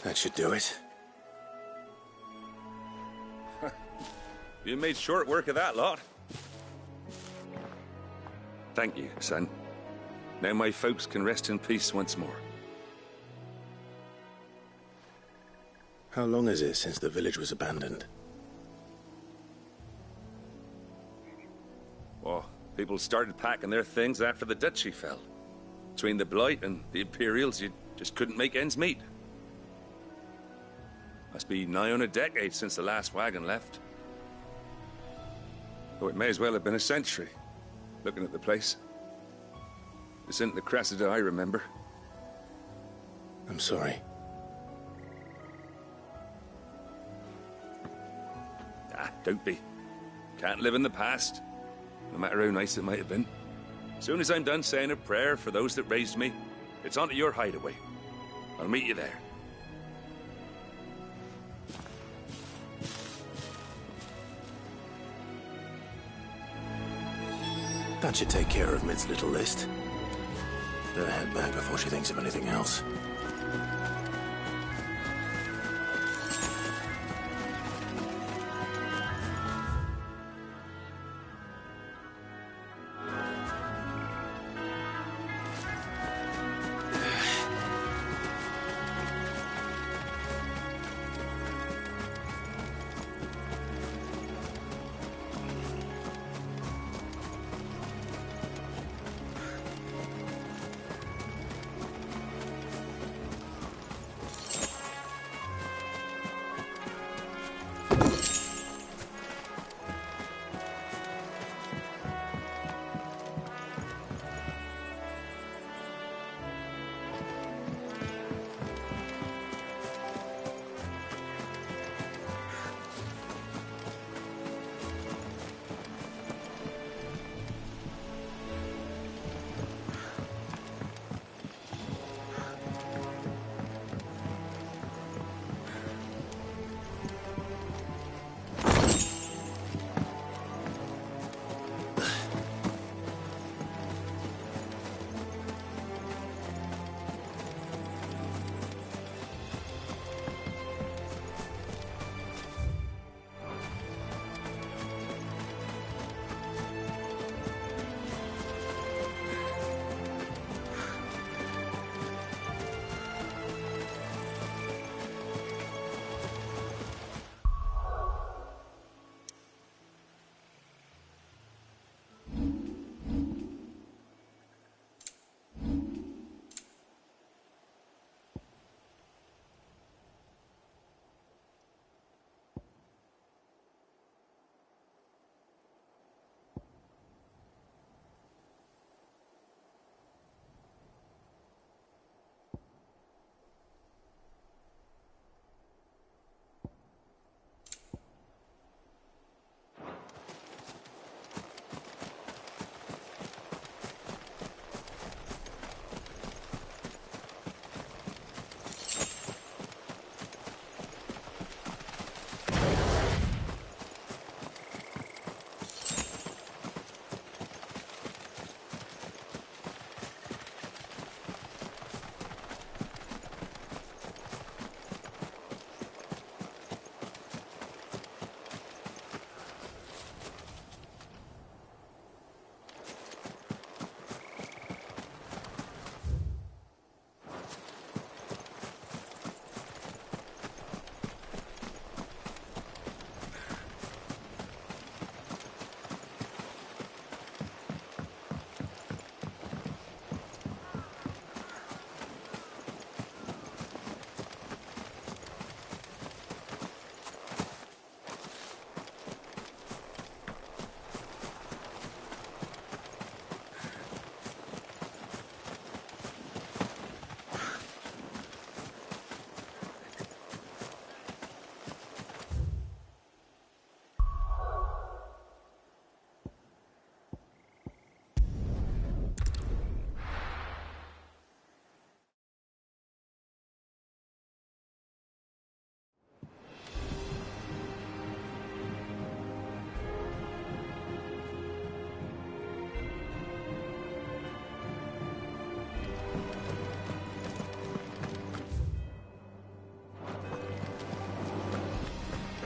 That should do it. You made short work of that lot. Thank you, son. Now my folks can rest in peace once more. How long is it since the village was abandoned? Oh, people started packing their things after the duchy fell. Between the Blight and the Imperials, you just couldn't make ends meet. Must be nigh on a decade since the last wagon left. Oh, it may as well have been a century, looking at the place. This isn't the Cressida I remember. I'm sorry. Don't be. Can't live in the past, no matter how nice it might have been. Soon as I'm done saying a prayer for those that raised me, it's on to your hideaway. I'll meet you there. That should take care of Mid's little list. Better head back before she thinks of anything else.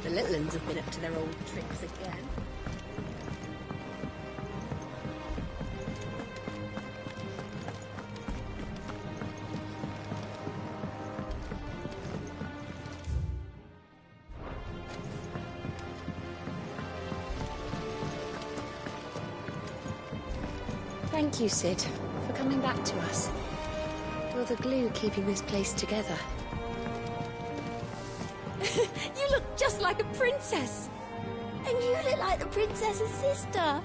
The little uns have been up to their old tricks again. Thank you, Sid, for coming back to us. You're the glue keeping this place together. You look just like a princess. And you look like the princess's sister.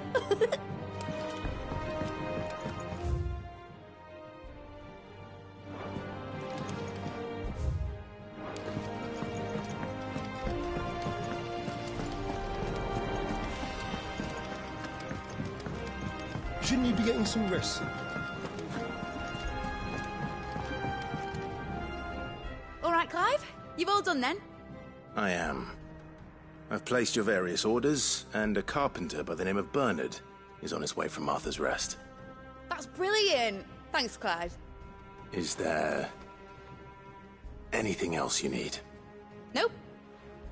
Shouldn't you be getting some rest? All right, Clive. You've all done then? I am. I've placed your various orders, and a carpenter by the name of Bernard is on his way from Arthur's Rest. That's brilliant. Thanks, Clive. Is there anything else you need? Nope.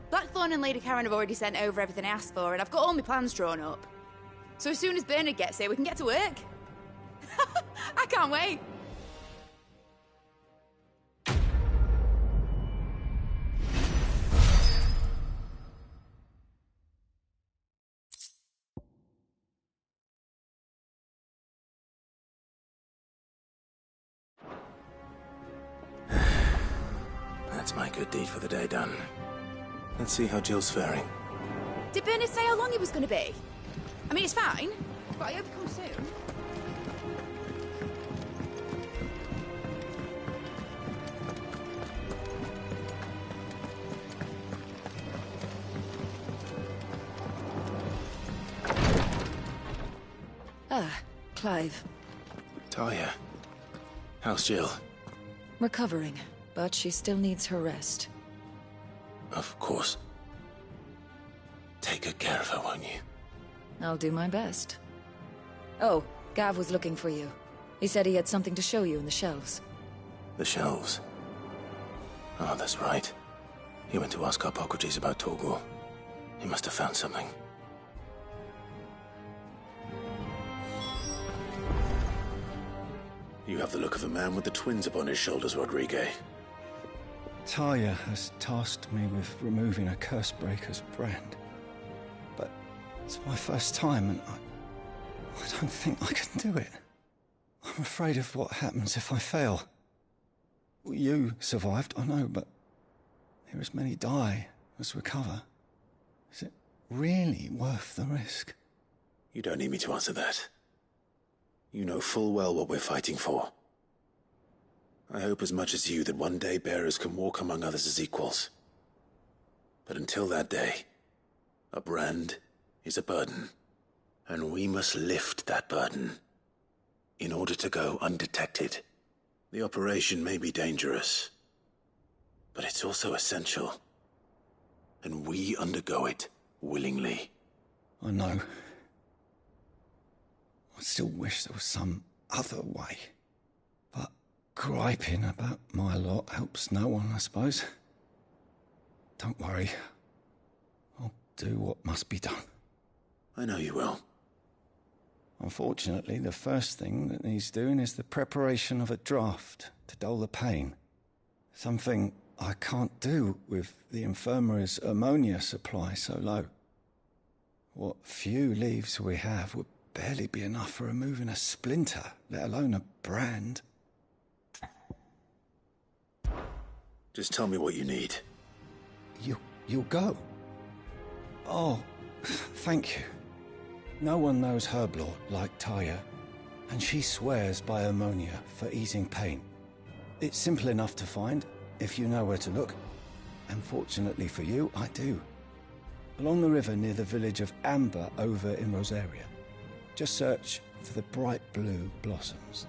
Blackthorn and Lady Karen have already sent over everything I asked for, and I've got all my plans drawn up. So as soon as Bernard gets here, we can get to work. I can't wait. That's my good deed for the day done. Let's see how Jill's faring. Did Bernard say how long he was going to be? I mean, it's fine, but I hope he comes soon. Ah, Clive. Talia, how's Jill? Recovering, but she still needs her rest. Of course. Take good care of her, won't you? I'll do my best. Oh, Gav was looking for you. He said he had something to show you in the shelves. The shelves? Oh, that's right. He went to ask Hippocrates about Coeurl. He must have found something. You have the look of a man with the twins upon his shoulders, Rodrigue. Talia has tasked me with removing a Cursebreaker's brand. But it's my first time, and I don't think I can do it. I'm afraid of what happens if I fail. You survived, I know, but there as many die as recover. Is it really worth the risk? You don't need me to answer that. You know full well what we're fighting for. I hope as much as you that one day bearers can walk among others as equals. But until that day, a brand is a burden, and we must lift that burden in order to go undetected. The operation may be dangerous, but it's also essential, and we undergo it willingly. I know. I still wish there was some other way. But griping about my lot helps no one, I suppose. Don't worry. I'll do what must be done. I know you will. Unfortunately, the first thing that needs doing is the preparation of a draft to dull the pain. Something I can't do with the infirmary's ammonia supply so low. What few leaves we have would barely be enough for removing a splinter, let alone a brand. Just tell me what you need. You'll go? Oh, thank you. No one knows Herblord like Talia, and she swears by ammonia for easing pain. It's simple enough to find, if you know where to look. And fortunately for you, I do. Along the river near the village of Amber over in Rosaria. Just search for the bright blue blossoms.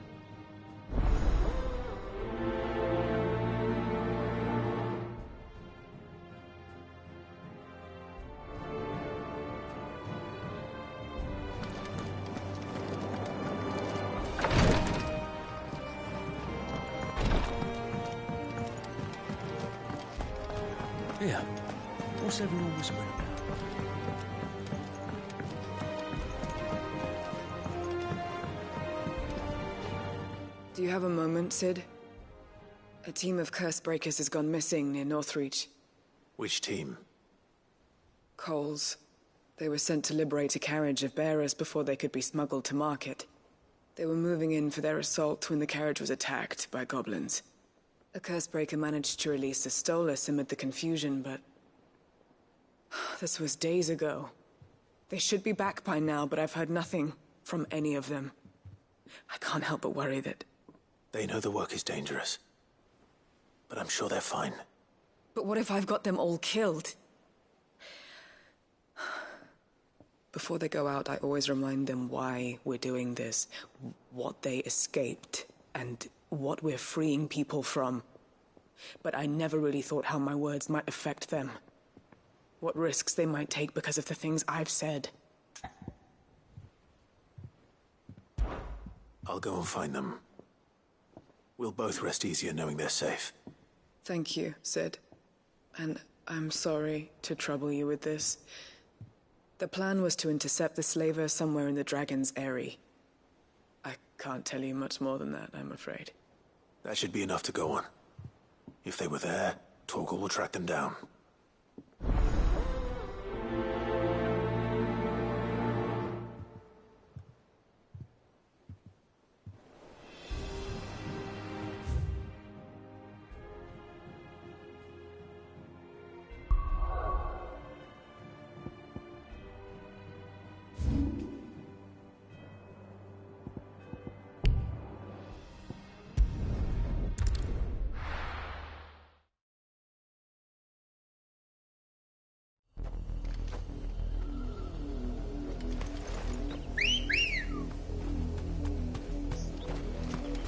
Here, what's everyone whispering about? Do you have a moment, Sid? A team of Cursebreakers has gone missing near Northreach. Which team? Coeurl's. They were sent to liberate a carriage of bearers before they could be smuggled to market. They were moving in for their assault when the carriage was attacked by goblins. A Cursebreaker managed to release a Stolas amid the confusion, but... this was days ago. They should be back by now, but I've heard nothing from any of them. I can't help but worry that... They know the work is dangerous, but I'm sure they're fine. But what if I've got them all killed? Before they go out, I always remind them why we're doing this, what they escaped, and what we're freeing people from. But I never really thought how my words might affect them. What risks they might take because of the things I've said. I'll go and find them. We'll both rest easier knowing they're safe. Thank you, Sid. And I'm sorry to trouble you with this. The plan was to intercept the slaver somewhere in the Dragon's Eyrie. I can't tell you much more than that, I'm afraid. That should be enough to go on. If they were there, Coeurl will track them down.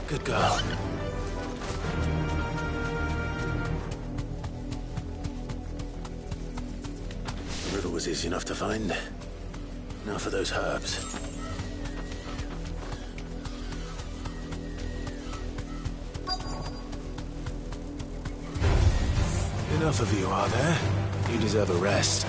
Good girl. The river was easy enough to find. Now for those herbs. Enough of you, are there? You deserve a rest.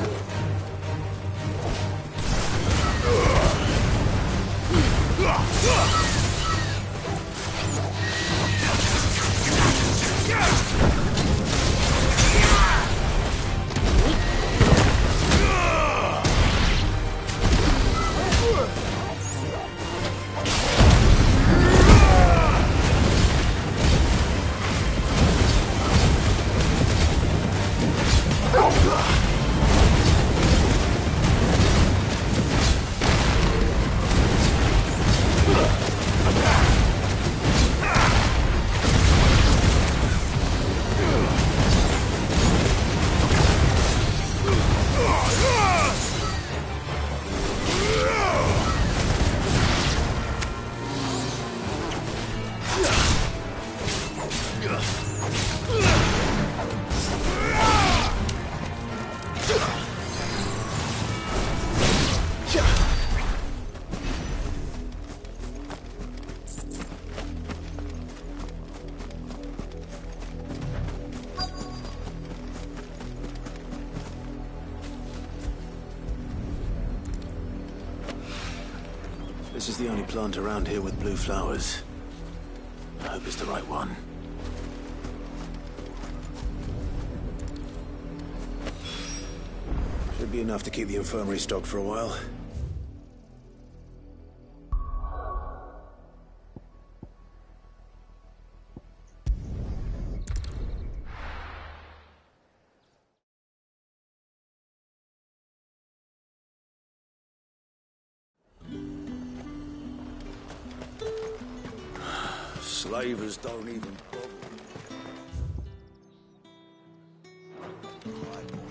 This is the only plant around here with blue flowers. I hope it's the right one. Should be enough to keep the infirmary stocked for a while. Slavers don't even bother.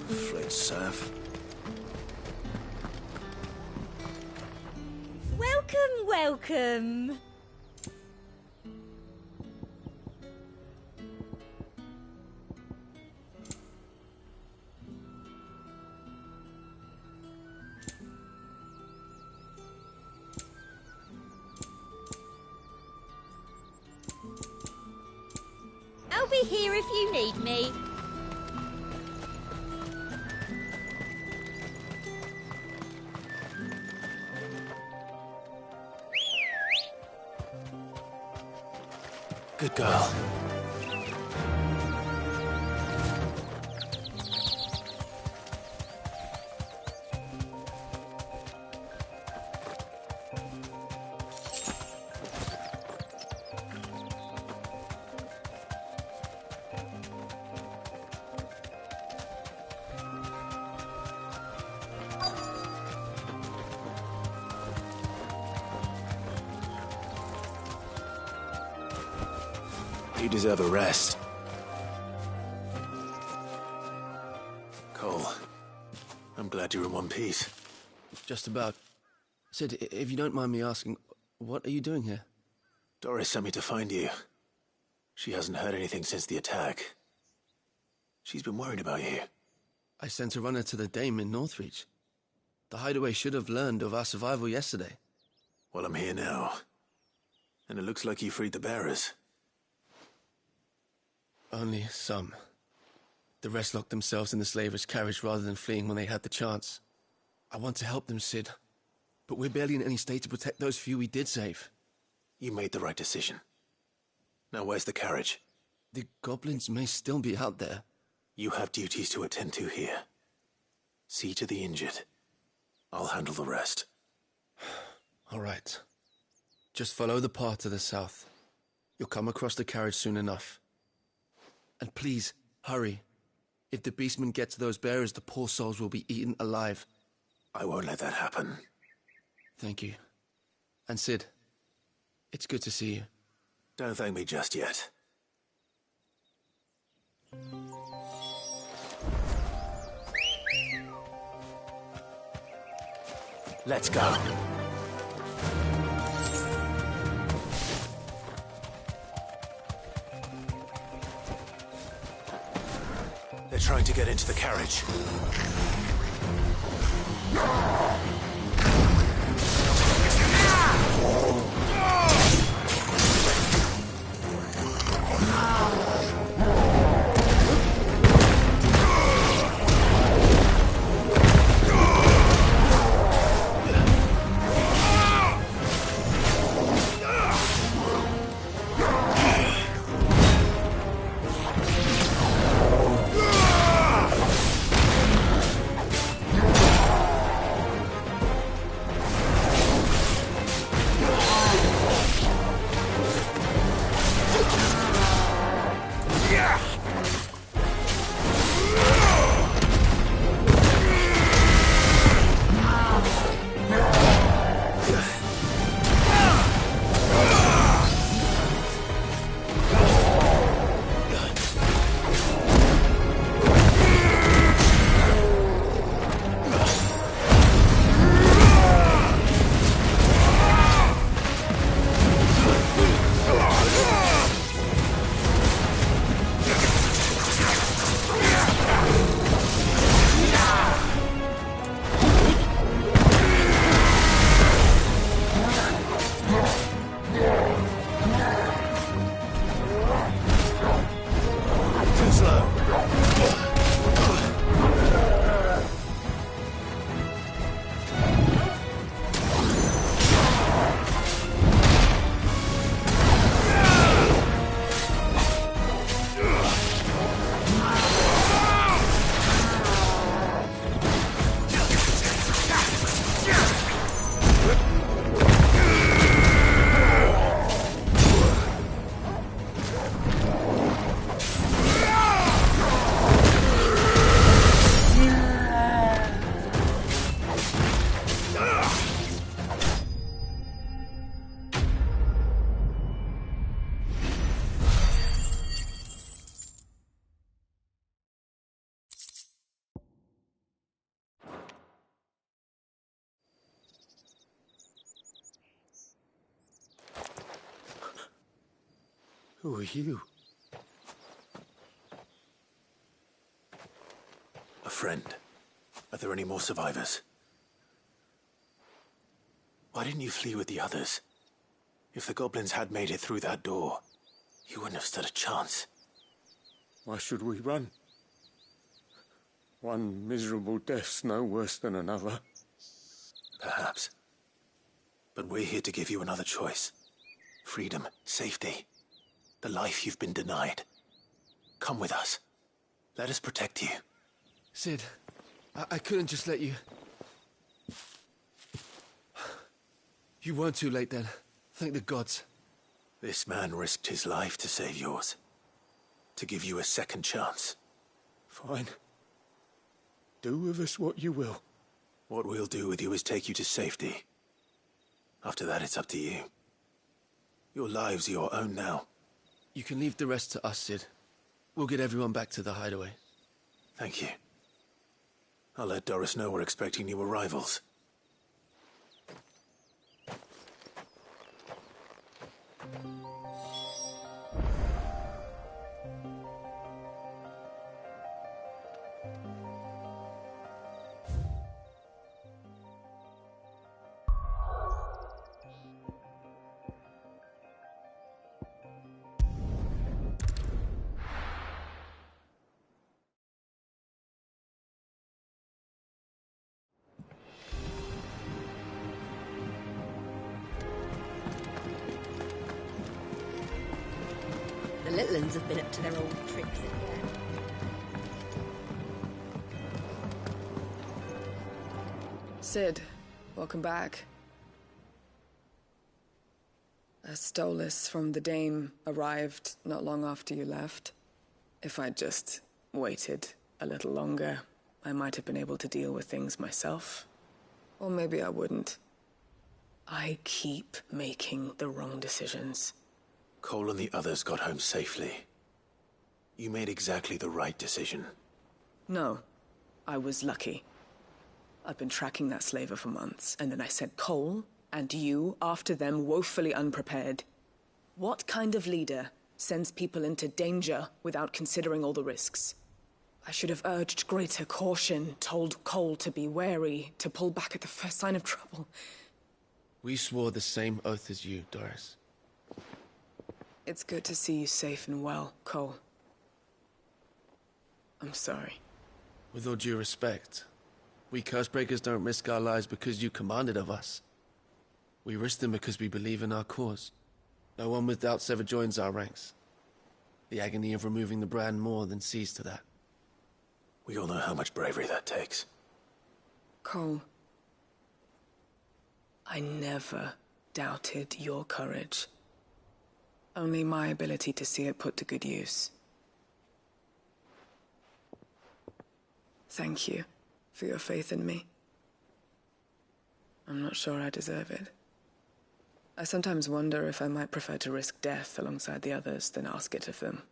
Fled serf. Welcome, welcome. I'll be here if you need me. Good girl. You deserve a rest. Coeurl, I'm glad you're in one piece. just about. Sid, if you don't mind me asking, what are you doing here? Doris sent me to find you. She hasn't heard anything since the attack. She's been worried about you. I sent a runner to the Dame in Northreach. The Hideaway should have learned of our survival yesterday. Well, I'm here now. And it looks like you freed the bearers. Only some. The rest locked themselves in the slavers' carriage rather than fleeing when they had the chance. I want to help them, Sid. But we're barely in any state to protect those few we did save. You made the right decision. Now where's the carriage? The goblins may still be out there. You have duties to attend to here. See to the injured. I'll handle the rest. All right. Just follow the path to the south. You'll come across the carriage soon enough. And please, hurry. If the beastmen get to those bearers, the poor souls will be eaten alive. I won't let that happen. Thank you. And Sid, it's good to see you. Don't thank me just yet. Let's go. They're trying to get into the carriage. Who are you? A friend. Are there any more survivors? Why didn't you flee with the others? If the goblins had made it through that door, you wouldn't have stood a chance. Why should we run? One miserable death's no worse than another. Perhaps. But we're here to give you another choice. Freedom, safety. The life you've been denied. Come with us. Let us protect you. Sid, I couldn't just let you... You weren't too late then. Thank the gods. This man risked his life to save yours. To give you a second chance. Fine. Do with us what you will. What we'll do with you is take you to safety. After that, it's up to you. Your lives are your own now. You can leave the rest to us, Sid. We'll get everyone back to the hideaway. Thank you. I'll let Doris know we're expecting new arrivals. little uns have been up to their old tricks again. Sid, welcome back. A Stolas from the Dame arrived not long after you left. If I'd just waited a little longer, I might have been able to deal with things myself. Or maybe I wouldn't. I keep making the wrong decisions. Coeurl and the others got home safely. You made exactly the right decision. No, I was lucky. I've been tracking that slaver for months, and then I sent Coeurl and you after them, woefully unprepared. What kind of leader sends people into danger without considering all the risks? I should have urged greater caution, told Coeurl to be wary, to pull back at the first sign of trouble. We swore the same oath as you, Doris. It's good to see you safe and well, Coeurl. I'm sorry. With all due respect, we Cursebreakers don't risk our lives because you commanded of us. We risk them because we believe in our cause. No one without Sever joins our ranks. The agony of removing the brand more than sees to that. We all know how much bravery that takes. Coeurl, I never doubted your courage. Only my ability to see it put to good use. Thank you for your faith in me. I'm not sure I deserve it. I sometimes wonder if I might prefer to risk death alongside the others than ask it of them.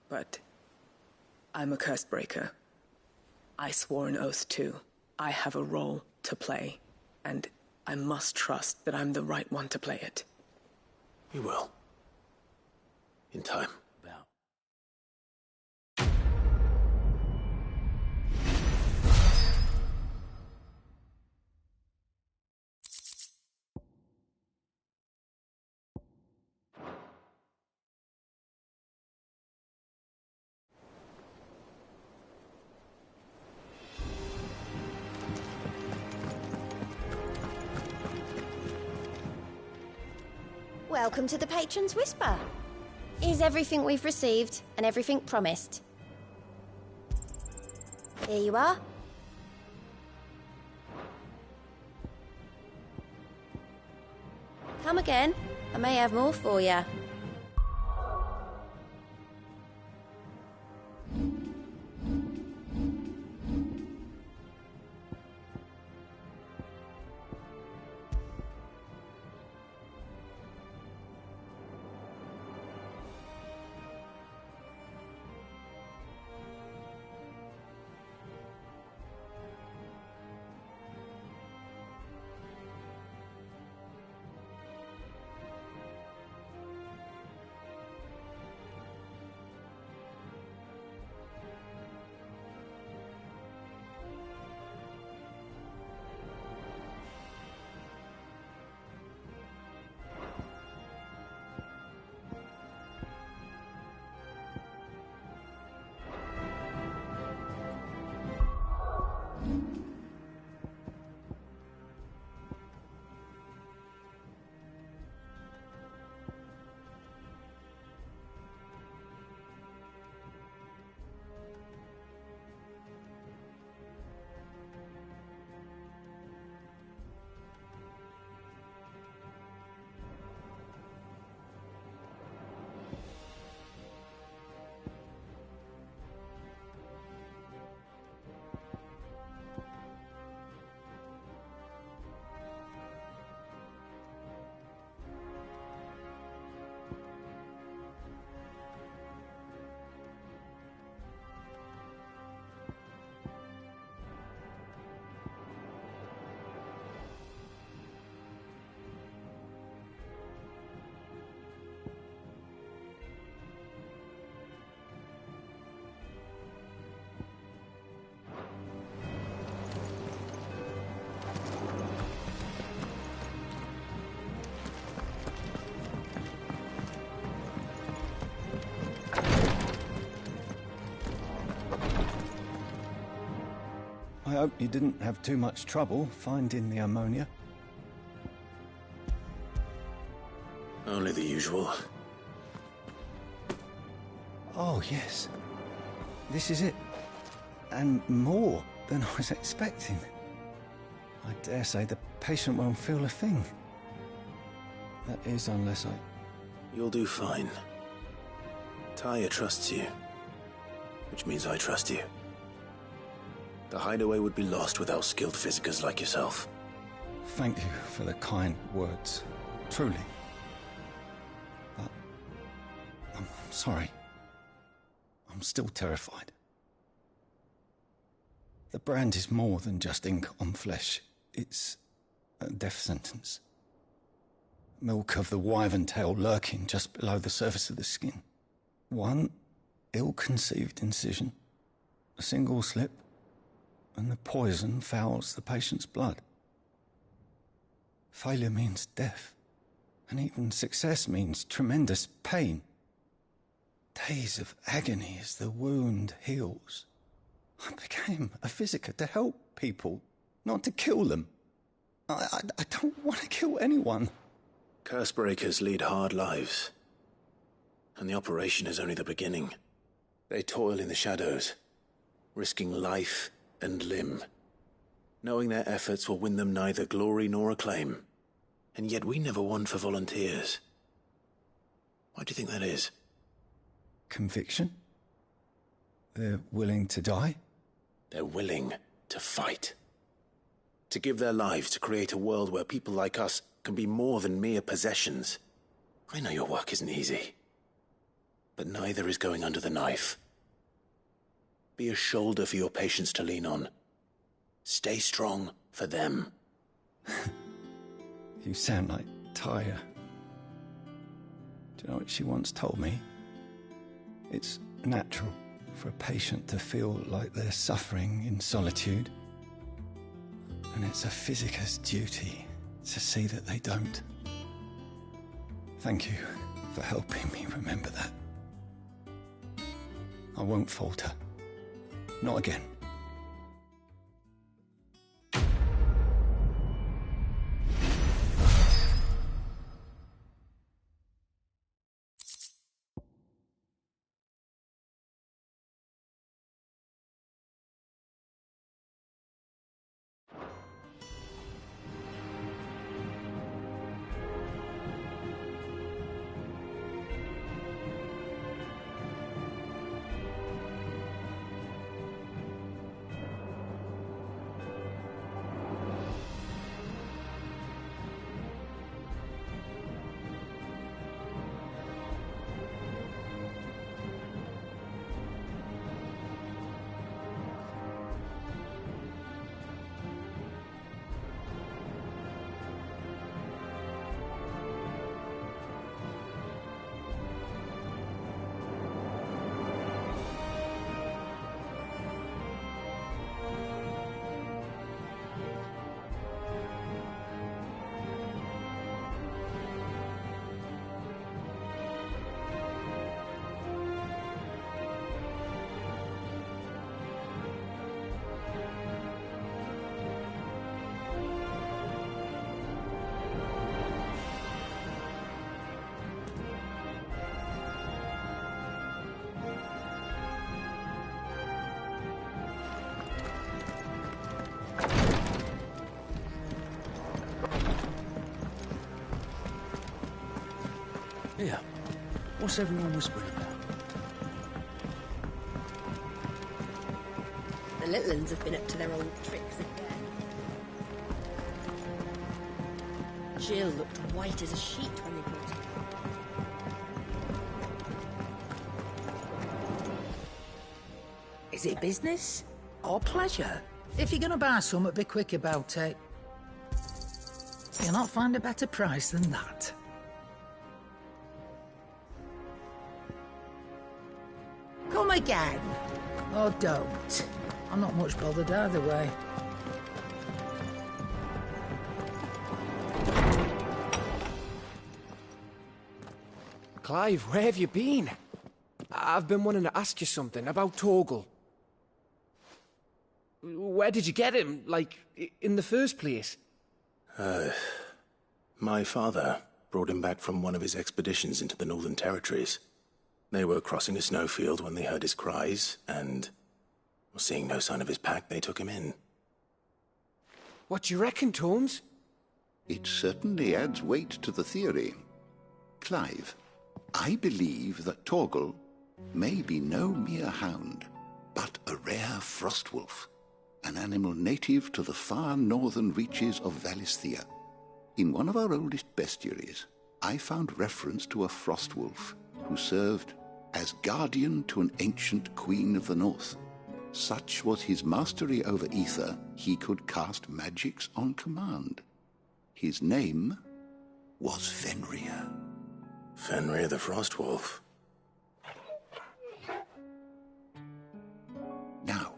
But I'm a Cursebreaker. I swore an oath too. I have a role to play, and I must trust that I'm the right one to play it. You will. In time. Welcome to the Patron's Whisper. Here's everything we've received and everything promised. Here you are. Come again. I may have more for you. I hope you didn't have too much trouble finding the ammonia. Only the usual. Oh, yes. This is it. And more than I was expecting. I dare say the patient won't feel a thing. That is, unless I... You'll do fine. Tyre trusts you, which means I trust you. The hideaway would be lost without skilled physicers like yourself. Thank you for the kind words. Truly. But... I'm sorry. I'm still terrified. The brand is more than just ink on flesh. It's a death sentence. Milk of the wyvern tail lurking just below the surface of the skin. One ill-conceived incision, a single slip, and the poison fouls the patient's blood. Failure means death, and even success means tremendous pain. Days of agony as the wound heals. I became a physiker to help people, not to kill them. I don't want to kill anyone. Cursebreakers lead hard lives. And the operation is only the beginning. They toil in the shadows, risking life and limb, knowing their efforts will win them neither glory nor acclaim. And yet we never won for volunteers. Why do you think that is? Conviction? They're willing to die? They're willing to fight. To give their lives to create a world where people like us can be more than mere possessions. I know your work isn't easy. But neither is going under the knife. Be a shoulder for your patients to lean on. Stay strong for them. You sound like Tyre. Do you know what she once told me? It's natural for a patient to feel like they're suffering in solitude. And it's a physiker's duty to see that they don't. Thank you for helping me remember that. I won't falter. Not again. Here, what's everyone whispering about? The little ones have been up to their old tricks again. Jill looked white as a sheet when they brought her. Is it business or pleasure? If you're gonna buy something, be quick about it. You'll not find a better price than that. Come again. Or don't. I'm not much bothered either way. Clive, where have you been? I've been wanting to ask you something about Coeurl. Where did you get him, like, in the first place? My father brought him back from one of his expeditions into the Northern Territories. They were crossing a snowfield when they heard his cries, and, seeing no sign of his pack, they took him in. What do you reckon, Torms? It certainly adds weight to the theory. Clive, I believe that Coeurl may be no mere hound, but a rare frostwolf, an animal native to the far northern reaches of Valisthea. In one of our oldest bestiaries, I found reference to a frostwolf who served as guardian to an ancient queen of the north. Such was his mastery over ether, he could cast magics on command. His name was Fenrir. Fenrir the Frostwolf. Now,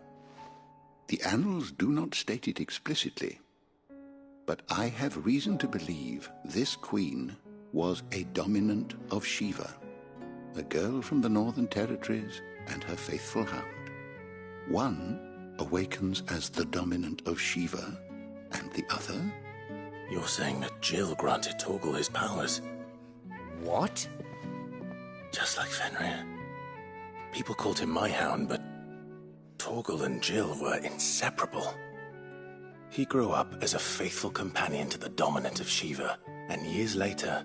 the annals do not state it explicitly, but I have reason to believe this queen was a dominant of Shiva, a girl from the Northern Territories and her faithful hound. One awakens as the dominant of Shiva, and the other? You're saying that Jill granted Coeurl his powers? What? Just like Fenrir. People called him my hound, but Coeurl and Jill were inseparable. He grew up as a faithful companion to the dominant of Shiva, and years later,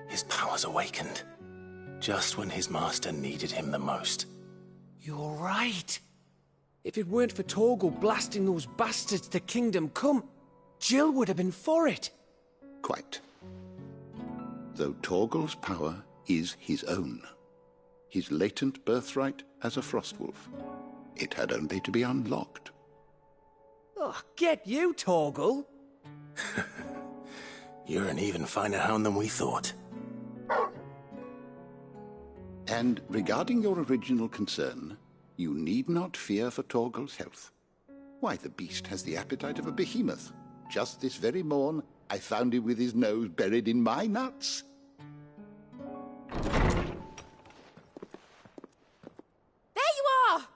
his powers awakened. Just when his master needed him the most. You're right. If it weren't for Coeurl blasting those bastards to Kingdom Come, Jill would have been for it. Quite. Though Coeurl's power is his own. His latent birthright as a frostwolf. It had only to be unlocked. Oh, get you, Coeurl. You're an even finer hound than we thought. And regarding your original concern, you need not fear for Coeurl's health. Why, the beast has the appetite of a behemoth. Just this very morn, I found him with his nose buried in my nuts. There you are!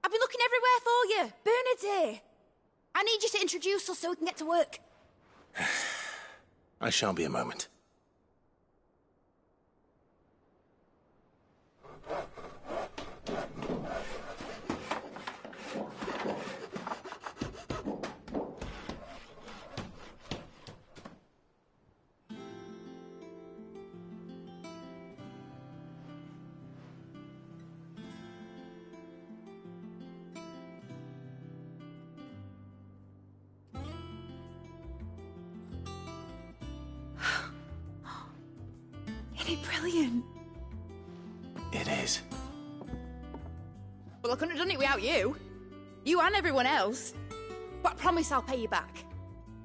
I've been looking everywhere for you. Bernard's here. I need you to introduce us so we can get to work. I shan't be a moment. Isn't it brilliant? It is. Well, I couldn't have done it without you. You and everyone else. But I promise I'll pay you back.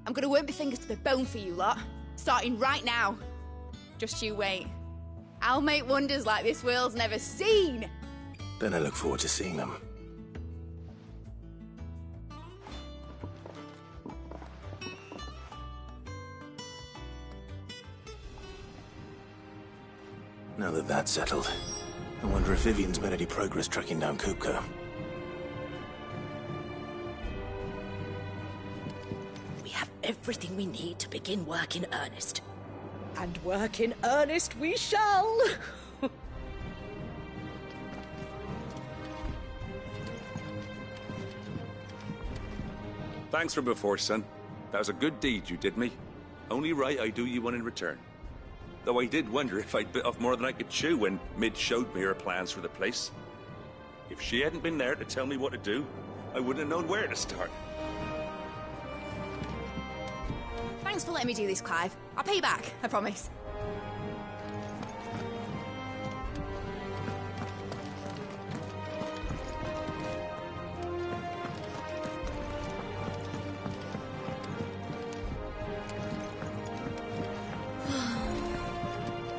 I'm gonna work my fingers to the bone for you lot. Starting right now. Just you wait. I'll make wonders like this world's never seen. Then I look forward to seeing them. Now that that's settled, I wonder if Vivian's made any progress tracking down Kupka. We have everything we need to begin work in earnest. And work in earnest we shall! Thanks for before, son. That was a good deed you did me. Only right I do you one in return. Though I did wonder if I'd bit off more than I could chew when Mid showed me her plans for the place. If she hadn't been there to tell me what to do, I wouldn't have known where to start. Thanks for letting me do this, Clive. I'll pay you back, I promise.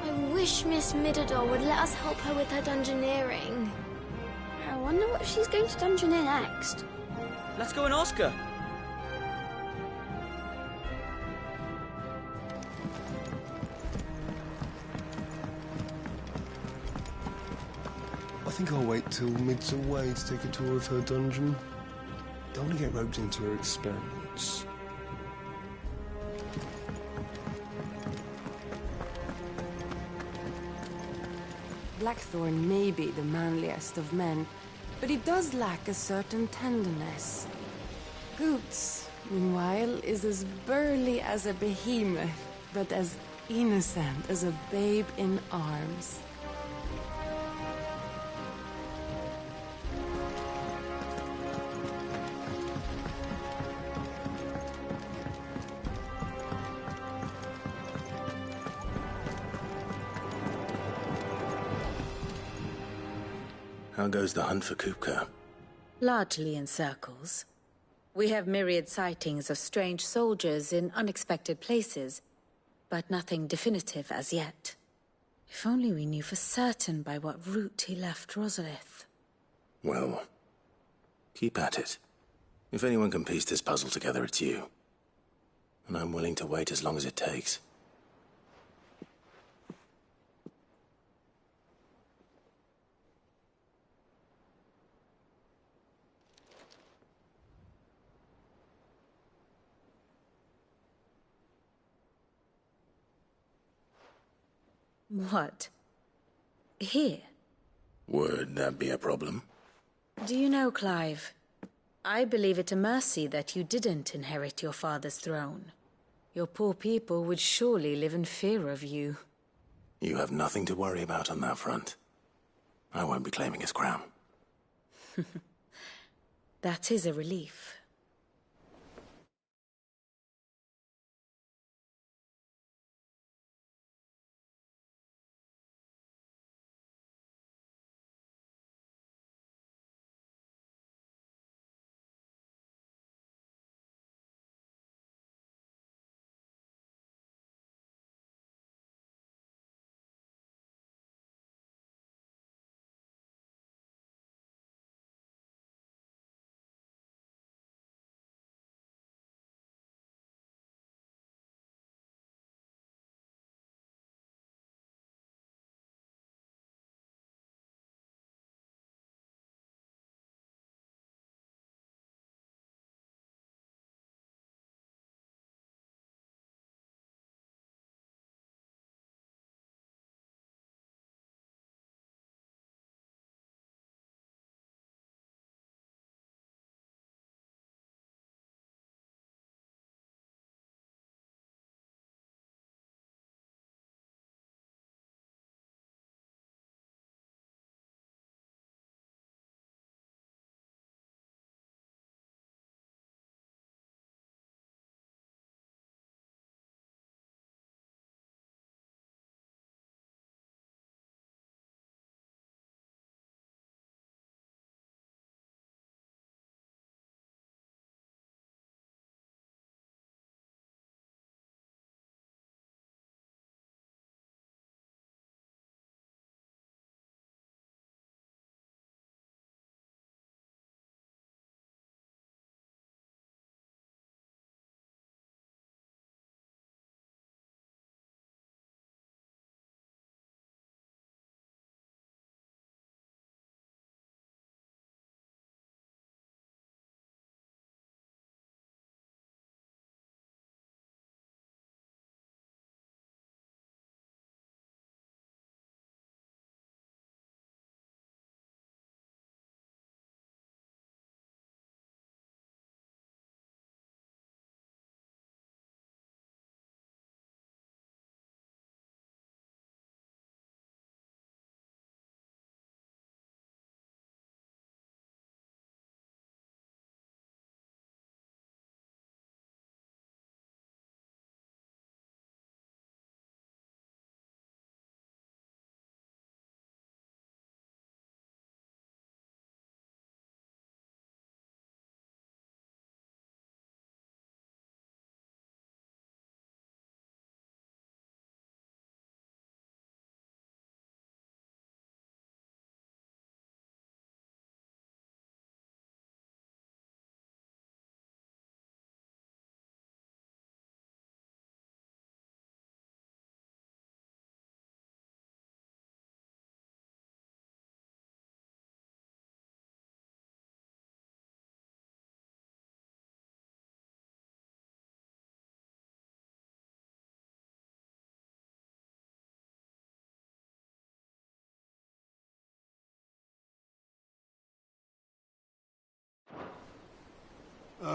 I wish Miss Midador would let us help her with her dungeoneering. I wonder what she's going to dungeoneer next. Let's go and ask her. I think I'll wait till Mid's away to take a tour of her dungeon. Don't want to get roped into her experiments. Blackthorn may be the manliest of men, but he does lack a certain tenderness. Goots, meanwhile, is as burly as a behemoth, but as innocent as a babe in arms. How goes the hunt for Kupka? Largely in circles. We have myriad sightings of strange soldiers in unexpected places, but nothing definitive as yet. If only we knew for certain by what route he left Rosalith. Well, keep at it. If anyone can piece this puzzle together, it's you. And I'm willing to wait as long as it takes. What? Here? Would that be a problem? Do you know, Clive? I believe it a mercy that you didn't inherit your father's throne. Your poor people would surely live in fear of you. You have nothing to worry about on that front. I won't be claiming his crown. That is a relief.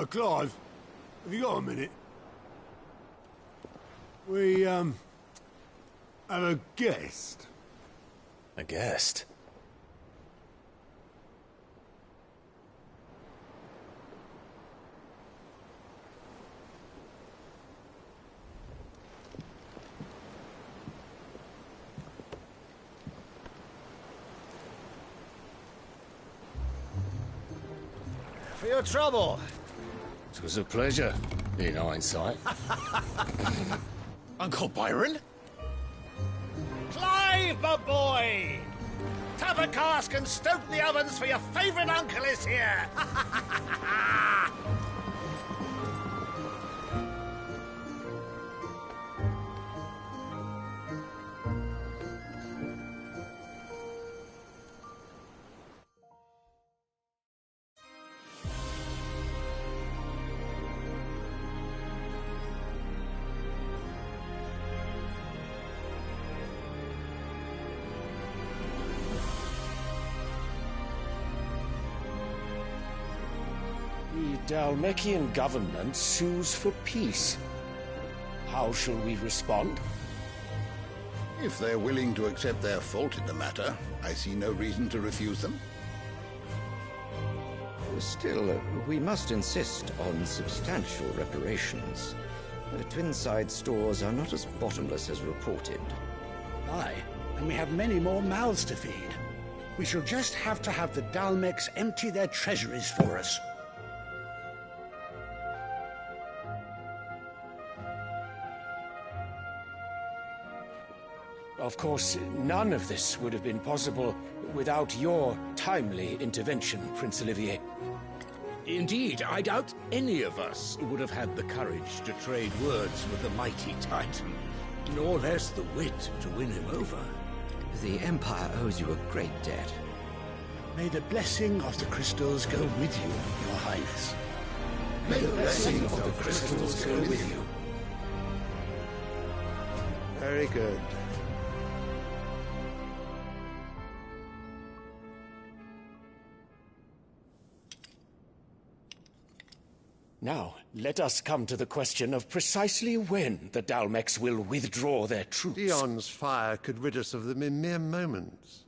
Clive, have you got a minute? We, have a guest. A guest? For your trouble. It was a pleasure, in hindsight. Uncle Byron? Clive, my boy! Tap a cask and stoke the ovens, for your favourite uncle is here! The Dalmekian government sues for peace. How shall we respond? If they're willing to accept their fault in the matter, I see no reason to refuse them. Still, we must insist on substantial reparations. Twinside stores are not as bottomless as reported. Aye, and we have many more mouths to feed. We shall just have to have the Dalmecs empty their treasuries for us. Of course, none of this would have been possible without your timely intervention, Prince Olivier. Indeed, I doubt any of us would have had the courage to trade words with the mighty Titan, nor less the wit to win him over. The Empire owes you a great debt. May the blessing of the crystals go with you, Your Highness. May the blessing of the crystals go with you. Very good. Now, let us come to the question of precisely when the Dalmecs will withdraw their troops. Dion's fire could rid us of them in mere moments.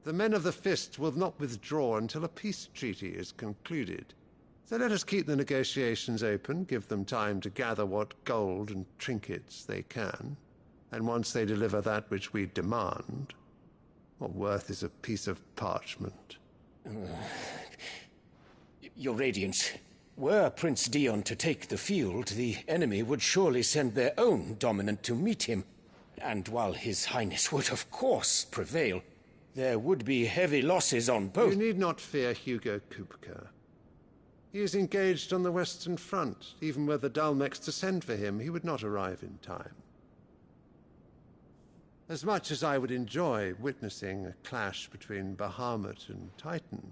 The men of the Fist will not withdraw until a peace treaty is concluded. So let us keep the negotiations open, give them time to gather what gold and trinkets they can, and once they deliver that which we demand, what worth is a piece of parchment? Your Radiance, were Prince Dion to take the field, the enemy would surely send their own dominant to meet him. And while His Highness would of course prevail, there would be heavy losses on both. You need not fear Hugo Kupka. He is engaged on the Western Front. Even were the Dalmecs to send for him, he would not arrive in time. As much as I would enjoy witnessing a clash between Bahamut and Titan,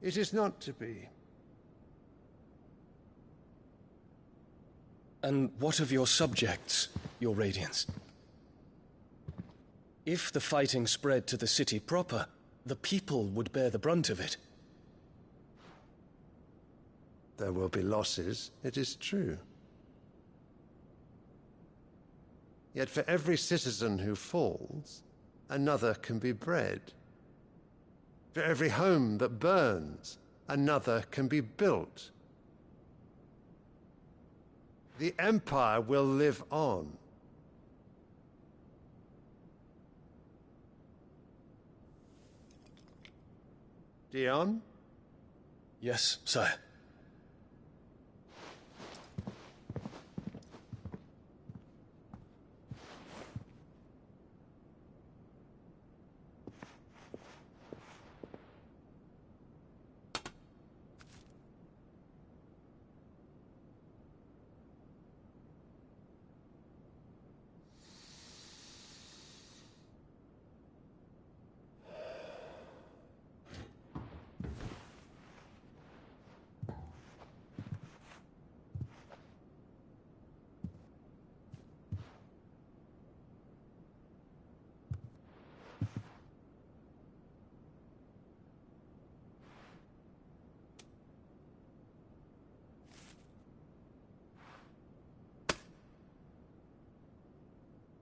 it is not to be. And what of your subjects, Your Radiance? If the fighting spread to the city proper, the people would bear the brunt of it. There will be losses, it is true. Yet for every citizen who falls, another can be bred. For every home that burns, another can be built. The Empire will live on. Dion? Yes, sire.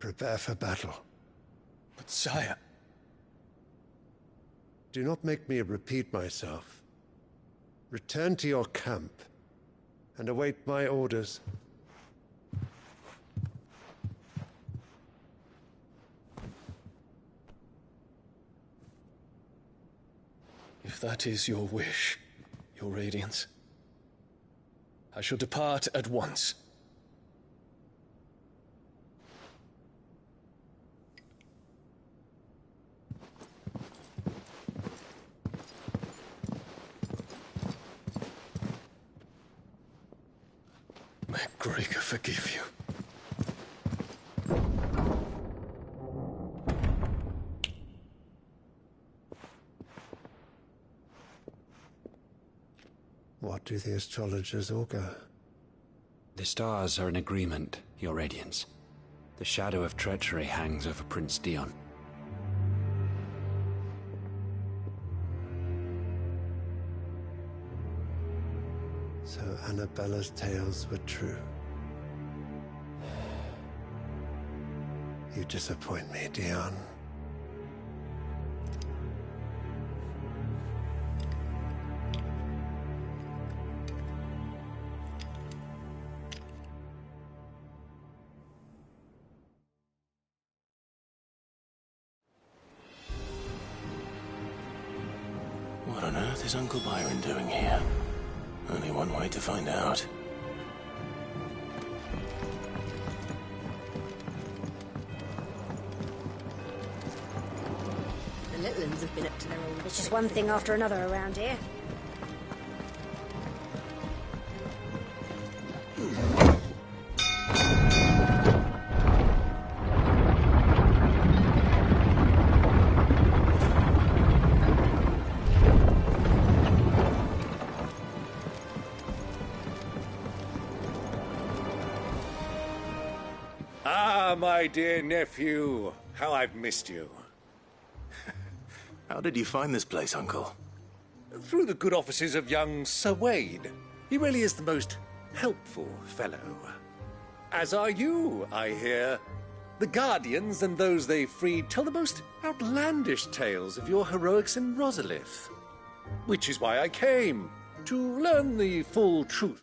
Prepare for battle. But sire... Do not make me repeat myself. Return to your camp and await my orders. If that is your wish, Your Radiance, I shall depart at once. May Gregor forgive you. What do the astrologers augur? The stars are in agreement, Your Radiance. The shadow of treachery hangs over Prince Dion. So Annabella's tales were true. You disappoint me, Dion. What on earth is Uncle Byron doing here? Only one way to find out. The Litlins have been up to their old... It's just one thing after another around here. Ah, my dear nephew, how I've missed you. How did you find this place, Uncle? Through the good offices of young Sir Wade. He really is the most helpful fellow. As are you, I hear. The Guardians and those they freed tell the most outlandish tales of your heroics in Rosalith. Which is why I came, to learn the full truth.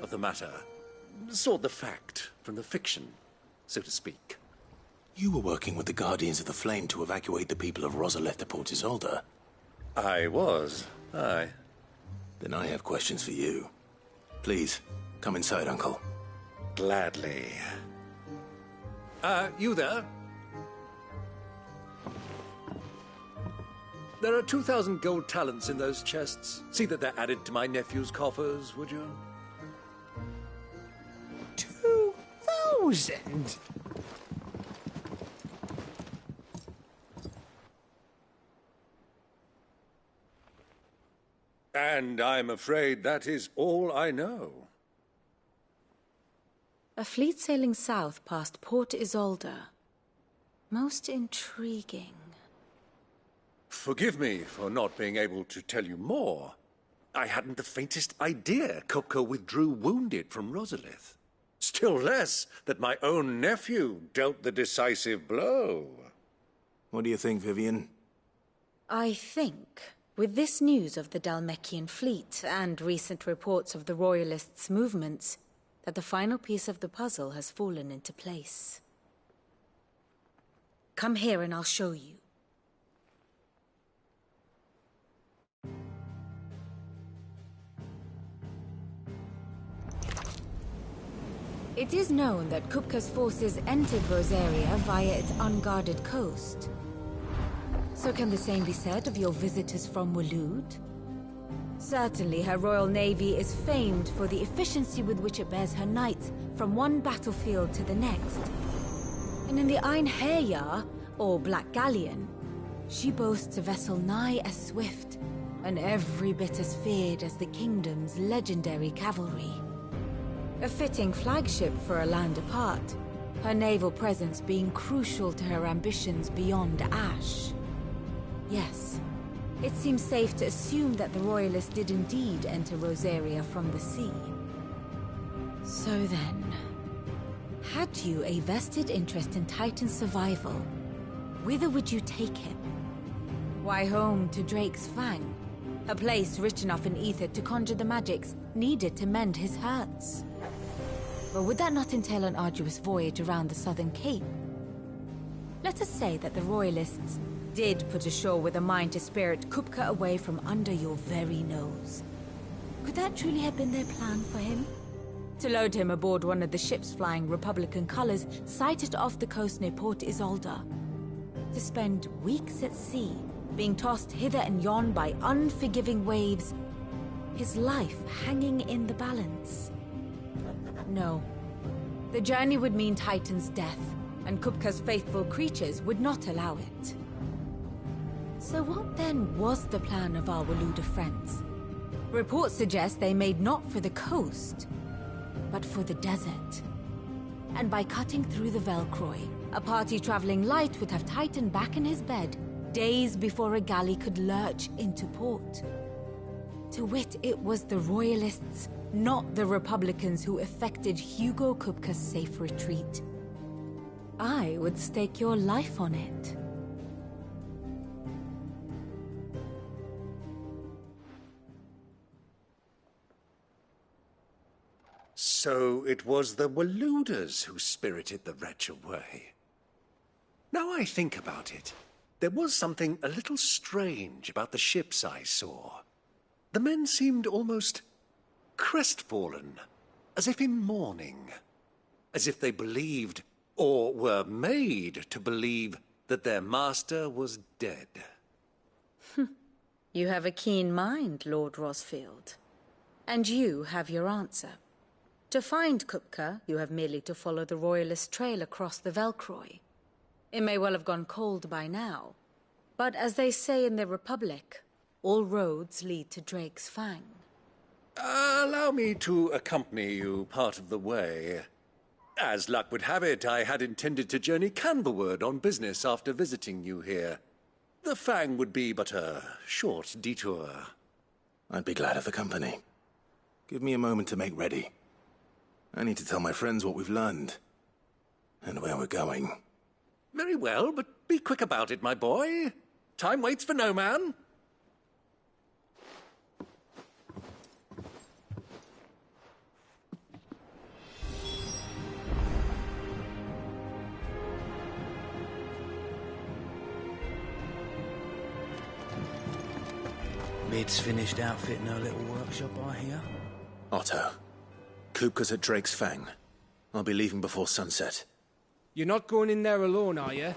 of the matter. Sort the fact from the fiction, so to speak. You were working with the Guardians of the Flame to evacuate the people of Rosalith to Port Isolde. I was, aye. Then I have questions for you. Please, come inside, Uncle. Gladly. You there? There are 2,000 gold talents in those chests. See that they're added to my nephew's coffers, would you? 2,000? And I'm afraid that is all I know. A fleet sailing south past Port Isolde. Most intriguing. Forgive me for not being able to tell you more. I hadn't the faintest idea Kupka withdrew wounded from Rosalith. Still less that my own nephew dealt the decisive blow. What do you think, Vivian? I think, with this news of the Dhalmekian fleet and recent reports of the Royalists' movements, that the final piece of the puzzle has fallen into place. Come here and I'll show you. It is known that Kupka's forces entered Rosaria via its unguarded coast. So can the same be said of your visitors from Waloed? Certainly her royal navy is famed for the efficiency with which it bears her knights from one battlefield to the next. And in the Einherjar, or Black Galleon, she boasts a vessel nigh as swift and every bit as feared as the kingdom's legendary cavalry. A fitting flagship for a land apart, her naval presence being crucial to her ambitions beyond Ash. Yes, it seems safe to assume that the Royalists did indeed enter Rosaria from the sea. So then, had you a vested interest in Titan's survival, whither would you take him? Why, home to Drake's Fang, a place rich enough in ether to conjure the magics needed to mend his hurts. But would that not entail an arduous voyage around the southern cape? Let us say that the Royalists did put ashore with a mind to spirit Kupka away from under your very nose. Could that truly have been their plan for him? To load him aboard one of the ships flying Republican colors sighted off the coast near Port Isolde. To spend weeks at sea, being tossed hither and yon by unforgiving waves, his life hanging in the balance. No. The journey would mean Titan's death, and Kupka's faithful creatures would not allow it. So what then was the plan of our Waloed friends? Reports suggest they made not for the coast, but for the desert. And by cutting through the Velcroy, a party traveling light would have Titan back in his bed days before a galley could lurch into port. To wit, it was the Royalists, not the Republicans, who effected Hugo Kupka's safe retreat. I would stake your life on it. So it was the Waloeders who spirited the wretch away. Now I think about it, there was something a little strange about the ships I saw. The men seemed almost crestfallen, as if in mourning, as if they believed, or were made to believe, that their master was dead. You have a keen mind, Lord Rosfield. And you have your answer. To find Kupka, you have merely to follow the Royalist trail across the Velcroy. It may well have gone cold by now, but as they say in the Republic, all roads lead to Drake's Fang. Allow me to accompany you part of the way. As luck would have it, I had intended to journey Canberward on business after visiting you here. The Fang would be but a short detour. I'd be glad of the company. Give me a moment to make ready. I need to tell my friends what we've learned, and where we're going. Very well, but be quick about it, my boy. Time waits for no man. Mid's finished outfitting her little workshop, I hear. Otto, Kupka's at Drake's Fang. I'll be leaving before sunset. You're not going in there alone, are you?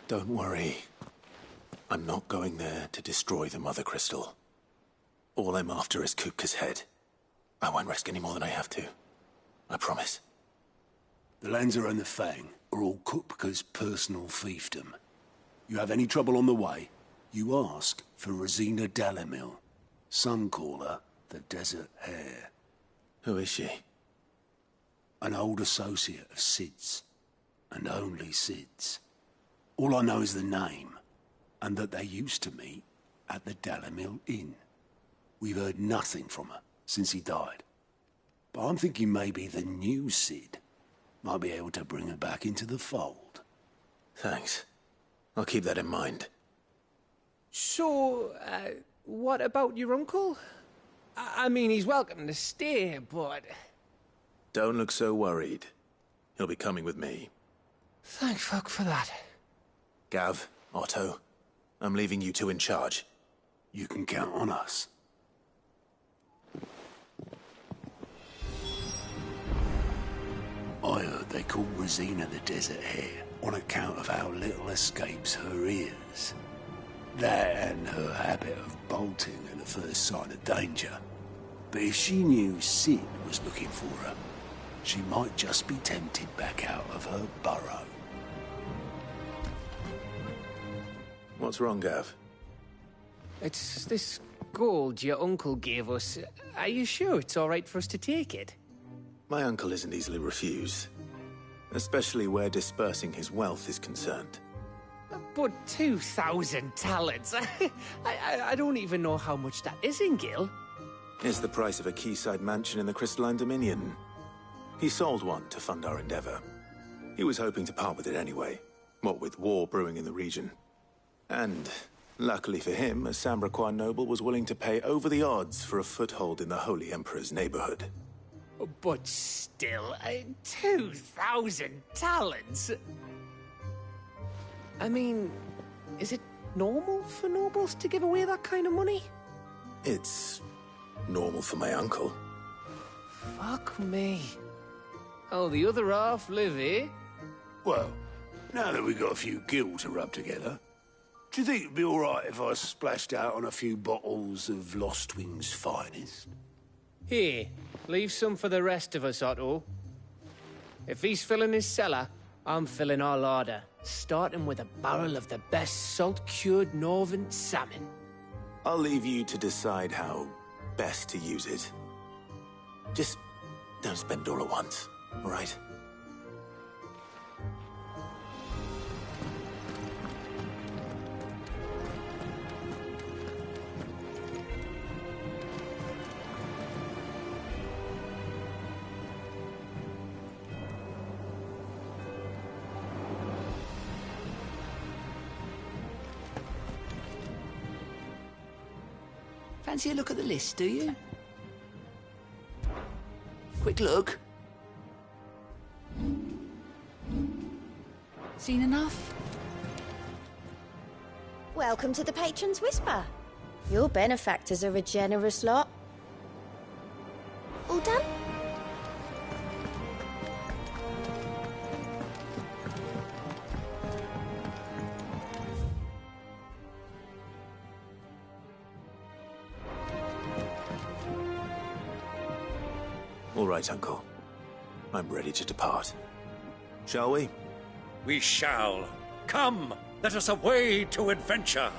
Don't worry. I'm not going there to destroy the Mother Crystal. All I'm after is Kupka's head. I won't risk any more than I have to. I promise. The lands around the Fang are all Kupka's personal fiefdom. You have any trouble on the way, you ask for Rosina Dalamil. Some call her the Desert Hare. Who is she? An old associate of Sid's. And only Sid's. All I know is the name, and that they used to meet at the Dalamil Inn. We've heard nothing from her since he died. But I'm thinking maybe the new Sid might be able to bring her back into the fold. Thanks. I'll keep that in mind. So, what about your uncle? I mean, he's welcome to stay, but... Don't look so worried. He'll be coming with me. Thank fuck for that. Gav, Otto, I'm leaving you two in charge. You can count on us. I heard they call Rosina the Desert Hare on account of how little escapes her ears. That and her habit of bolting at the first sign of danger. But if she knew Sid was looking for her, she might just be tempted back out of her burrow. What's wrong, Gav? It's this gold your uncle gave us. Are you sure it's all right for us to take it? My uncle isn't easily refused. Especially where dispersing his wealth is concerned. But 2,000 talents? I don't even know how much that is in Gil. It's the price of a quayside mansion in the Crystalline Dominion. He sold one to fund our endeavor. He was hoping to part with it anyway, what with war brewing in the region. And, luckily for him, a Sambraquois noble was willing to pay over the odds for a foothold in the Holy Emperor's neighborhood. But still, 2,000 talents? I mean, is it normal for nobles to give away that kind of money? It's normal for my uncle. Fuck me. Oh, the other half live, eh? Well, now that we've got a few gil to rub together, do you think it'd be all right if I splashed out on a few bottles of Lost Wing's finest? Here, leave some for the rest of us, Otto. If he's filling his cellar, I'm filling our larder, starting with a barrel of the best salt-cured northern salmon. I'll leave you to decide how best to use it. Just don't spend it all at once, all right? Fancy a look at the list, do you? Quick look. Seen enough? Welcome to the Patron's Whisper. Your benefactors are a generous lot. All done? All right, Uncle. I'm ready to depart. Shall we? We shall. Come, let us away to adventure.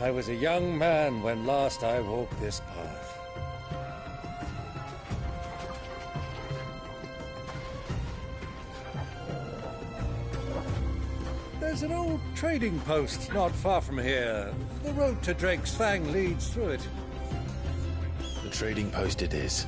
I was a young man when last I walked this path. There's an old trading post not far from here. The road to Drake's Fang leads through it. The trading post it is.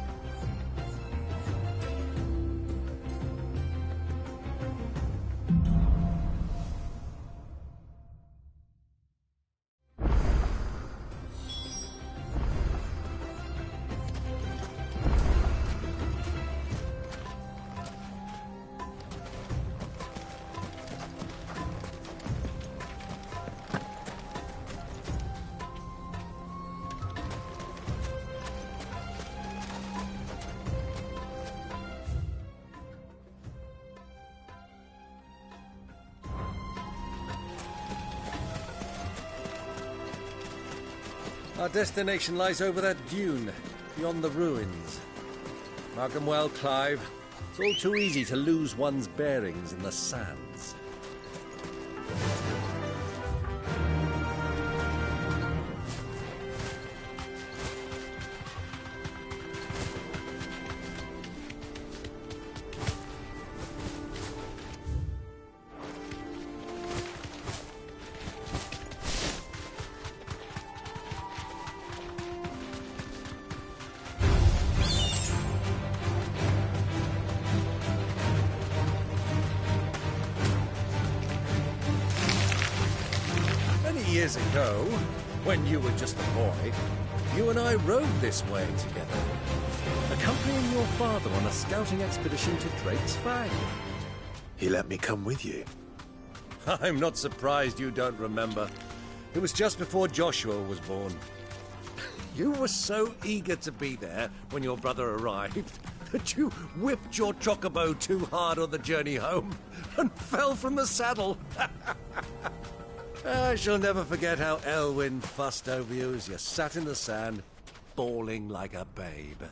Our destination lies over that dune, beyond the ruins. Mark 'em well, Clive. It's all too easy to lose one's bearings in the sands. Years ago, when you were just a boy, you and I rode this way together, accompanying your father on a scouting expedition to Drake's Fang. He let me come with you. I'm not surprised you don't remember. It was just before Joshua was born. You were so eager to be there when your brother arrived that you whipped your chocobo too hard on the journey home and fell from the saddle. I shall never forget how Elwyn fussed over you as you sat in the sand, bawling like a babe.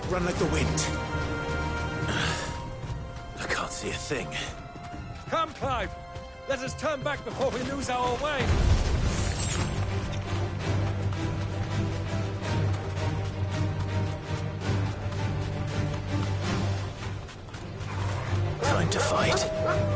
Run like the wind. see a thing. Come, Clive! Let us turn back before we lose our way! Time to fight.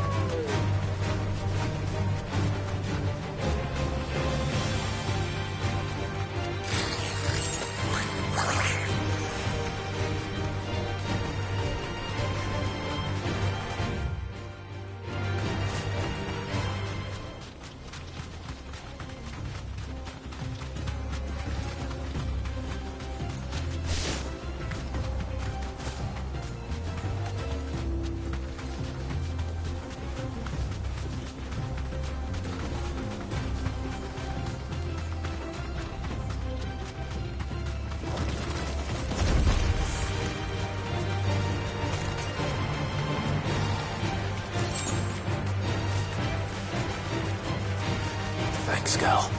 Thanks, Gal.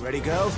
Ready, girls?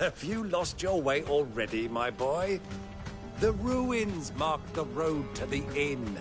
Have you lost your way already, my boy? The ruins mark the road to the inn.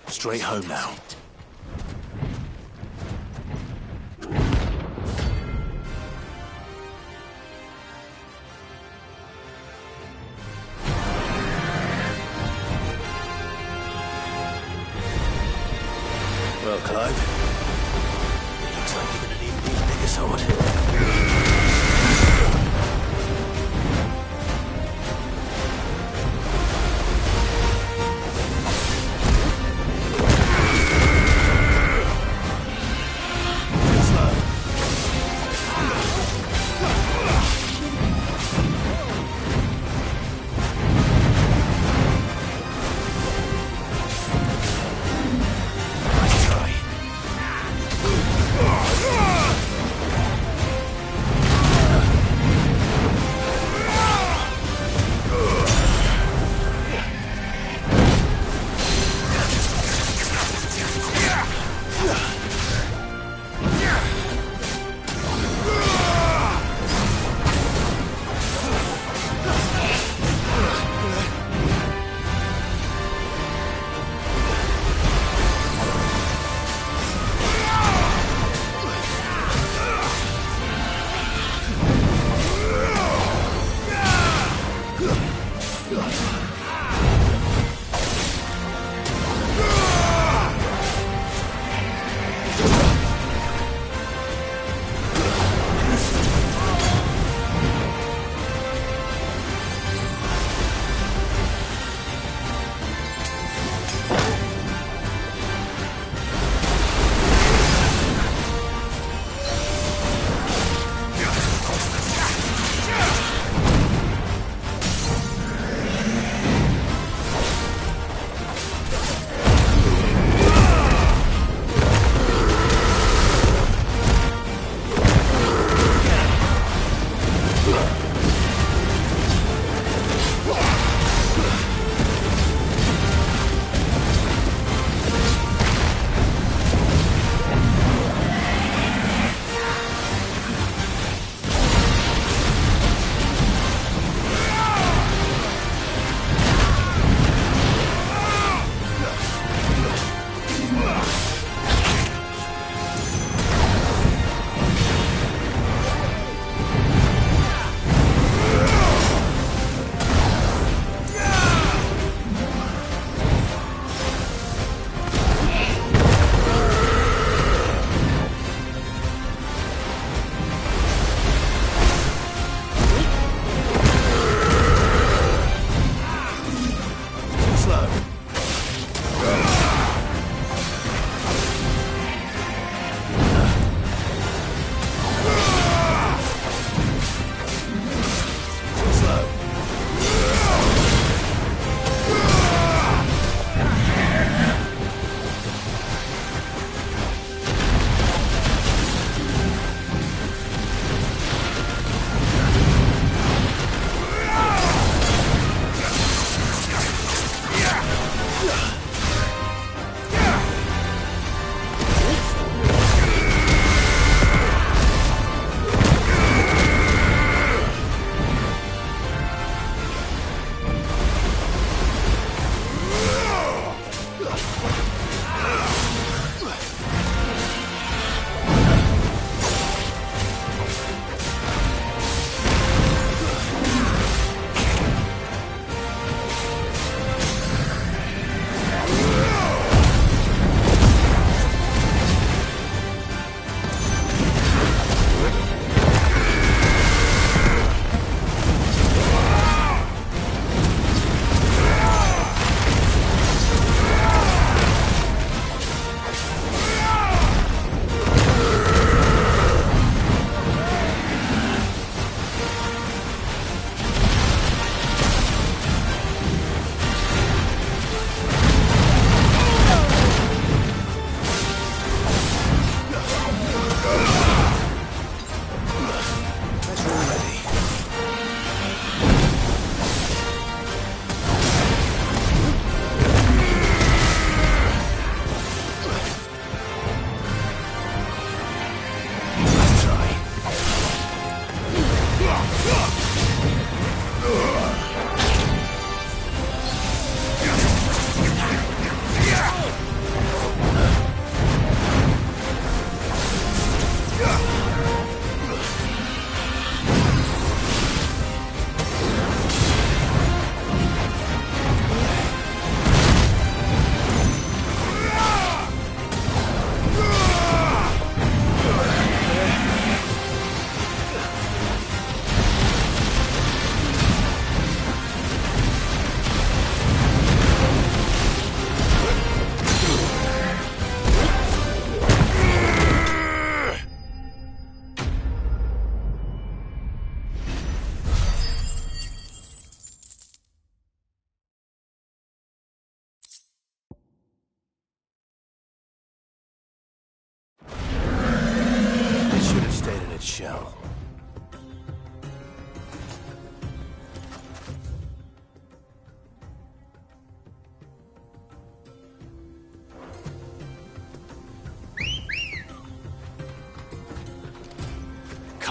Straight home now. Well, Clive, looks like you're gonna need a bigger sword.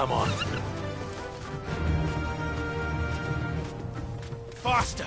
Come on. Faster!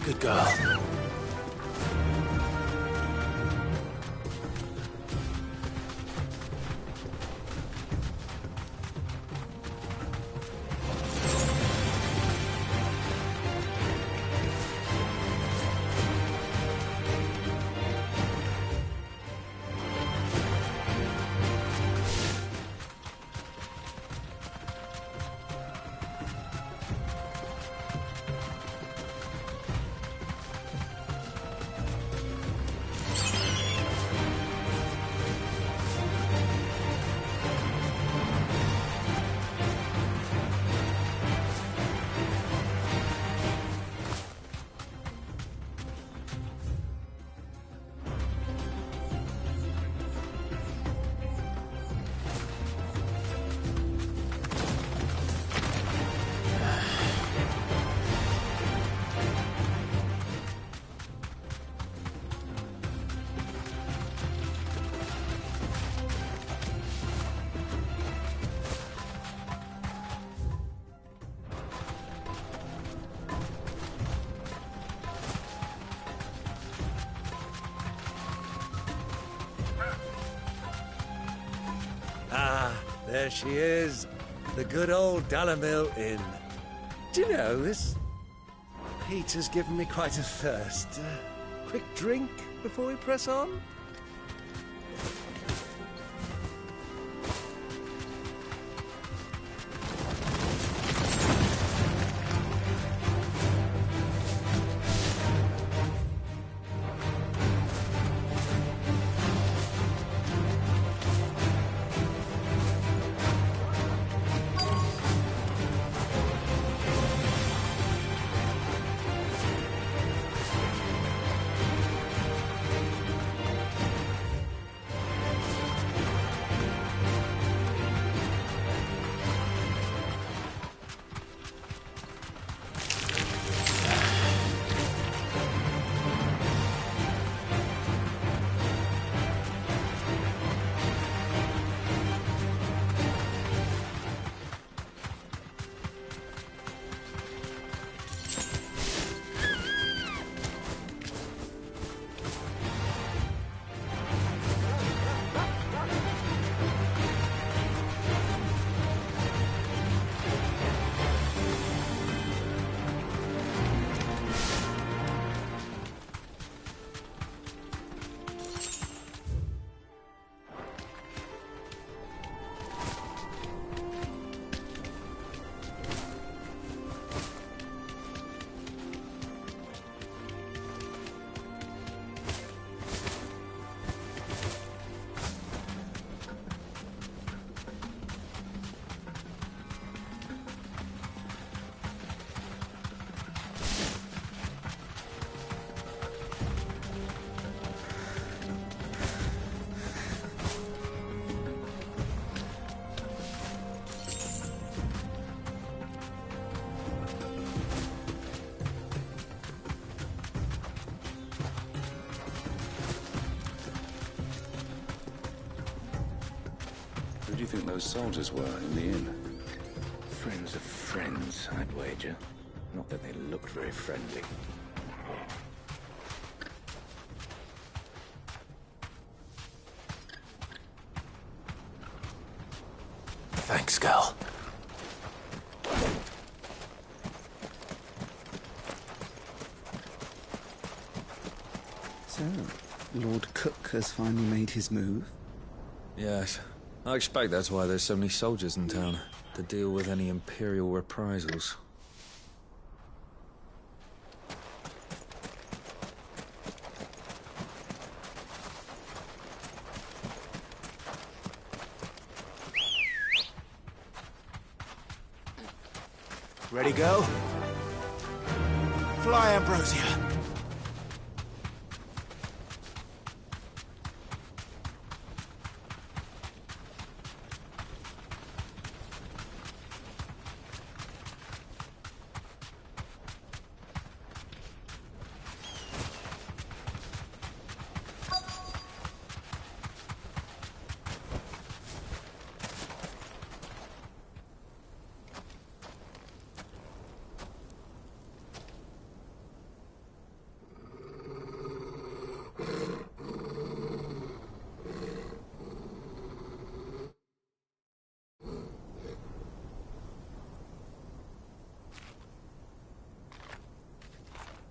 Good girl. There she is. The good old Dalamil Inn. Do you know, this heat has given me quite a thirst. Quick drink before we press on? Who do you think those soldiers were in the inn? Friends of friends, I'd wager. Not that they looked very friendly. Thanks, girl. So, Lord Cook has finally made his move? Yes. I expect that's why there's so many soldiers in town, to deal with any Imperial reprisals. Ready, go? Fly, Ambrosia.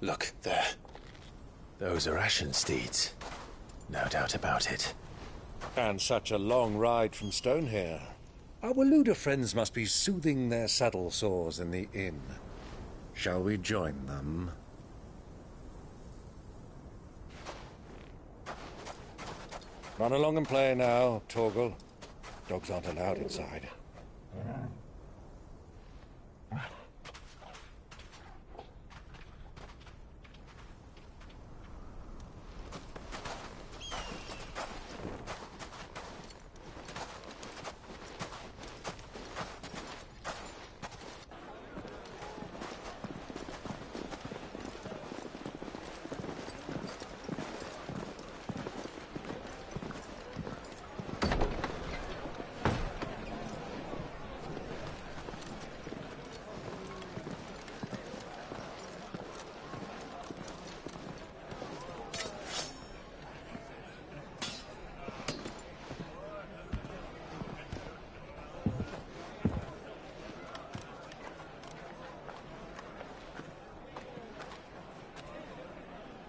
Look, there. Those are Ashen steeds. No doubt about it. And such a long ride from Stonehere. Our Luda friends must be soothing their saddle sores in the inn. Shall we join them? Run along and play now, Torgal. Dogs aren't allowed inside.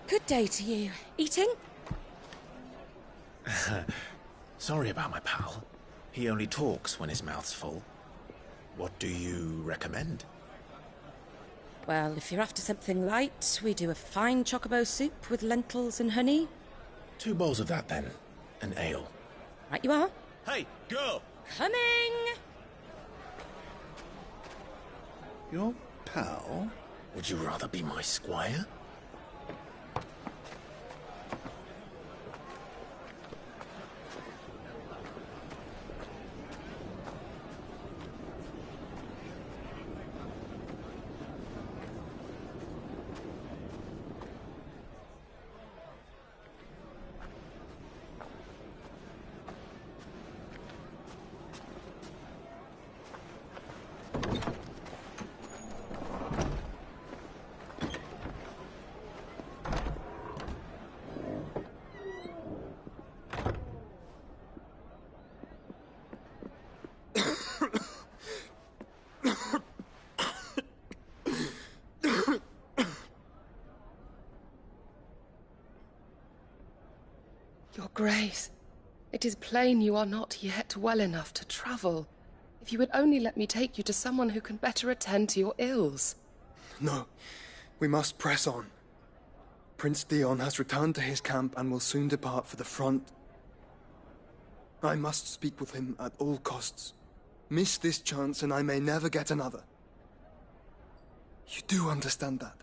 Good day to you. Eating? Sorry about my pal. He only talks when his mouth's full. What do you recommend? Well, if you're after something light, we do a fine chocobo soup with lentils and honey. 2 bowls of that, then. An ale. Right you are. Hey, girl! Coming! Your pal? Would you rather be my squire? Your Grace, it is plain you are not yet well enough to travel. If you would only let me take you to someone who can better attend to your ills. No, we must press on. Prince Dion has returned to his camp and will soon depart for the front. I must speak with him at all costs. Miss this chance and I may never get another. You do understand that?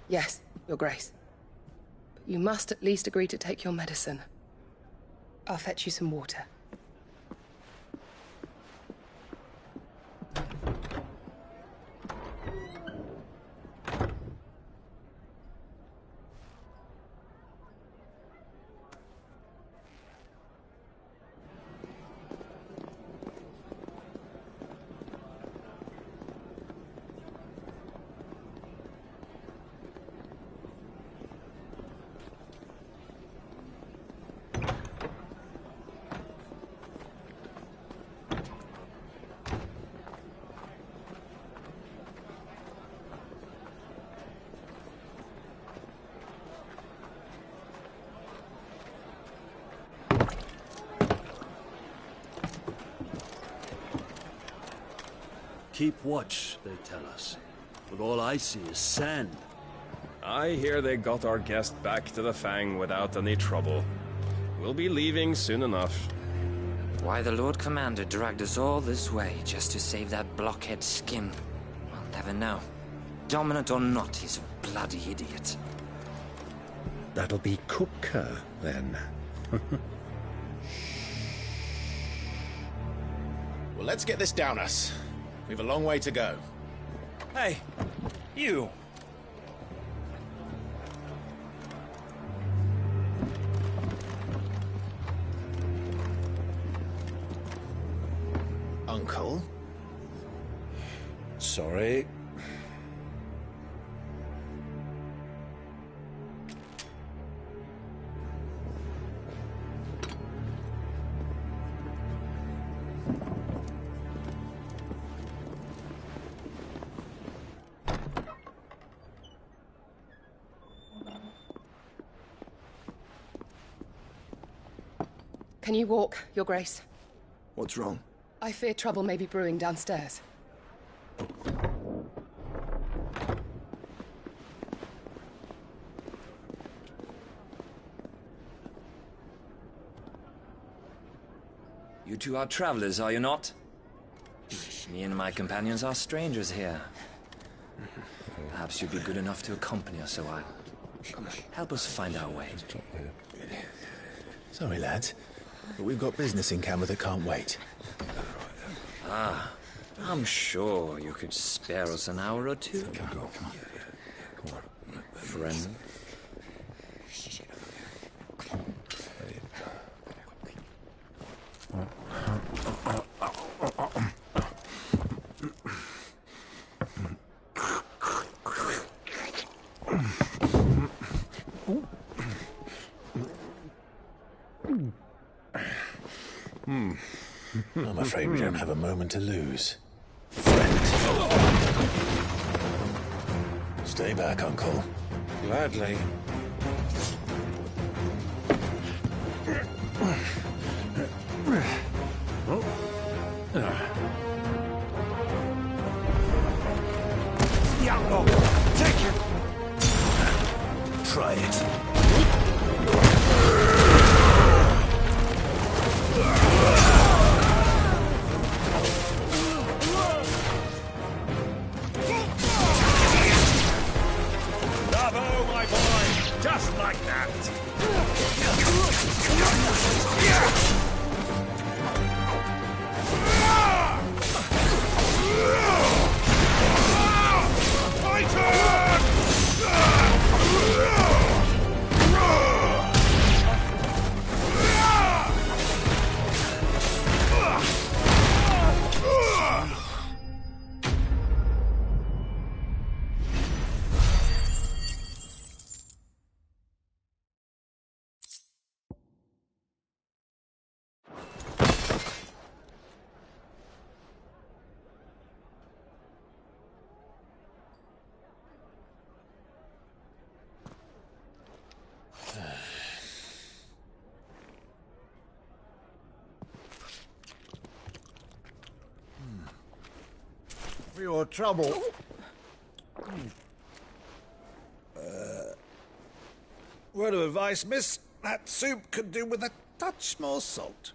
Yes, Your Grace. But you must at least agree to take your medicine. I'll fetch you some water. Keep watch, they tell us. But all I see is sand. I hear they got our guest back to the Fang without any trouble. We'll be leaving soon enough. Why the Lord Commander dragged us all this way just to save that blockhead skin, we'll never know. Dominant or not, he's a bloody idiot. That'll be Kupka, then. Well, let's get this down us. We've a long way to go. Hey, you! Uncle? Sorry. Can you walk, Your Grace? What's wrong? I fear trouble may be brewing downstairs. You two are travelers, are you not? Me and my companions are strangers here. Perhaps you'd be good enough to accompany us a while. Help us find our way. Sorry, lads, but we've got business in camera that can't wait. Ah, I'm sure you could spare us an hour or two. Friend? I'm afraid we don't have a moment to lose. Stay back, Uncle. Gladly. Young take it! Try it. Bravo, my boy! Just like that! For your trouble. Word of advice, miss. That soup could do with a touch more salt.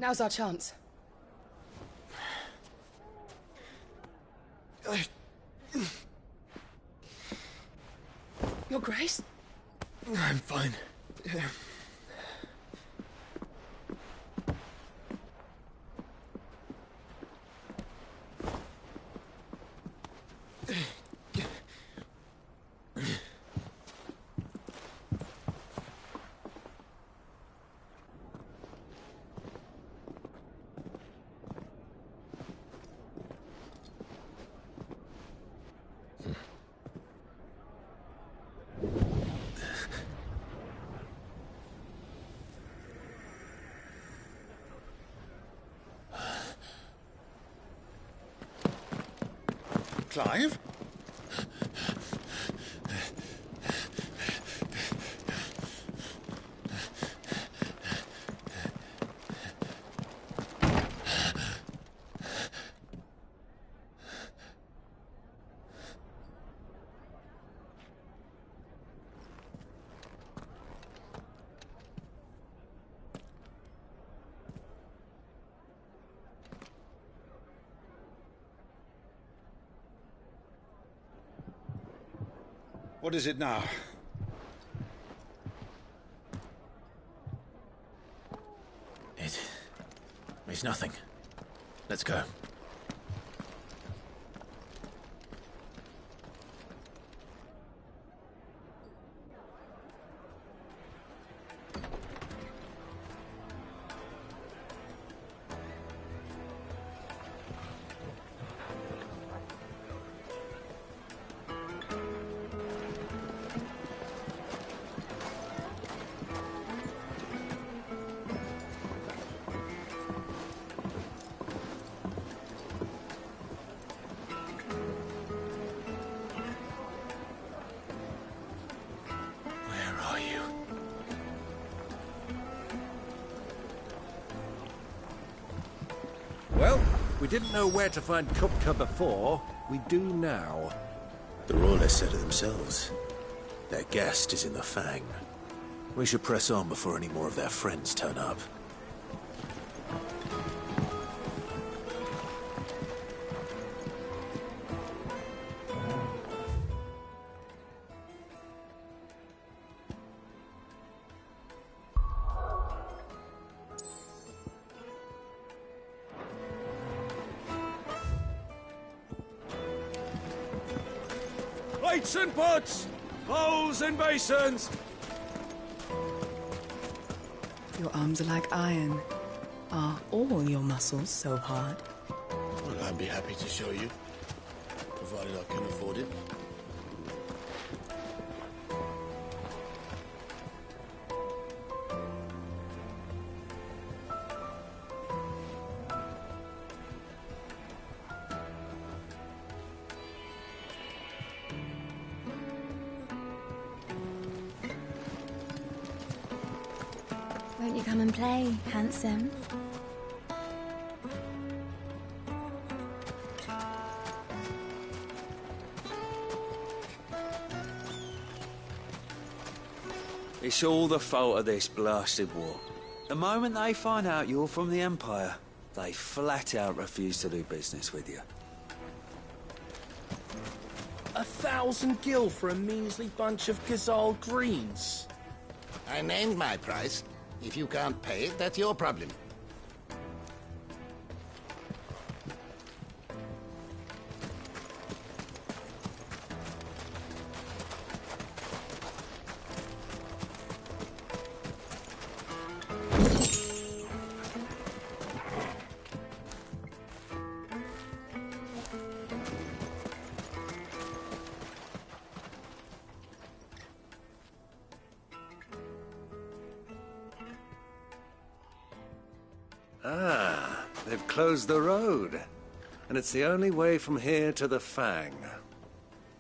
Now's our chance. Your Grace? I'm fine. Yeah. Clive? What is it now? It's nothing. Let's go. Well, we didn't know where to find Kupka before. We do now. The Royalists said it themselves. Their guest is in the Fang. We should press on before any more of their friends turn up. Weights and pots! Bowls and basins! Your arms are like iron. Are all your muscles so hard? Well, I'd be happy to show you, provided I can afford it. Won't you come and play, handsome? It's all the fault of this blasted war. The moment they find out you're from the Empire, they flat out refuse to do business with you. 1,000 gil for a measly bunch of Gazal greens. I named my price. If you can't pay it, that's your problem. Ah, they've closed the road. And it's the only way from here to the Fang.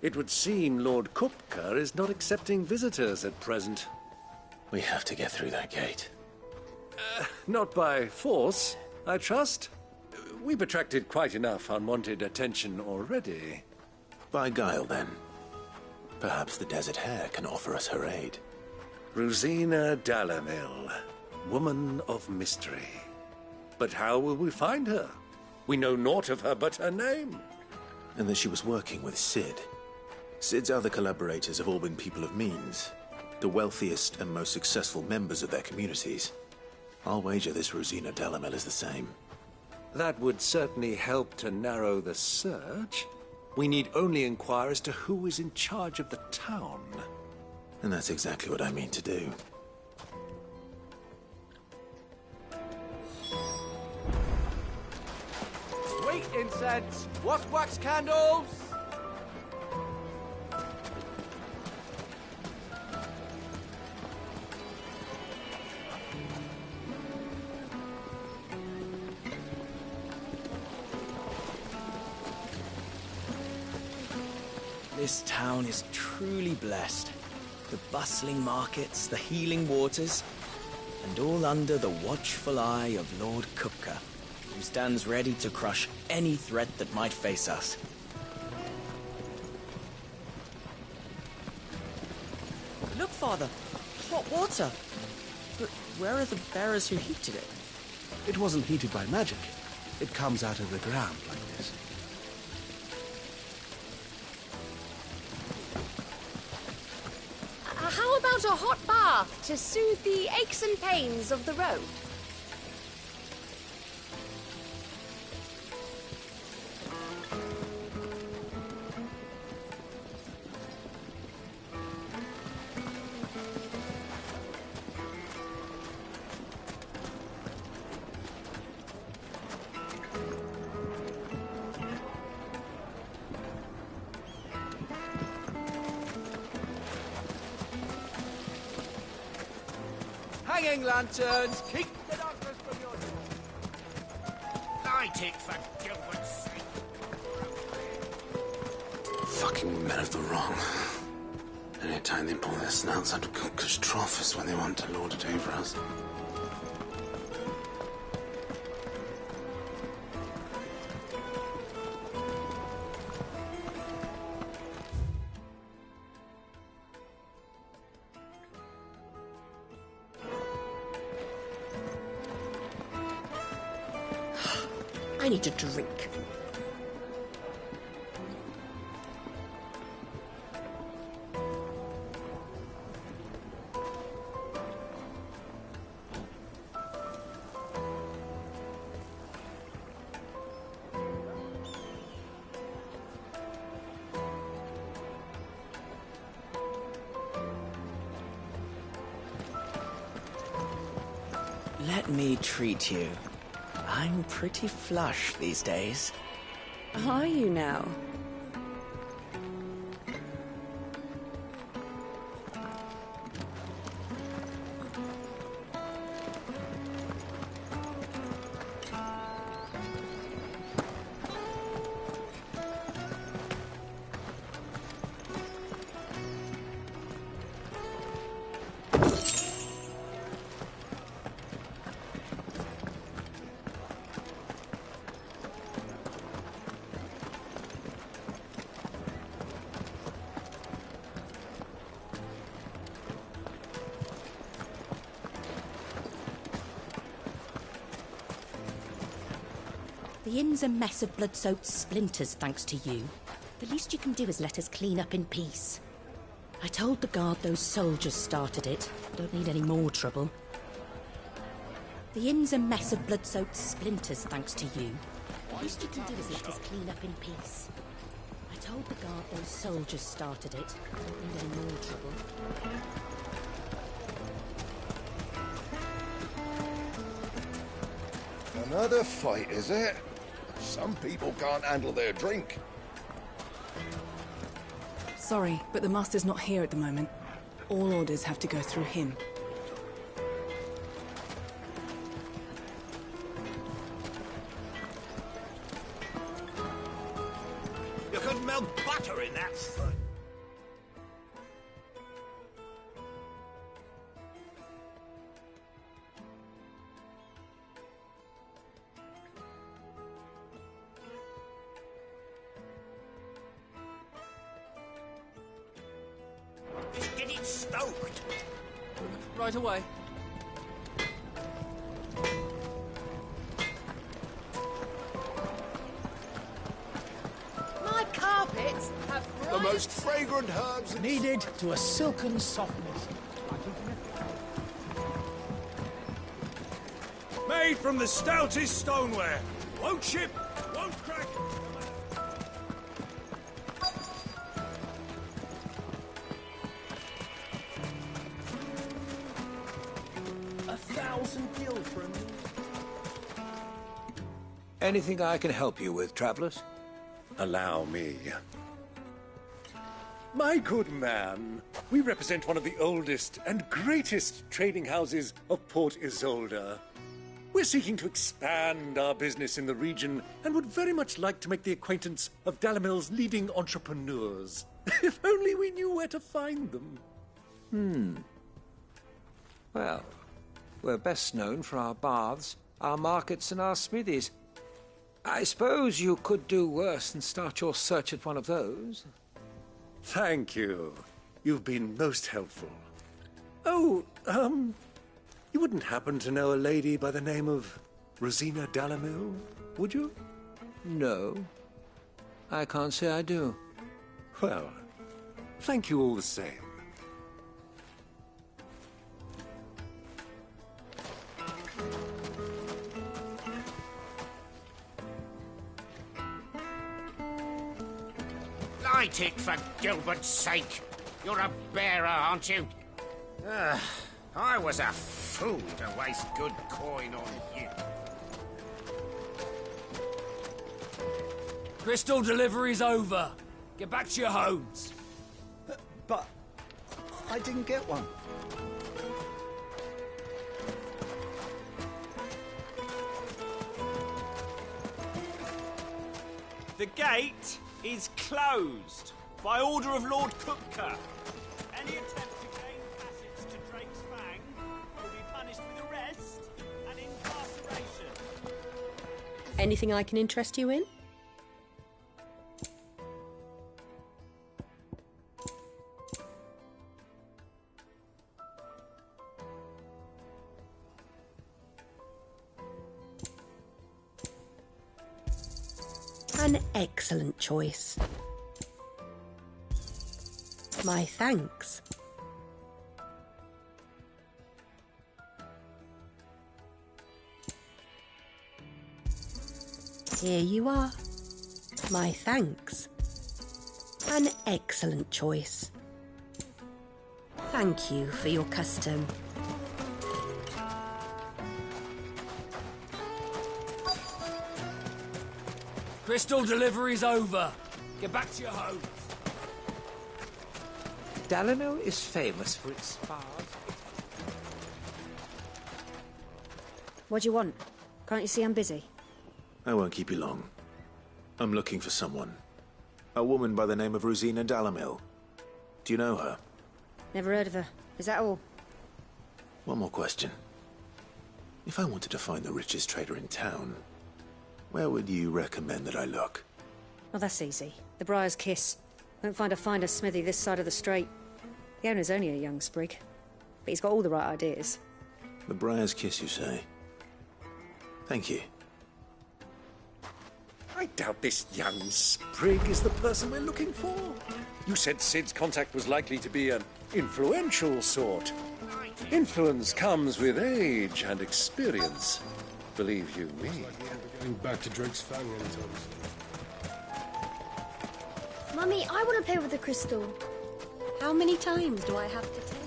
It would seem Lord Kupka is not accepting visitors at present. We have to get through that gate. Not by force, I trust. We've attracted quite enough unwanted attention already. By guile, then. Perhaps the Desert Hare can offer us her aid. Rosina Dalamil, woman of mystery. But how will we find her? We know naught of her but her name. And that she was working with Sid. Sid's other collaborators have all been people of means, the wealthiest and most successful members of their communities. I'll wager this Rosina Dalamil is the same. That would certainly help to narrow the search. We need only inquire as to who is in charge of the town. And that's exactly what I mean to do. Sweet incense! What wax candles? This town is truly blessed. The bustling markets, the healing waters, and all under the watchful eye of Lord Kupka, who stands ready to crush any threat that might face us. Look, Father! Hot water! But where are the bearers who heated it? It wasn't heated by magic. It comes out of the ground like this. How about a hot bath to soothe the aches and pains of the road? Hanging lanterns! Keep the darkness from your door! Light it, for Gilbert's sake! Fucking men of the wrong. Any time they pull their snouts out of Kupka's trough is when they want to lord it over us. I need a drink. Let me treat you. I'm pretty flush these days. Are you now? The inn's a mess of blood-soaked splinters, thanks to you. The least you can do is let us clean up in peace. I told the guard those soldiers started it. Don't need any more trouble. The inn's a mess of blood-soaked splinters, thanks to you. The least you can do is let us clean up in peace. I told the guard those soldiers started it. Don't need any more trouble. Another fight, is it? Some people can't handle their drink. Sorry, but the Master's not here at the moment. All orders have to go through him. You could melt butter in that. Just get it stoked. Right away. My carpets have The most fragrant herbs Needed to a silken softness. Made from the stoutest stoneware. Won't chip, won't crack. Anything I can help you with, travellers? Allow me. My good man, we represent one of the oldest and greatest trading houses of Port Isolde. We're seeking to expand our business in the region and would very much like to make the acquaintance of Dalamil's leading entrepreneurs. If only we knew where to find them. Well, we're best known for our baths, our markets and our smithies. I suppose you could do worse than start your search at one of those. Thank you. You've been most helpful. Oh, you wouldn't happen to know a lady by the name of Rosina Dalamil, would you? No. I can't say I do. Well, thank you all the same. Light it, for Gilbert's sake. You're a bearer, aren't you? I was a fool to waste good coin on you. Crystal delivery's over. Get back to your homes. But I didn't get one. The gate is closed by order of Lord Kupka. Any attempt to gain passage to Drake's Fang will be punished with arrest and incarceration. Anything I can interest you in? An excellent choice. My thanks. Here you are. My thanks. An excellent choice. Thank you for your custom. Crystal delivery's over. Get back to your home. Dalamil is famous for its spas. What do you want? Can't you see I'm busy? I won't keep you long. I'm looking for someone. A woman by the name of Rosina Dalamil. Do you know her? Never heard of her. Is that all? One more question. If I wanted to find the richest trader in town, where would you recommend that I look? Oh, that's easy. The Briar's Kiss. Won't find a finer smithy this side of the strait. The owner's only a young sprig, but he's got all the right ideas. The Briar's Kiss, you say? Thank you. I doubt this young sprig is the person we're looking for. You said Sid's contact was likely to be an influential sort. Influence comes with age and experience. Believe you me. Going back to Drake's Fang anytime soon. Mummy, I want to play with the crystal. How many times do I have to tell you?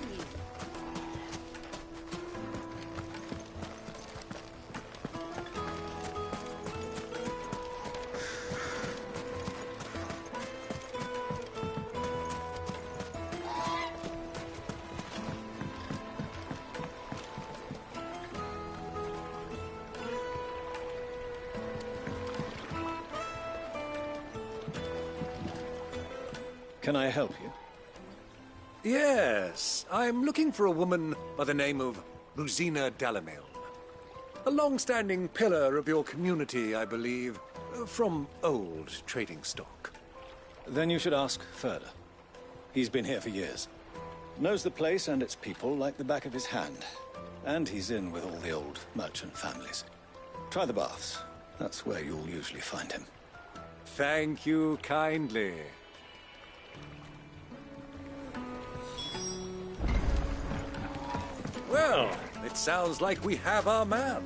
Can I help you? Yes, I'm looking for a woman by the name of Rosina Dalamil. A long-standing pillar of your community, I believe, from old trading stock. Then you should ask further. He's been here for years. Knows the place and its people like the back of his hand. And he's in with all the old merchant families. Try the baths. That's where you'll usually find him. Thank you kindly. Well, it sounds like we have our man.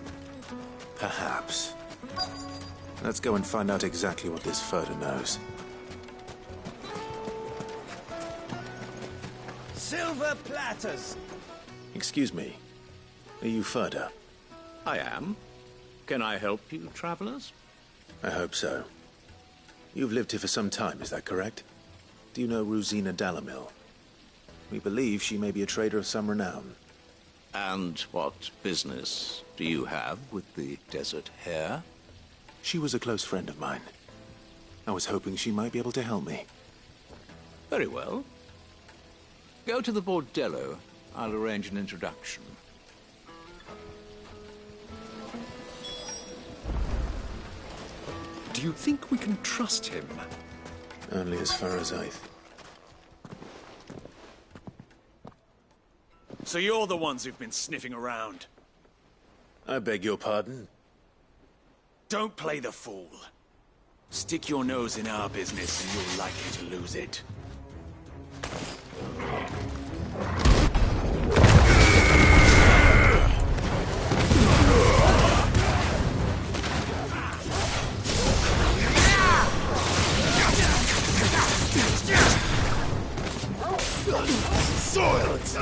Perhaps. Let's go and find out exactly what this Furter knows. Silver platters! Excuse me. Are you Furter? I am. Can I help you, travelers? I hope so. You've lived here for some time, is that correct? Do you know Rosina Dalamil? We believe she may be a trader of some renown. And what business do you have with the desert hare? She was a close friend of mine. I was hoping she might be able to help me. Very well. Go to the bordello. I'll arrange an introduction. Do you think we can trust him? Only as far as I... So you're the ones who've been sniffing around. I beg your pardon? Don't play the fool. Stick your nose in our business and you're likely to lose it. Silence!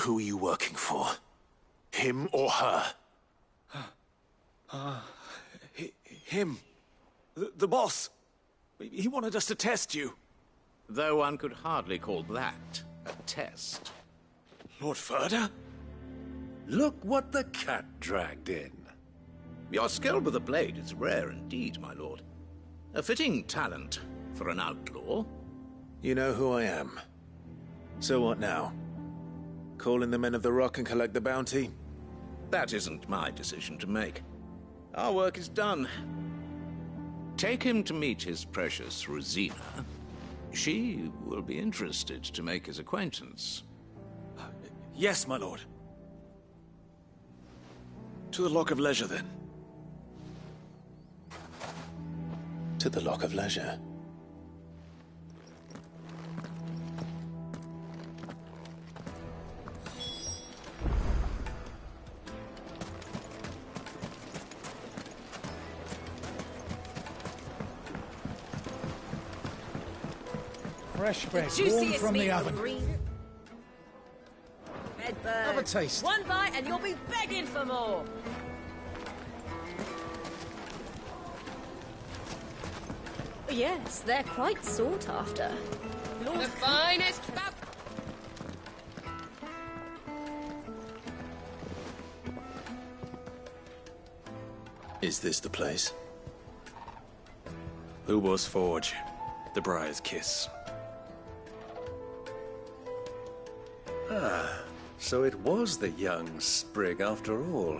Who are you working for? Him or her? Him. The boss. He wanted us to test you. Though one could hardly call that a test. Lord Ferda? Look what the cat dragged in. Your skill with the blade is rare indeed, my lord. A fitting talent for an outlaw. You know who I am. So what now? Call in the Men of the Rock and collect the bounty? That isn't my decision to make. Our work is done. Take him to meet his precious Rosina. She will be interested to make his acquaintance. Yes, my lord. To the Lock of Leisure, then. To the Lock of Leisure. Fresh bread, warm from the oven. Redbird. Have a taste. One bite and you'll be begging for more. Yes, they're quite sought after. The finest Is this the place? Ubor's Forge. The Briar's Kiss. Ah, so it was the young sprig after all.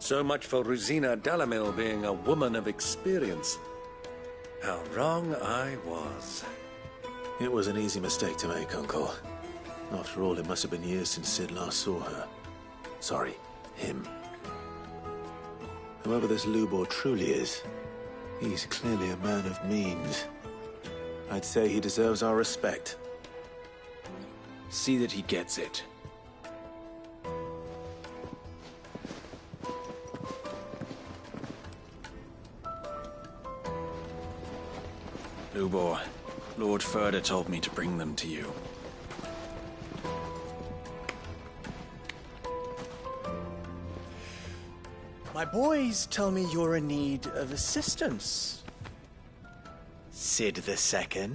So much for Rosina Dalamil being a woman of experience. How wrong I was. It was an easy mistake to make, Uncle. After all, it must have been years since Sid last saw her. Sorry, him. Whoever this Lubor truly is, he's clearly a man of means. I'd say he deserves our respect. See that he gets it. Lubor, Lord Ferda told me to bring them to you. My boys tell me you're in need of assistance. Sid II?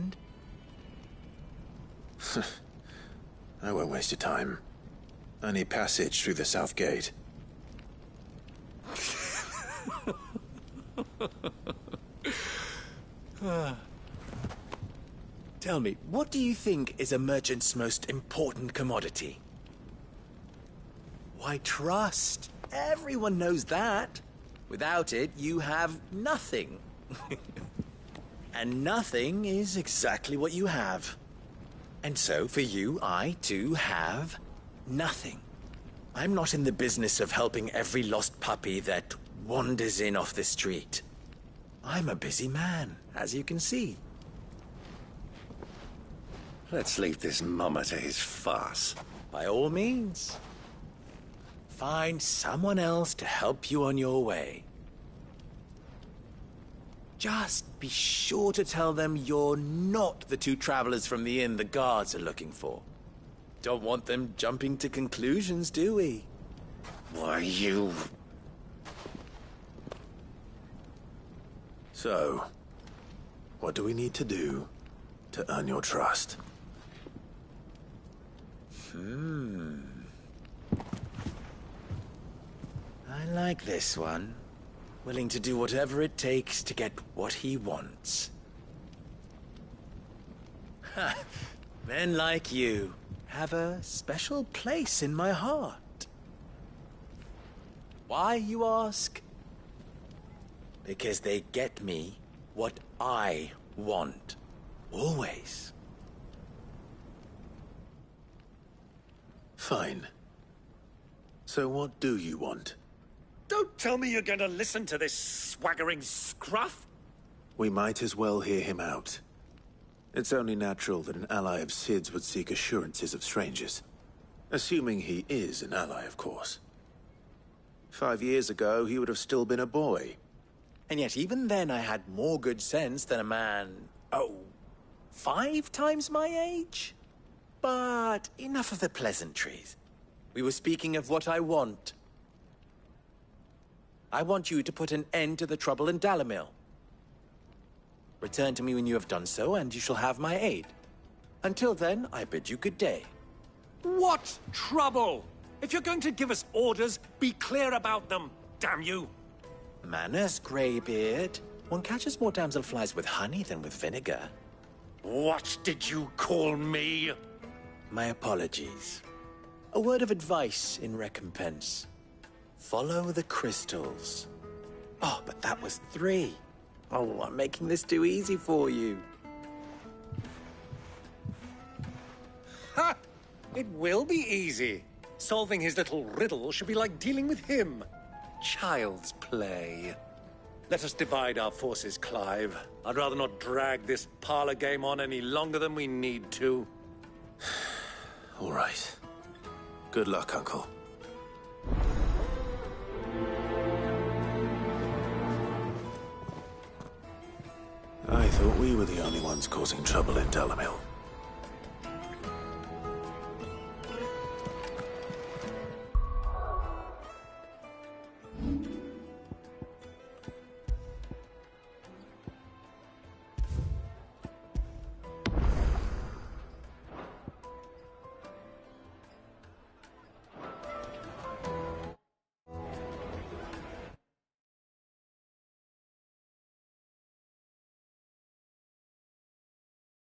I won't waste your time. I need passage through the south gate. Tell me, what do you think is a merchant's most important commodity? Why, trust. Everyone knows that. Without it, you have nothing. And nothing is exactly what you have. And so, for you, I, too, have nothing. I'm not in the business of helping every lost puppy that wanders in off the street. I'm a busy man, as you can see. Let's leave this mummer to his farce. By all means. Find someone else to help you on your way. Just be sure to tell them you're not the two travelers from the inn the guards are looking for. Don't want them jumping to conclusions, do we? Why, you... So, what do we need to do to earn your trust? I like this one. Willing to do whatever it takes to get what he wants. Men like you have a special place in my heart. Why, you ask? Because they get me what I want. Always. Fine. So what do you want? Don't tell me you're going to listen to this swaggering scruff. We might as well hear him out. It's only natural that an ally of Sid's would seek assurances of strangers. Assuming he is an ally, of course. 5 years ago, he would have still been a boy. And yet even then I had more good sense than a man, 5 times my age? But enough of the pleasantries. We were speaking of what I want. I want you to put an end to the trouble in Dalamil. Return to me when you have done so, and you shall have my aid. Until then, I bid you good day. What trouble? If you're going to give us orders, be clear about them, damn you! Manners, Greybeard. One catches more damselflies with honey than with vinegar. What did you call me? My apologies. A word of advice in recompense. Follow the crystals. Oh, but that was 3. Oh, I'm making this too easy for you. Ha! It will be easy. Solving his little riddle should be like dealing with him. Child's play. Let us divide our forces, Clive. I'd rather not drag this parlor game on any longer than we need to. All right. Good luck, Uncle. I thought we were the only ones causing trouble in Dalamil.